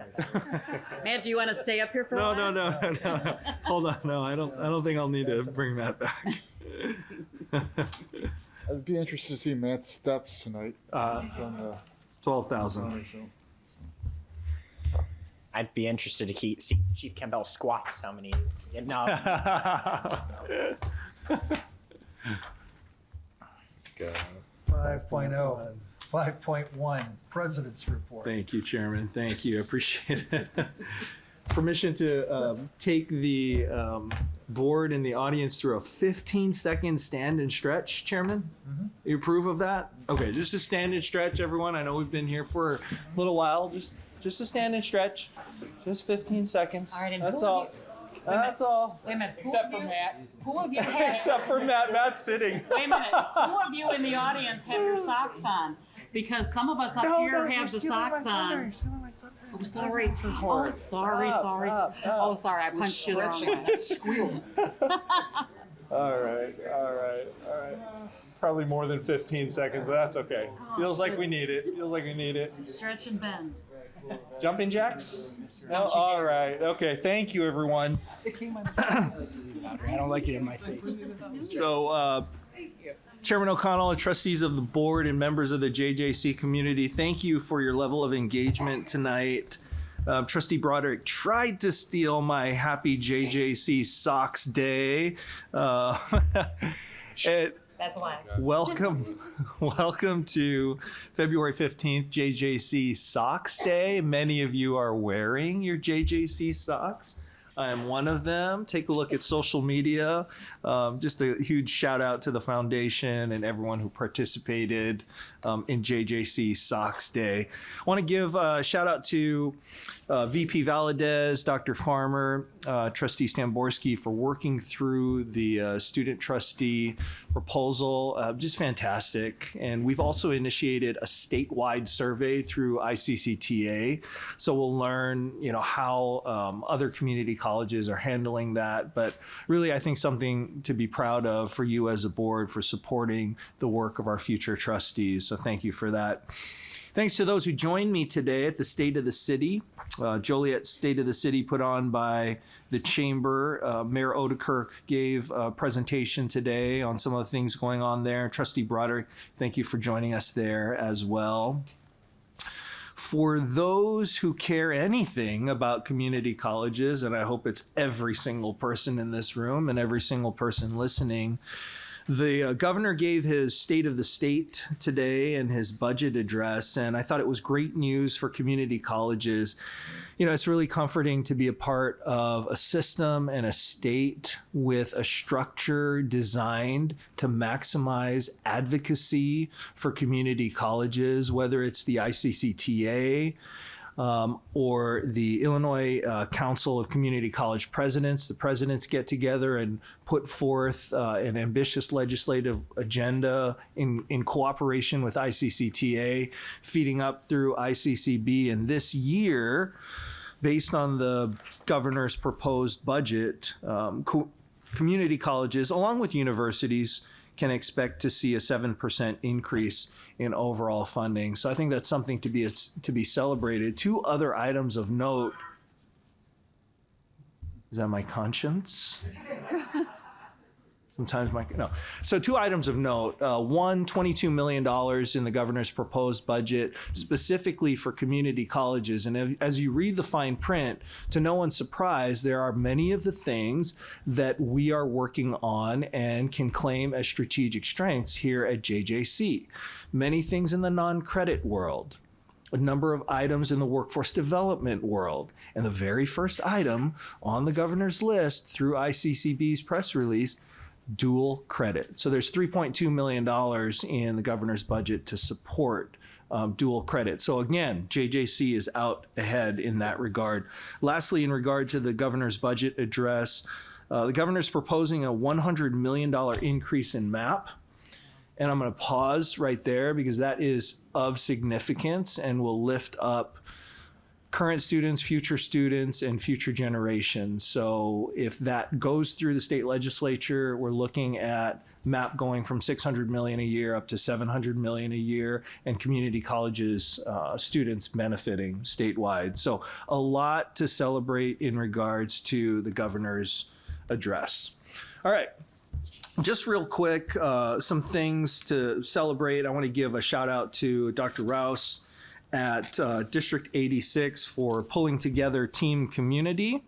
Matt, do you want to stay up here for a No, while? no. Hold on. No, I don't think I'll need to bring Matt back. I'd be interested to see Matt's steps tonight. From the It's 12,000. so. I'd be interested to see Chief Campbell squats. How many? No. 5.0, 5.1, President's Report. Thank you, Chairman. Thank you. I appreciate it. Permission to take the board and the audience through a 15-second stand and stretch, Chairman? You approve of that? Okay, just a stand and stretch, everyone. I know we've been here for a little while. Just a stand and stretch. Just 15 seconds. All right, and That's who of all. That's all. Wait a minute. Except for Matt. Who of you have? Except for Matt. Matt's sitting. Wait a minute. Who of you in the audience have your socks on? Because some of us up here have the socks on. Oh, sorry. Oh, sorry. Oh, sorry. I punched you the wrong way. Squeal. All right. Probably more than 15 seconds, but that's okay. Feels like we need it. Stretch and bend. Jumping jacks? No? All right. Okay. Thank you, everyone. I don't like it in my face. So, Chairman O'Connell and trustees of the board and members of the JJC community, thank you for your level of engagement tonight. Trustee Broderick tried to steal my happy JJC socks day. That's why. Welcome to February 15th, JJC Socks Day. Many of you are wearing your JJC socks. I am one of them. Take a look at social media. Just a huge shout out to the foundation and everyone who participated in JJC Socks Day. I want to give a shout out to VP Valadez, Dr. Farmer, Trustee Stamborski for working through the student trustee proposal. Just fantastic. And we've also initiated a statewide survey through ICCTA. So we'll learn, how other community colleges are handling that. But really, I think something to be proud of for you as a board for supporting the work of our future trustees. So thank you for that. Thanks to those who joined me today at the State of the City, Joliet State of the City put on by the Chamber. Mayor Odekirk gave a presentation today on some of the things going on there. Trustee Broderick, thank you for joining us there as well. For those who care anything about community colleges, and I hope it's every single person in this room and every single person listening, the governor gave his State of the State today and his budget address, and I thought it was great news for community colleges. It's really comforting to be a part of a system and a state with a structure designed to maximize advocacy for community colleges, whether it's the ICCTA, or the Illinois Council of Community College Presidents. The presidents get together and put forth an ambitious legislative agenda in cooperation with ICCTA, feeding up through ICCB. And this year, based on the governor's proposed budget, community colleges, along with universities, can expect to see a 7% increase in overall funding. So I think that's something to be celebrated. Two other items of note. Is that my conscience? Sometimes no. So two items of note. One, $22 million in the governor's proposed budget specifically for community colleges. And as you read the fine print, to no one's surprise, there are many of the things that we are working on and can claim as strategic strengths here at JJC. Many things in the non-credit world, a number of items in the workforce development world. And the very first item on the governor's list through ICCB's press release, dual credit. So there's $3.2 million in the governor's budget to support dual credit. So again, JJC is out ahead in that regard. Lastly, in regard to the governor's budget address, the governor's proposing a $100 million increase in MAP. And I'm going to pause right there because that is of significance and will lift up current students, and future generations. So if that goes through the state legislature, we're looking at MAP going from $600 million a year up to $700 million a year, and community colleges, students benefiting statewide. So a lot to celebrate in regards to the governor's address. All right. Just real quick, some things to celebrate. I want to give a shout out to Dr. Rouse at District 86 for pulling together Team Community.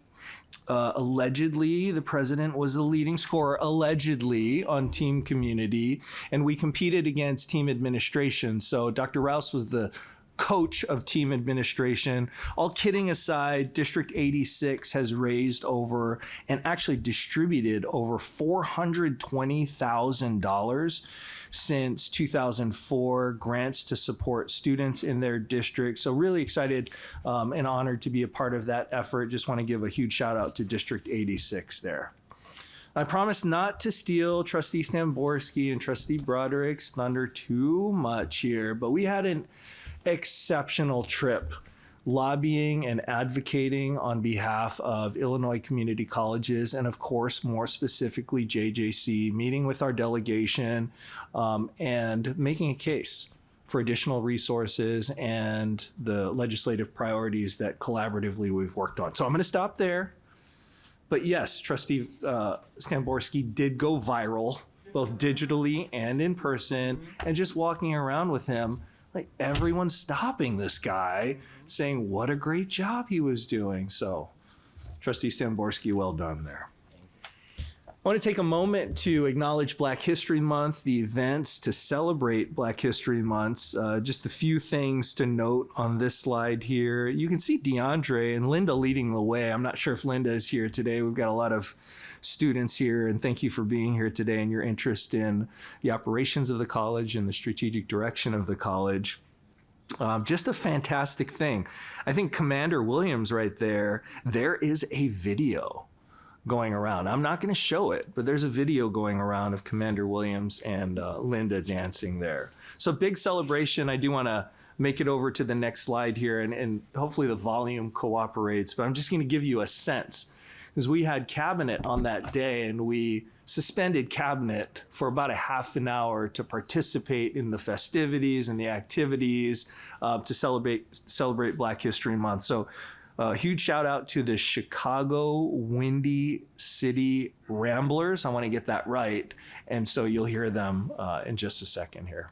Allegedly, the president was the leading scorer, allegedly, on Team Community, and we competed against Team Administration. So Dr. Rouse was the coach of Team Administration. All kidding aside, District 86 has raised over and actually distributed over $420,000 since 2004, grants to support students in their district. So really excited and honored to be a part of that effort. Just want to give a huge shout out to District 86 there. I promise not to steal Trustee Stamborski and Trustee Broderick's thunder too much here, but we had an exceptional trip lobbying and advocating on behalf of Illinois community colleges, and of course, more specifically JJC, meeting with our delegation and making a case for additional resources and the legislative priorities that collaboratively we've worked on. So I'm going to stop there. But yes, Trustee Stamborski did go viral, both digitally and in person, and just walking around with him, like everyone's stopping this guy, saying what a great job he was doing. So Trustee Stamborski, well done there. I want to take a moment to acknowledge Black History Month, the events to celebrate Black History Months. Just a few things to note on this slide here. You can see DeAndre and Linda leading the way. I'm not sure if Linda is here today. We've got a lot of students here, and thank you for being here today and your interest in the operations of the college and the strategic direction of the college. Just a fantastic thing. I think Commander Williams right there is a video going around. I'm not going to show it, but there's a video going around of Commander Williams and Linda dancing there. So big celebration. I do want to make it over to the next slide here, and hopefully the volume cooperates, but I'm just going to give you a sense, because we had cabinet on that day, and we suspended cabinet for about a half an hour to participate in the festivities and the activities to celebrate Black History Month. So huge shout out to the Chicago Windy City Ramblers. I want to get that right. And so you'll hear them in just a second here.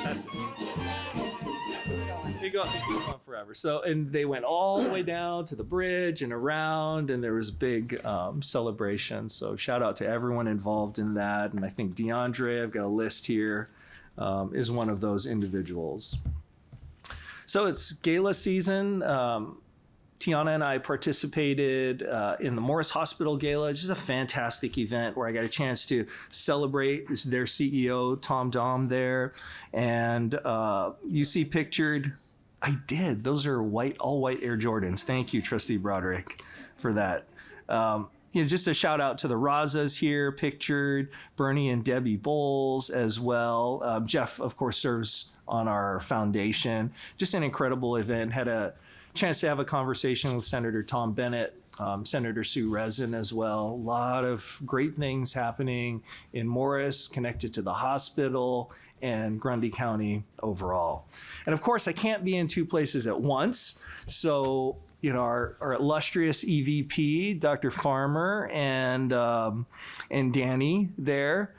That's it. It goes on forever. So, and they went all the way down to the bridge and around, and there was a big celebration. So shout out to everyone involved in that. And I think DeAndre, I've got a list here, is one of those individuals. So it's gala season. Tiana and I participated in the Morris Hospital Gala, just a fantastic event where I got a chance to celebrate their CEO, Tom Dom, there. And you see pictured, I did. Those are white, all white Air Jordans. Thank you, Trustee Broderick, for that. Just a shout out to the Razas here, pictured, Bernie and Debbie Bowles as well. Jeff, of course, serves on our foundation. Just an incredible event. Had a chance to have a conversation with Senator Tom Bennett, Senator Sue Rezin as well. A lot of great things happening in Morris, connected to the hospital and Grundy County overall. And of course, I can't be in two places at once. So, our illustrious EVP, Dr. Farmer, and Danny there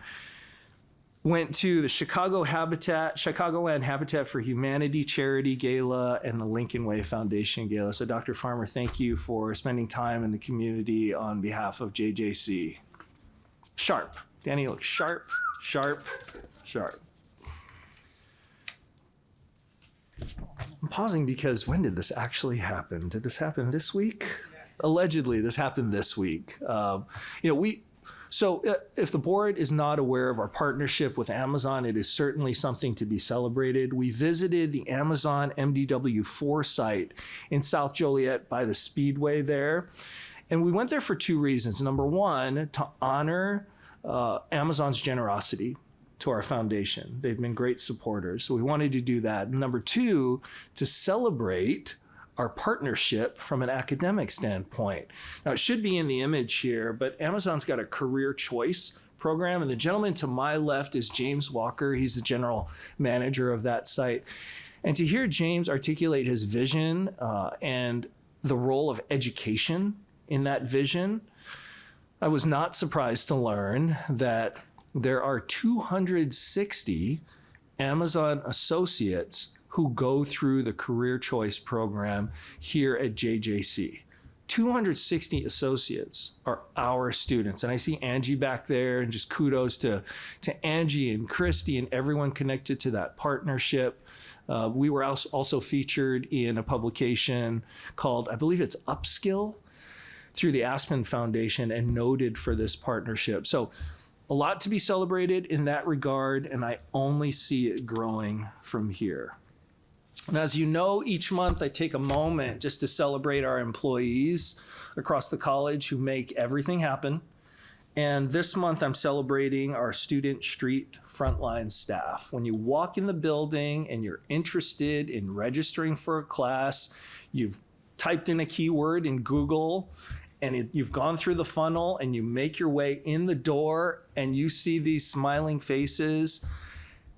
went to the Chicagoland Habitat for Humanity Charity Gala and the Lincoln Way Foundation Gala. So Dr. Farmer, thank you for spending time in the community on behalf of JJC. Sharp. Danny looks sharp, sharp, sharp. I'm pausing because when did this actually happen? Did this happen this week? Allegedly, this happened this week. So if the board is not aware of our partnership with Amazon, it is certainly something to be celebrated. We visited the Amazon MDW4 site in South Joliet by the Speedway there. And we went there for two reasons. Number one, to honor Amazon's generosity to our foundation. They've been great supporters. So we wanted to do that. Number two, to celebrate our partnership from an academic standpoint. Now, it should be in the image here, but Amazon's got a career choice program, and the gentleman to my left is James Walker. He's the general manager of that site. And to hear James articulate his vision and the role of education in that vision, I was not surprised to learn that there are 260 Amazon associates who go through the career choice program here at JJC. 260 associates are our students. And I see Angie back there, and just kudos to Angie and Christy and everyone connected to that partnership. We were also featured in a publication called, I believe it's Upskill, through the Aspen Foundation, and noted for this partnership. So a lot to be celebrated in that regard, and I only see it growing from here. And as you know, each month I take a moment just to celebrate our employees across the college who make everything happen. And this month I'm celebrating our Student Street frontline staff. When you walk in the building and you're interested in registering for a class, you've typed in a keyword in Google, and you've gone through the funnel and you make your way in the door and you see these smiling faces.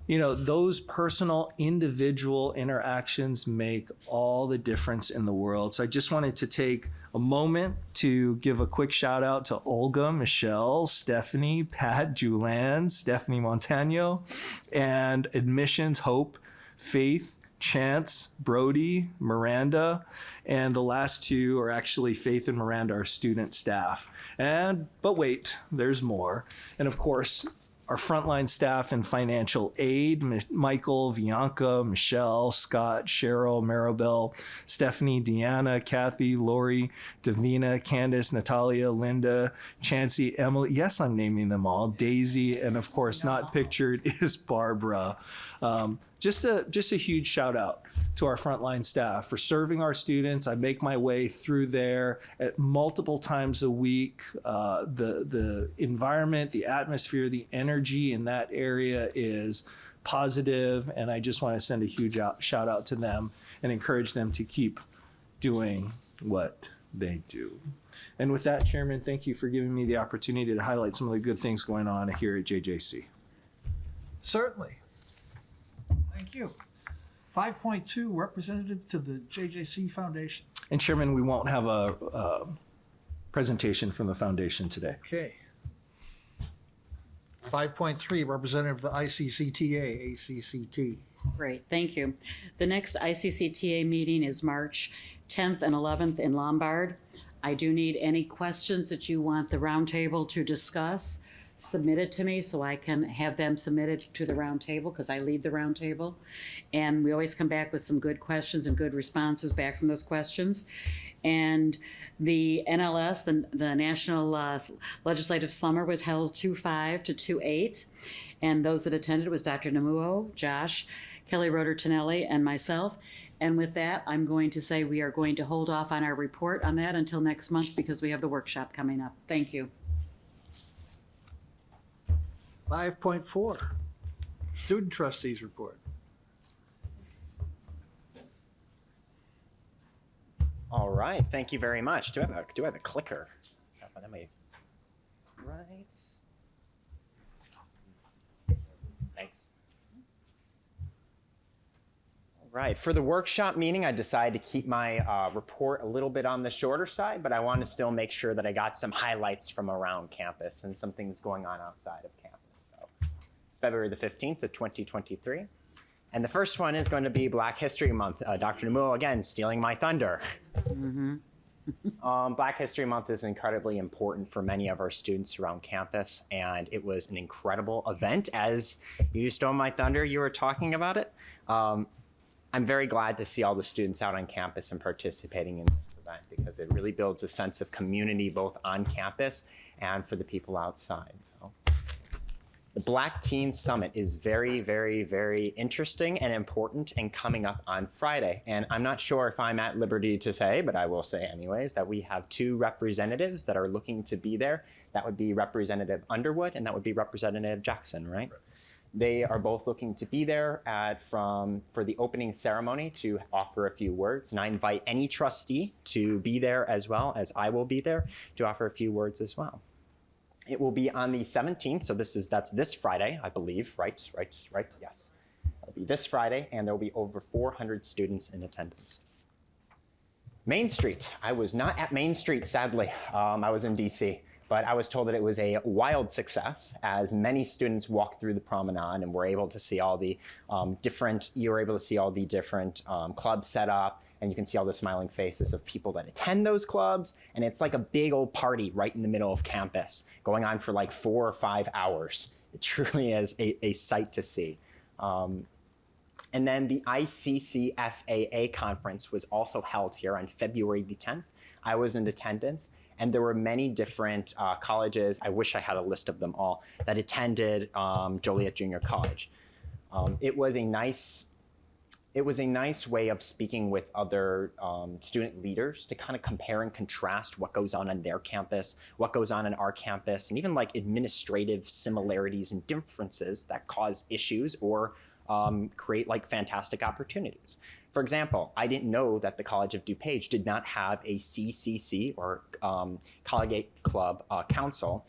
You know, those personal, individual interactions make all the difference in the world. So I just wanted to take a moment to give a quick shout out to Olga, Michelle, Stephanie, Pat, Julianne, Stephanie Montano, and Admissions, Hope, Faith, Chance, Brody, Miranda, and the last two are actually Faith and Miranda, our student staff. But wait, there's more. And of course, our frontline staff and financial aid, Michael, Bianca, Michelle, Scott, Cheryl, Maribel, Stephanie, Deanna, Kathy, Lori, Davina, Candace, Natalia, Linda, Chancey, Emily. Yes, I'm naming them all. Daisy, and of course, not pictured is Barbara. Just a huge shout out to our frontline staff for serving our students. I make my way through there at multiple times a week. The environment, the atmosphere, the energy in that area is positive, and I just want to send a huge shout out to them and encourage them to keep doing what they do. And with that, Chairman, thank you for giving me the opportunity to highlight some of the good things going on here at JJC. Certainly. Thank you. 5.2, representative to the JJC Foundation. And Chairman, we won't have a presentation from the foundation today. Okay. 5.3, representative of the ICCTA, ACCT. Great, thank you. The next ICCTA meeting is March 10th and 11th in Lombard. I do need any questions that you want the roundtable to discuss submitted to me so I can have them submitted to the roundtable, because I lead the roundtable. And we always come back with some good questions and good responses back from those questions. And the NLS, the National Legislative Summer, was held 2/5 to 2/8. And those that attended was Dr. Namuo, Josh, Kelly Roeder-Tonelli, and myself. And with that, I'm going to say we are going to hold off on our report on that until next month, because we have the workshop coming up. Thank you. 5.4, student trustees report. All right, thank you very much. Do I have a clicker? Let me. Right. Thanks. All right, for the workshop meeting, I decided to keep my report a little bit on the shorter side, but I want to still make sure that I got some highlights from around campus and some things going on outside of campus. So it's February the 15th of 2023. And the first one is going to be Black History Month. Dr. Namuo, again, stealing my thunder. Mm-hmm. Black History Month is incredibly important for many of our students around campus, and it was an incredible event. As you stole my thunder, you were talking about it. I'm very glad to see all the students out on campus and participating in this event, because it really builds a sense of community both on campus and for the people outside. So The Black Teen Summit is very, very, very interesting and important and coming up on Friday. And I'm not sure if I'm at liberty to say, but I will say anyways, that we have 2 representatives that are looking to be there. That would be Representative Underwood and that would be Representative Jackson, right? They are both looking to be there for the opening ceremony to offer a few words. And I invite any trustee to be there as well, as I will be there to offer a few words as well. It will be on the 17th, so that's this Friday, I believe, right? Yes. It'll be this Friday, and there will be over 400 students in attendance. Main Street. I was not at Main Street, sadly. I was in DC, but I was told that it was a wild success as many students walked through the promenade and were able to see all the different clubs set up. And you can see all the smiling faces of people that attend those clubs. And it's like a big old party right in the middle of campus, going on for like 4 or 5 hours. It truly is a sight to see. And then the ICCSAA conference was also held here on February the 10th. I was in attendance, and there were many different colleges, I wish I had a list of them all, that attended Joliet Junior College. It was a nice way of speaking with other student leaders to kind of compare and contrast what goes on their campus, what goes on our campus, and even like administrative similarities and differences that cause issues or create like fantastic opportunities. For example, I didn't know that the College of DuPage did not have a CCC or Collegiate Club Council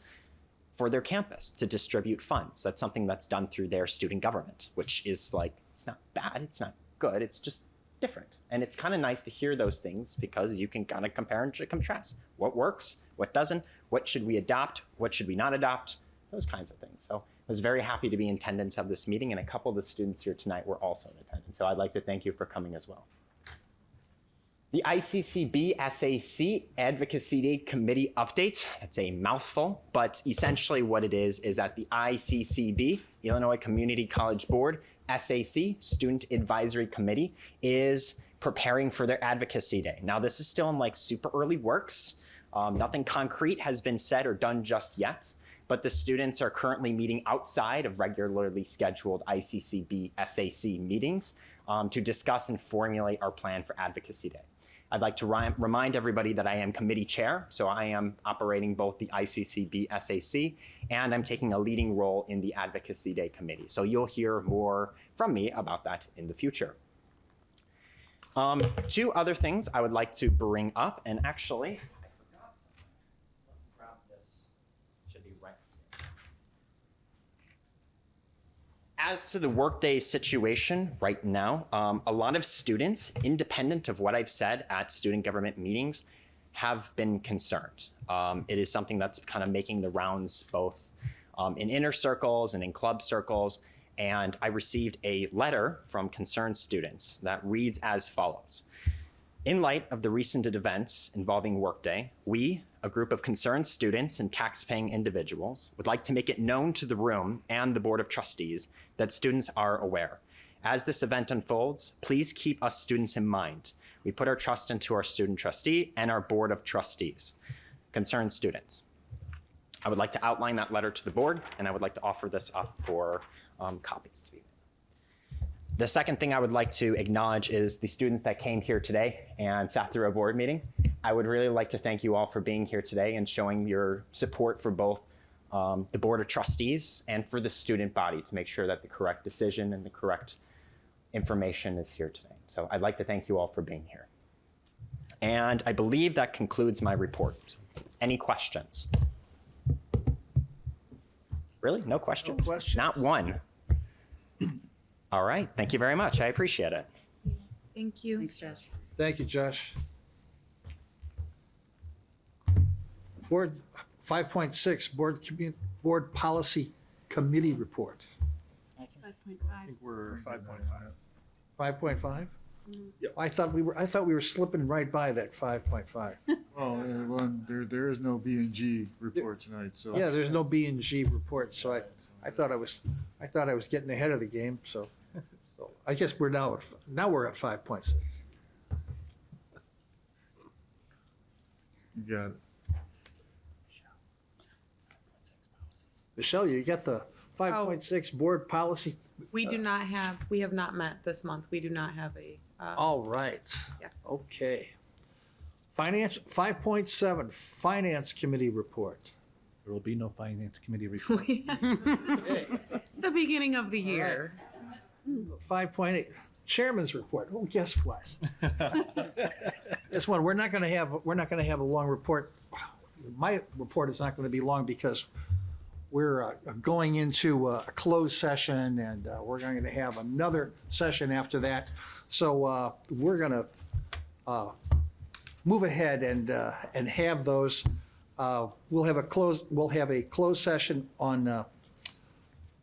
for their campus to distribute funds. That's something that's done through their student government, which is like, it's not bad, it's not good, it's just different. And it's kind of nice to hear those things because you can kind of compare and contrast what works, what doesn't, what should we adopt, what should we not adopt, those kinds of things. So I was very happy to be in attendance of this meeting, and a couple of the students here tonight were also in attendance. So I'd like to thank you for coming as well. The ICCB SAC Advocacy Day Committee update. That's a mouthful, but essentially what it is that the ICCB, Illinois Community College Board, SAC, Student Advisory Committee, is preparing for their Advocacy Day. Now this is still in like super early works. Nothing concrete has been said or done just yet, but the students are currently meeting outside of regularly scheduled ICCB SAC meetings to discuss and formulate our plan for Advocacy Day. I'd like to remind everybody that I am committee chair, so I am operating both the ICCB SAC and I'm taking a leading role in the Advocacy Day Committee. So you'll hear more from me about that in the future. 2 other things I would like to bring up, and actually, I forgot something. Let me grab this. Should be right. As to the workday situation right now, a lot of students, independent of what I've said at student government meetings, have been concerned. It is something that's kind of making the rounds both in inner circles and in club circles. And I received a letter from concerned students that reads as follows. In light of the recent events involving Workday, we, a group of concerned students and tax-paying individuals, would like to make it known to the room and the Board of Trustees that students are aware. As this event unfolds, please keep us students in mind. We put our trust into our student trustee and our Board of Trustees. Concerned students. I would like to outline that letter to the board, and I would like to offer this up for copies. The second thing I would like to acknowledge is the students that came here today and sat through a board meeting. I would really like to thank you all for being here today and showing your support for both the Board of Trustees and for the student body to make sure that the correct decision and the correct information is here today. So I'd like to thank you all for being here. And I believe that concludes my report. Any questions? Really? No questions? No questions. Not one. All right. Thank you very much. I appreciate it. Thank you. Thanks, Josh. Thank you, Josh. Board 5.6, Board Policy Committee Report. 5.5. I think we're 5.5. 5.5? Yep. I thought we were slipping right by that 5.5. Oh, well, there is no B and G report tonight, so. Yeah, there's no B and G report, so I thought I was getting ahead of the game, so I guess we're now at 5.6. You got it. Michelle, you got the 5.6 board policy. We have not met this month. We do not have a. All right. Yes. Okay. Finance, 5.7, Finance Committee report. There will be no finance committee report. It's the beginning of the year. 5.8, Chairman's report. Oh, guess what? This one, we're not going to have a long report. My report is not going to be long because we're going into a closed session, and we're going to have another session after that. So we're going to move ahead and have those. We'll have a closed session on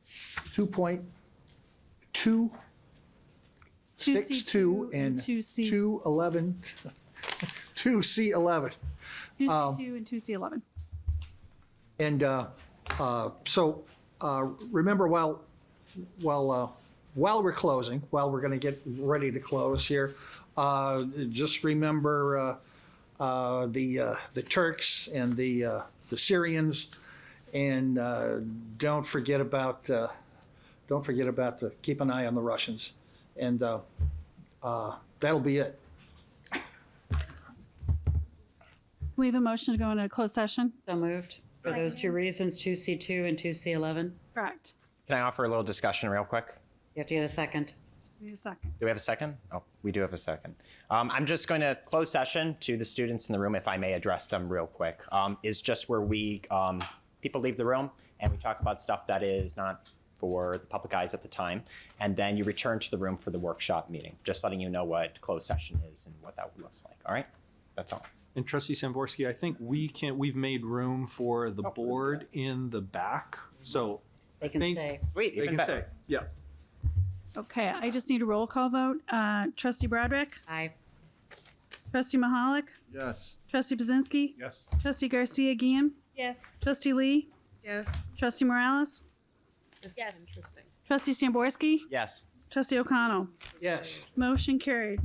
2.2, 6.2, and 2.11, 2C11. 2C2 and 2C11. And so remember, while we're closing, while we're going to get ready to close here, just remember the Turks and the Syrians, and don't forget about keep an eye on the Russians, and that'll be it. We have a motion to go into a closed session. So moved. For those two reasons, 2C2 and 2C11. Correct. Can I offer a little discussion real quick? You have to get a second. We need a second. Do we have a second? Oh, we do have a second. I'm just going to close session to the students in the room, if I may address them real quick. Is just where we, people leave the room and we talk about stuff that is not for the public eyes at the time. And then you return to the room for the workshop meeting, just letting you know what closed session is and what that looks like. All right? That's all. And Trustee Samborski, I think we've made room for the board in the back. So They can stay. Sweet, they even can better. stay. Yeah. Okay, I just need a roll call vote. Trustee Broderick? Aye. Trustee Mahalik? Yes. Trustee Pazinski? Yes. Trustee Garcia Guillen? Yes. Trustee Lee? Yes. Trustee Morales? Yes. Interesting. Trustee Stamborski? Yes. Trustee O'Connell? Yes. Motion carried.